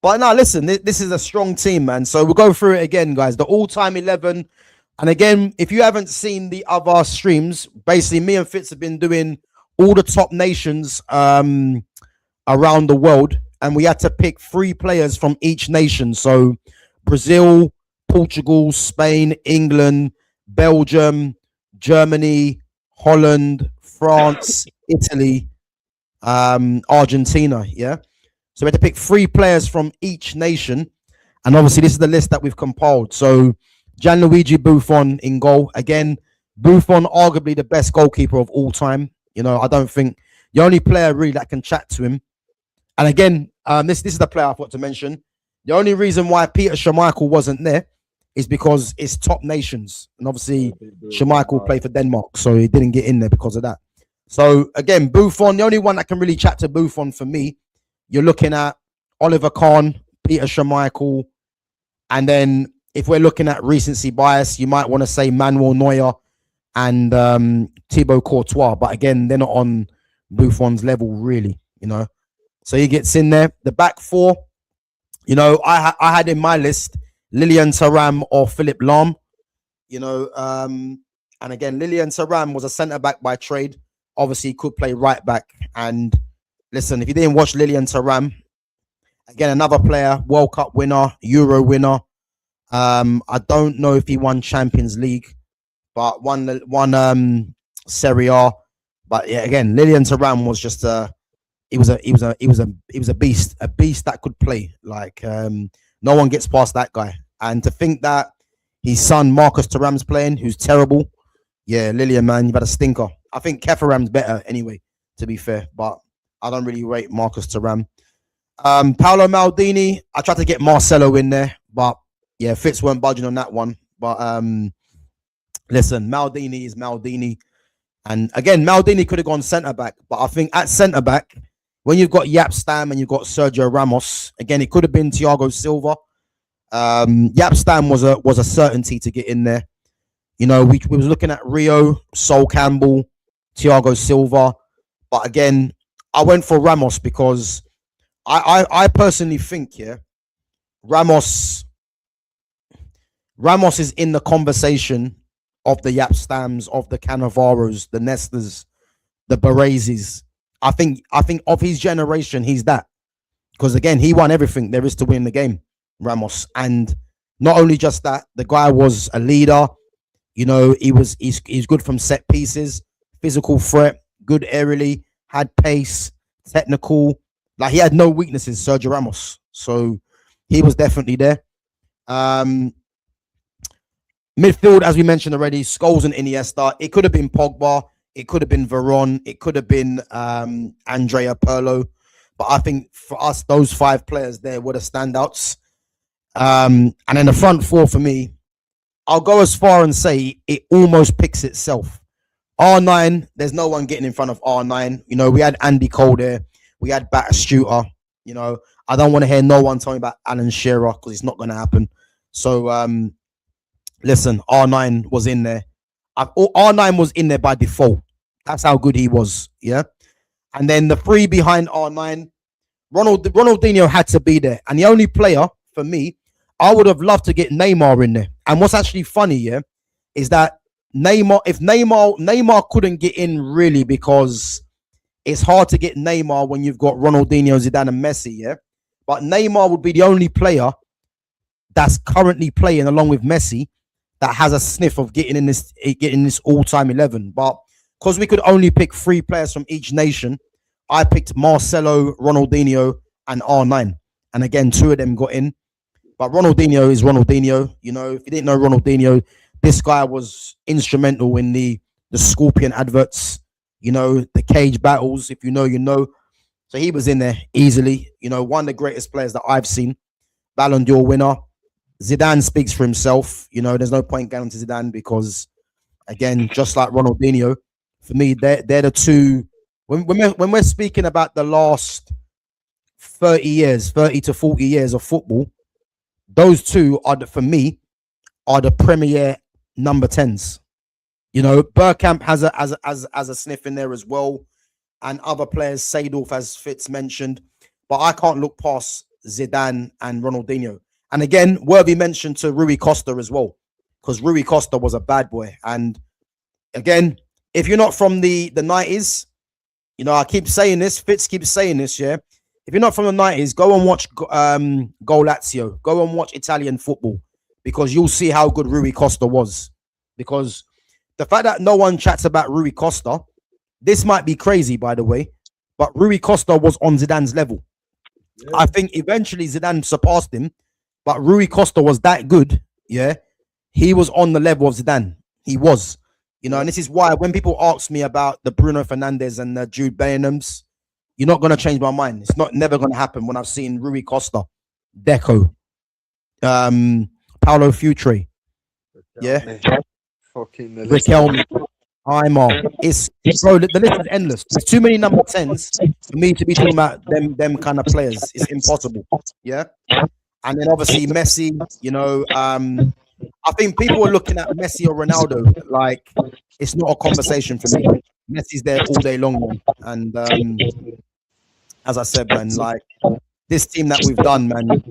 But no, listen, this is a strong team, man. So we'll go through it again, guys. The all-time 11. And again, if you haven't seen the other streams, basically me and Fitz have been doing all the top nations around the world. And we had to pick 3 players from each nation. So Brazil, Portugal, Spain, England, Belgium, Germany, Holland, France, Italy, Argentina. Yeah. So we had to pick 3 players from each nation. And obviously this is the list that we've compiled. So Gianluigi Buffon in goal. Again, Buffon, arguably the best goalkeeper of all time. You know, I don't think the only player really that can chat to him. And again, this is the player I thought to mention. The only reason why Peter Schmeichel wasn't there is because it's top nations. And obviously Schmeichel played for Denmark, so he didn't get in there because of that. So again, Buffon, the only one that can really chat to Buffon for me, you're looking at Oliver Kahn, Peter Schmeichel, and then if we're looking at recency bias, you might want to say Manuel Neuer and Thibaut Courtois. But again, they're not on Buffon's level, really, you know. So he gets in there. The back 4, you know, I had in my list Lilian Thuram or Philip Lahm, you know. And again, Lilian Thuram was a centre-back by trade. Obviously, he could play right back. And listen, if you didn't watch Lilian Thuram, Again, another player, World Cup winner, Euro winner. I don't know if he won Champions League, but won Serie A. But yeah, again, Lilian Thuram was just he was a beast that could play. Like no one gets past that guy. And to think that his son Marcus Thuram's playing, who's terrible. Yeah, Lilian, man, you've had a stinker. I think Kefaram's better anyway, to be fair, but I don't really rate Marcus Thuram. Paolo Maldini, I tried to get Marcelo in there, but yeah, Fitz weren't budging on that one. But listen, Maldini is Maldini. And again, Maldini could have gone centre back, but I think at centre back, when you've got Yap Stam and you've got Sergio Ramos, again, it could have been Thiago Silva. Yap Stam was a certainty to get in there. You know, we was looking at Rio, Sol Campbell, Thiago Silva, but again, I went for Ramos because I personally think, yeah, Ramos is in the conversation of the Yap Stams, of the Cannavaros, the Nestas, the Barreses. I think of his generation, he's that. Because again, he won everything there is to win the game, Ramos. And not only just that, the guy was a leader. You know, he's good from set pieces, physical threat, good aerially, had pace, technical. Like he had no weaknesses, Sergio Ramos. So he was definitely there. Midfield, as we mentioned already, Scholes and Iniesta. It could have been Pogba. It could have been Veron. It could have been Andrea Pirlo. But I think for us, those five players there were the standouts. And then the front four for me, I'll go as far and say it almost picks itself. R9, there's no one getting in front of R9. You know, we had Andy Cole there. We had Batistuta. You know, I don't want to hear no one talking about Alan Shearer because it's not going to happen. So, listen, R9 was in there. R9 was in there by default. That's how good he was. Yeah. And then the three behind R9, Ronaldinho had to be there. And the only player for me, I would have loved to get Neymar in there. And what's actually funny, yeah, is that Neymar couldn't get in really because it's hard to get Neymar when you've got Ronaldinho, Zidane, and Messi, yeah. But Neymar would be the only player that's currently playing along with Messi that has a sniff of getting in this all-time 11. But because we could only pick three players from each nation, I picked Marcelo, Ronaldinho, and R9. And again, two of them got in. But Ronaldinho is Ronaldinho. You know, if you didn't know Ronaldinho, this guy was instrumental in the Scorpion adverts, you know, the cage battles. If you know, you know. So he was in there easily. You know, one of the greatest players that I've seen. Ballon d'Or winner. Zidane speaks for himself. You know, there's no point going to Zidane because, again, just like Ronaldinho, for me, they're the two. When we're speaking about the last 30 to 40 years of football, those two for me, are the premier number 10s. You know, Bergkamp has a sniff in there as well, and other players, Seedorf, as Fitz mentioned. But I can't look past Zidane and Ronaldinho. And again, worthy mention to Rui Costa as well, because Rui Costa was a bad boy. And again, if you're not from the 90s, you know, I keep saying this, Fitz keeps saying this, yeah. If you're not from the 90s, go and watch Go Lazio. Go and watch Italian football because you'll see how good Rui Costa was. Because the fact that no one chats about Rui Costa, this might be crazy, by the way, but Rui Costa was on Zidane's level. Yeah. I think eventually Zidane surpassed him, but Rui Costa was that good, yeah. He was on the level of Zidane. He was, you know, and this is why when people ask me about the Bruno Fernandes and the Jude Bellinghams, you're not going to change my mind. It's never going to happen when I've seen Rui Costa, Deco, Paulo Futre, yeah, fucking Riquelme, Aymar. It's bro, the list is endless. There's too many number 10s for me to be talking about them kind of players. It's impossible, yeah. And then obviously Messi, you know, I think people are looking at Messi or Ronaldo like it's not a conversation for me. Messi's there all day long, man. And as I said, man, like this team that we've done, man,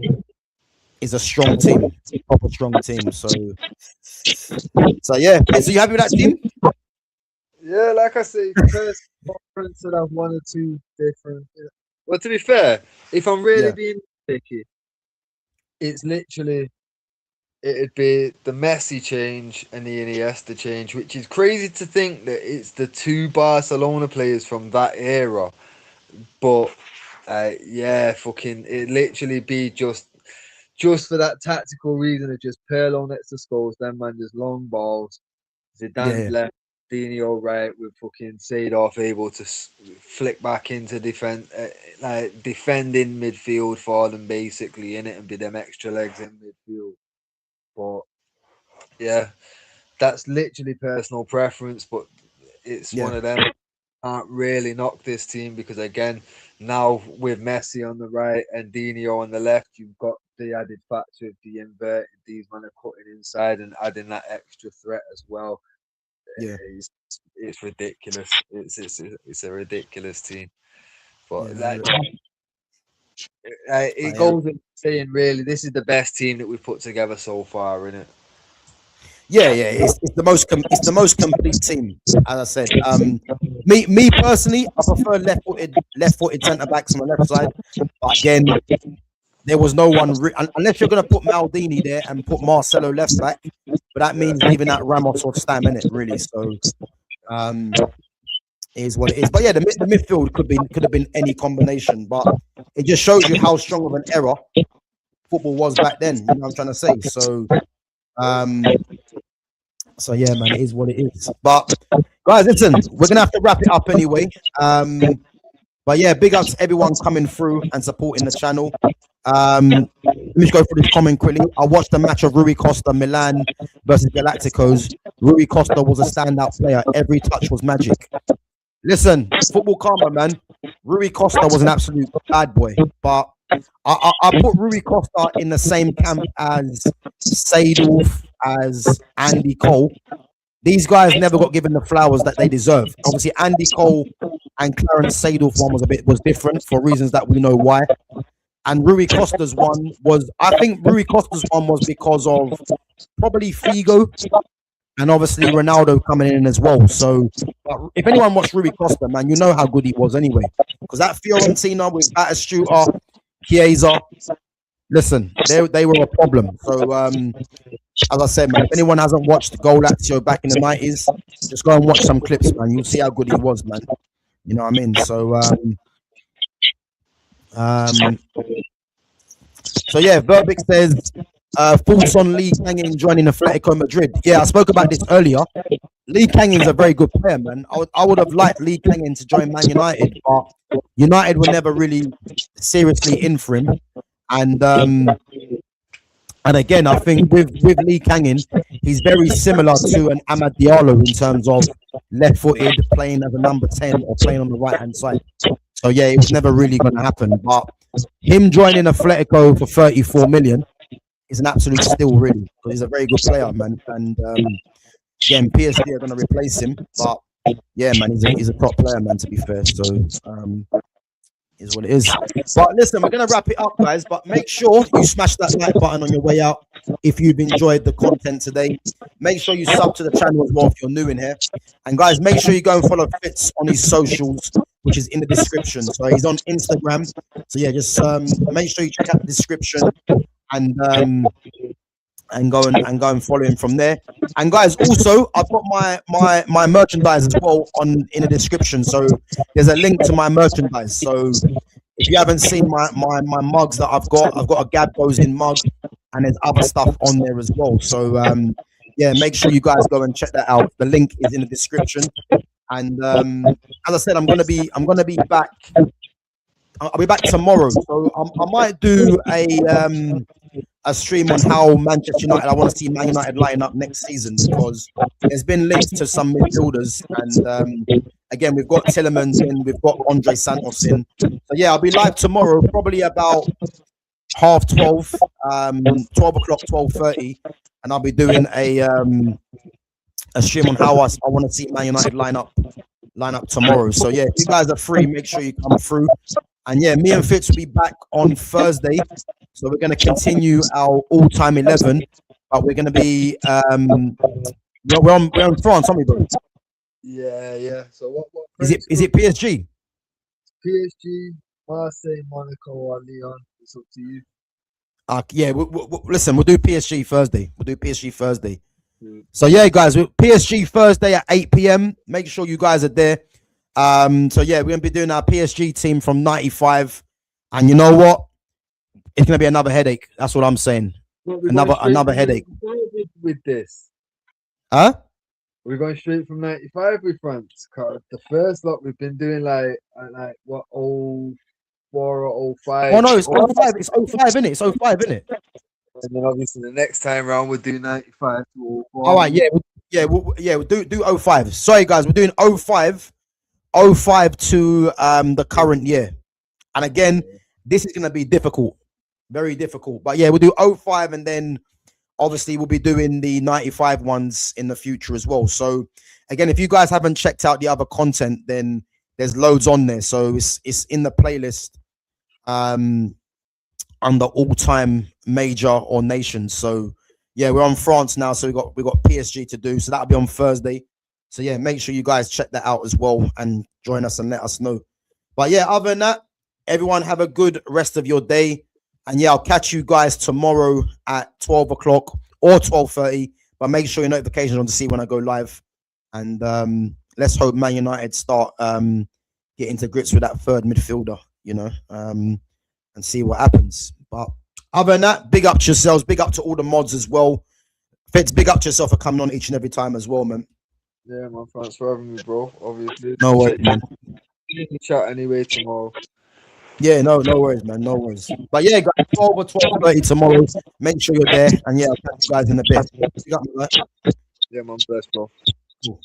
is a strong team, proper strong team. So yeah. So you happy with that team? Yeah, like I say, first conference that I've one or two different. Well, to be fair, if I'm really being picky. It's literally it'd be the Messi change and the Iniesta change, which is crazy to think that it's the two Barcelona players from that era. But yeah, fucking, it literally be just for that tactical reason of just Pirlo next to Scholes, then man, just long balls. Zidane's Yeah, left, Dino right with fucking Seedorf able to flick back into like defending midfield for them basically in it and be them extra legs in midfield. But yeah, that's literally personal preference, but it's yeah, one of them. Can't really knock this team because again, now with Messi on the right and Dino on the left, you've got the added factor of the inverted. These men are cutting inside and adding that extra threat as well. yeah, It's ridiculous. It's a ridiculous team. But yeah. like, I it am. goes in saying really, this is the best team that we've put together so far, isn't it? Yeah, yeah. It's the most complete team. As I said, me personally, I prefer left footed centre backs on the left side. But again, there was no one unless you're gonna put Maldini there and put Marcelo left back. But that Yeah. means leaving out Ramos or Stam in it, really. So um, it is what it is. But yeah, the midfield could have been any combination. But it just shows you how strong of an era football was back then. You know what I'm trying to say? Um, so yeah, man, it is what it is. But guys, listen, we're gonna have to wrap it up anyway. But yeah, big ups to everyone coming through and supporting the channel. Let me just go through this comment quickly. I watched the match of Rui Costa, Milan versus Galacticos. Rui Costa was a standout player. Every touch was magic. Listen, football karma, man. Rui Costa was an absolute bad boy. But I put Rui Costa in the same camp as Seedorf, as Andy Cole. These guys never got given the flowers that they deserve. Obviously, Andy Cole and Clarence Seedorf one was different for reasons that we know why. And Rui Costa's one was, I think Rui Costa's one was because of probably Figo and obviously Ronaldo coming in as well. So if anyone watched Rui Costa, man, you know how good he was anyway. Because that Fiorentina with Batistuta, Chiesa, listen, they were a problem. So as I said, man, if anyone hasn't watched Goal Lazio back in the 90s, just go and watch some clips, man. You'll see how good he was, man. You know what I mean? So so yeah, Verbic says thoughts on Lee Kangin joining Atletico Madrid. Yeah, I spoke about this earlier. Lee Kangin's a very good player, man. I would have liked Lee Kangin to join Man United, but United were never really seriously in for him. And again, I think with Lee Kangin, he's very similar to an Amad Diallo in terms of left-footed, playing as a number 10 or playing on the right-hand side. So yeah, it was never really going to happen. But him joining Atletico for 34 million is an absolute steal, really. Because he's a very good player, man. And again, PSG are going to replace him. But yeah, man, he's a top player, man, to be fair. So is what it is. But listen, we're going to wrap it up, guys. But make sure you smash that like button on your way out if you've enjoyed the content today. Make sure you sub to the channel as well if you're new in here. And guys, make sure you go and follow Fitz on his socials, which is in the description. So he's on Instagram. So yeah, just make sure you check out the description and go and follow him from there. And guys, also I've got my merchandise as well in the description. So there's a link to my merchandise. So if you haven't seen my mugs that I've got a GavGoesIn mug, and there's other stuff on there as well. So yeah, make sure you guys go and check that out. The link is in the description. And as I said, I'm gonna be back. I'll be back tomorrow. So I might do a stream on how Manchester United. I want to see Man United line up next season because there's been links to some midfielders, and again we've got Tillemans in, we've got Andre Santos in. So yeah, I'll be live tomorrow, probably about 12:30, 12 o'clock, 12:30, and I'll be doing a stream on how I want to see Man United line up tomorrow. So yeah, if you guys are free, make sure you come through. And yeah, me and Fitz will be back on Thursday. So we're going to continue our all-time 11, but we're going to be we're on France, aren't we, bro? Yeah. So Is it PSG? PSG, Marseille, Monaco, or Lyon? It's up to you. Yeah, listen, we'll do PSG Thursday. We'll do PSG Thursday. Mm. So yeah, guys, PSG Thursday at 8 p.m. Make sure you guys are there. So yeah, we're gonna be doing our PSG team from 95, and you know what? It's gonna be another headache. That's what I'm saying. Another headache. With this. Huh? We're going straight from 95 with France. Cause the first lot we've been doing like what 04 or 05. Oh no, it's 05. It's 05, innit? It's 05, innit? And then obviously the next time round we'll do 95 to 04. All right, we'll do 05. Sorry guys, we're doing 05 to the current year. And again, this is gonna be difficult. Very difficult. But yeah, we'll do 05, and then obviously we'll be doing the 95 ones in the future as well. So again, if you guys haven't checked out the other content, then there's loads on there. So it's in the playlist under all-time major or nations. So yeah, we're on France now, so we got PSG to do. So that'll be on Thursday. So yeah, make sure you guys check that out as well and join us and let us know. But yeah, other than that, everyone have a good rest of your day. And yeah, I'll catch you guys tomorrow at 12 o'clock or 12:30. But make sure your notifications on to see when I go live. And let's hope Man United start getting to grips with that third midfielder, you know, and see what happens. But other than that, big up to yourselves. Big up to all the mods as well. Fitz, big up to yourself for coming on each and every time as well, man. Yeah, man. Thanks for having me, bro. Obviously. No worries, man. Chat anyway tomorrow. Yeah, no worries, man. No worries. But yeah, guys, 12 or 12:30 tomorrow. Make sure you're there. And yeah, I'll catch you guys in a bit. Yeah, man. Bless, bro. Cool.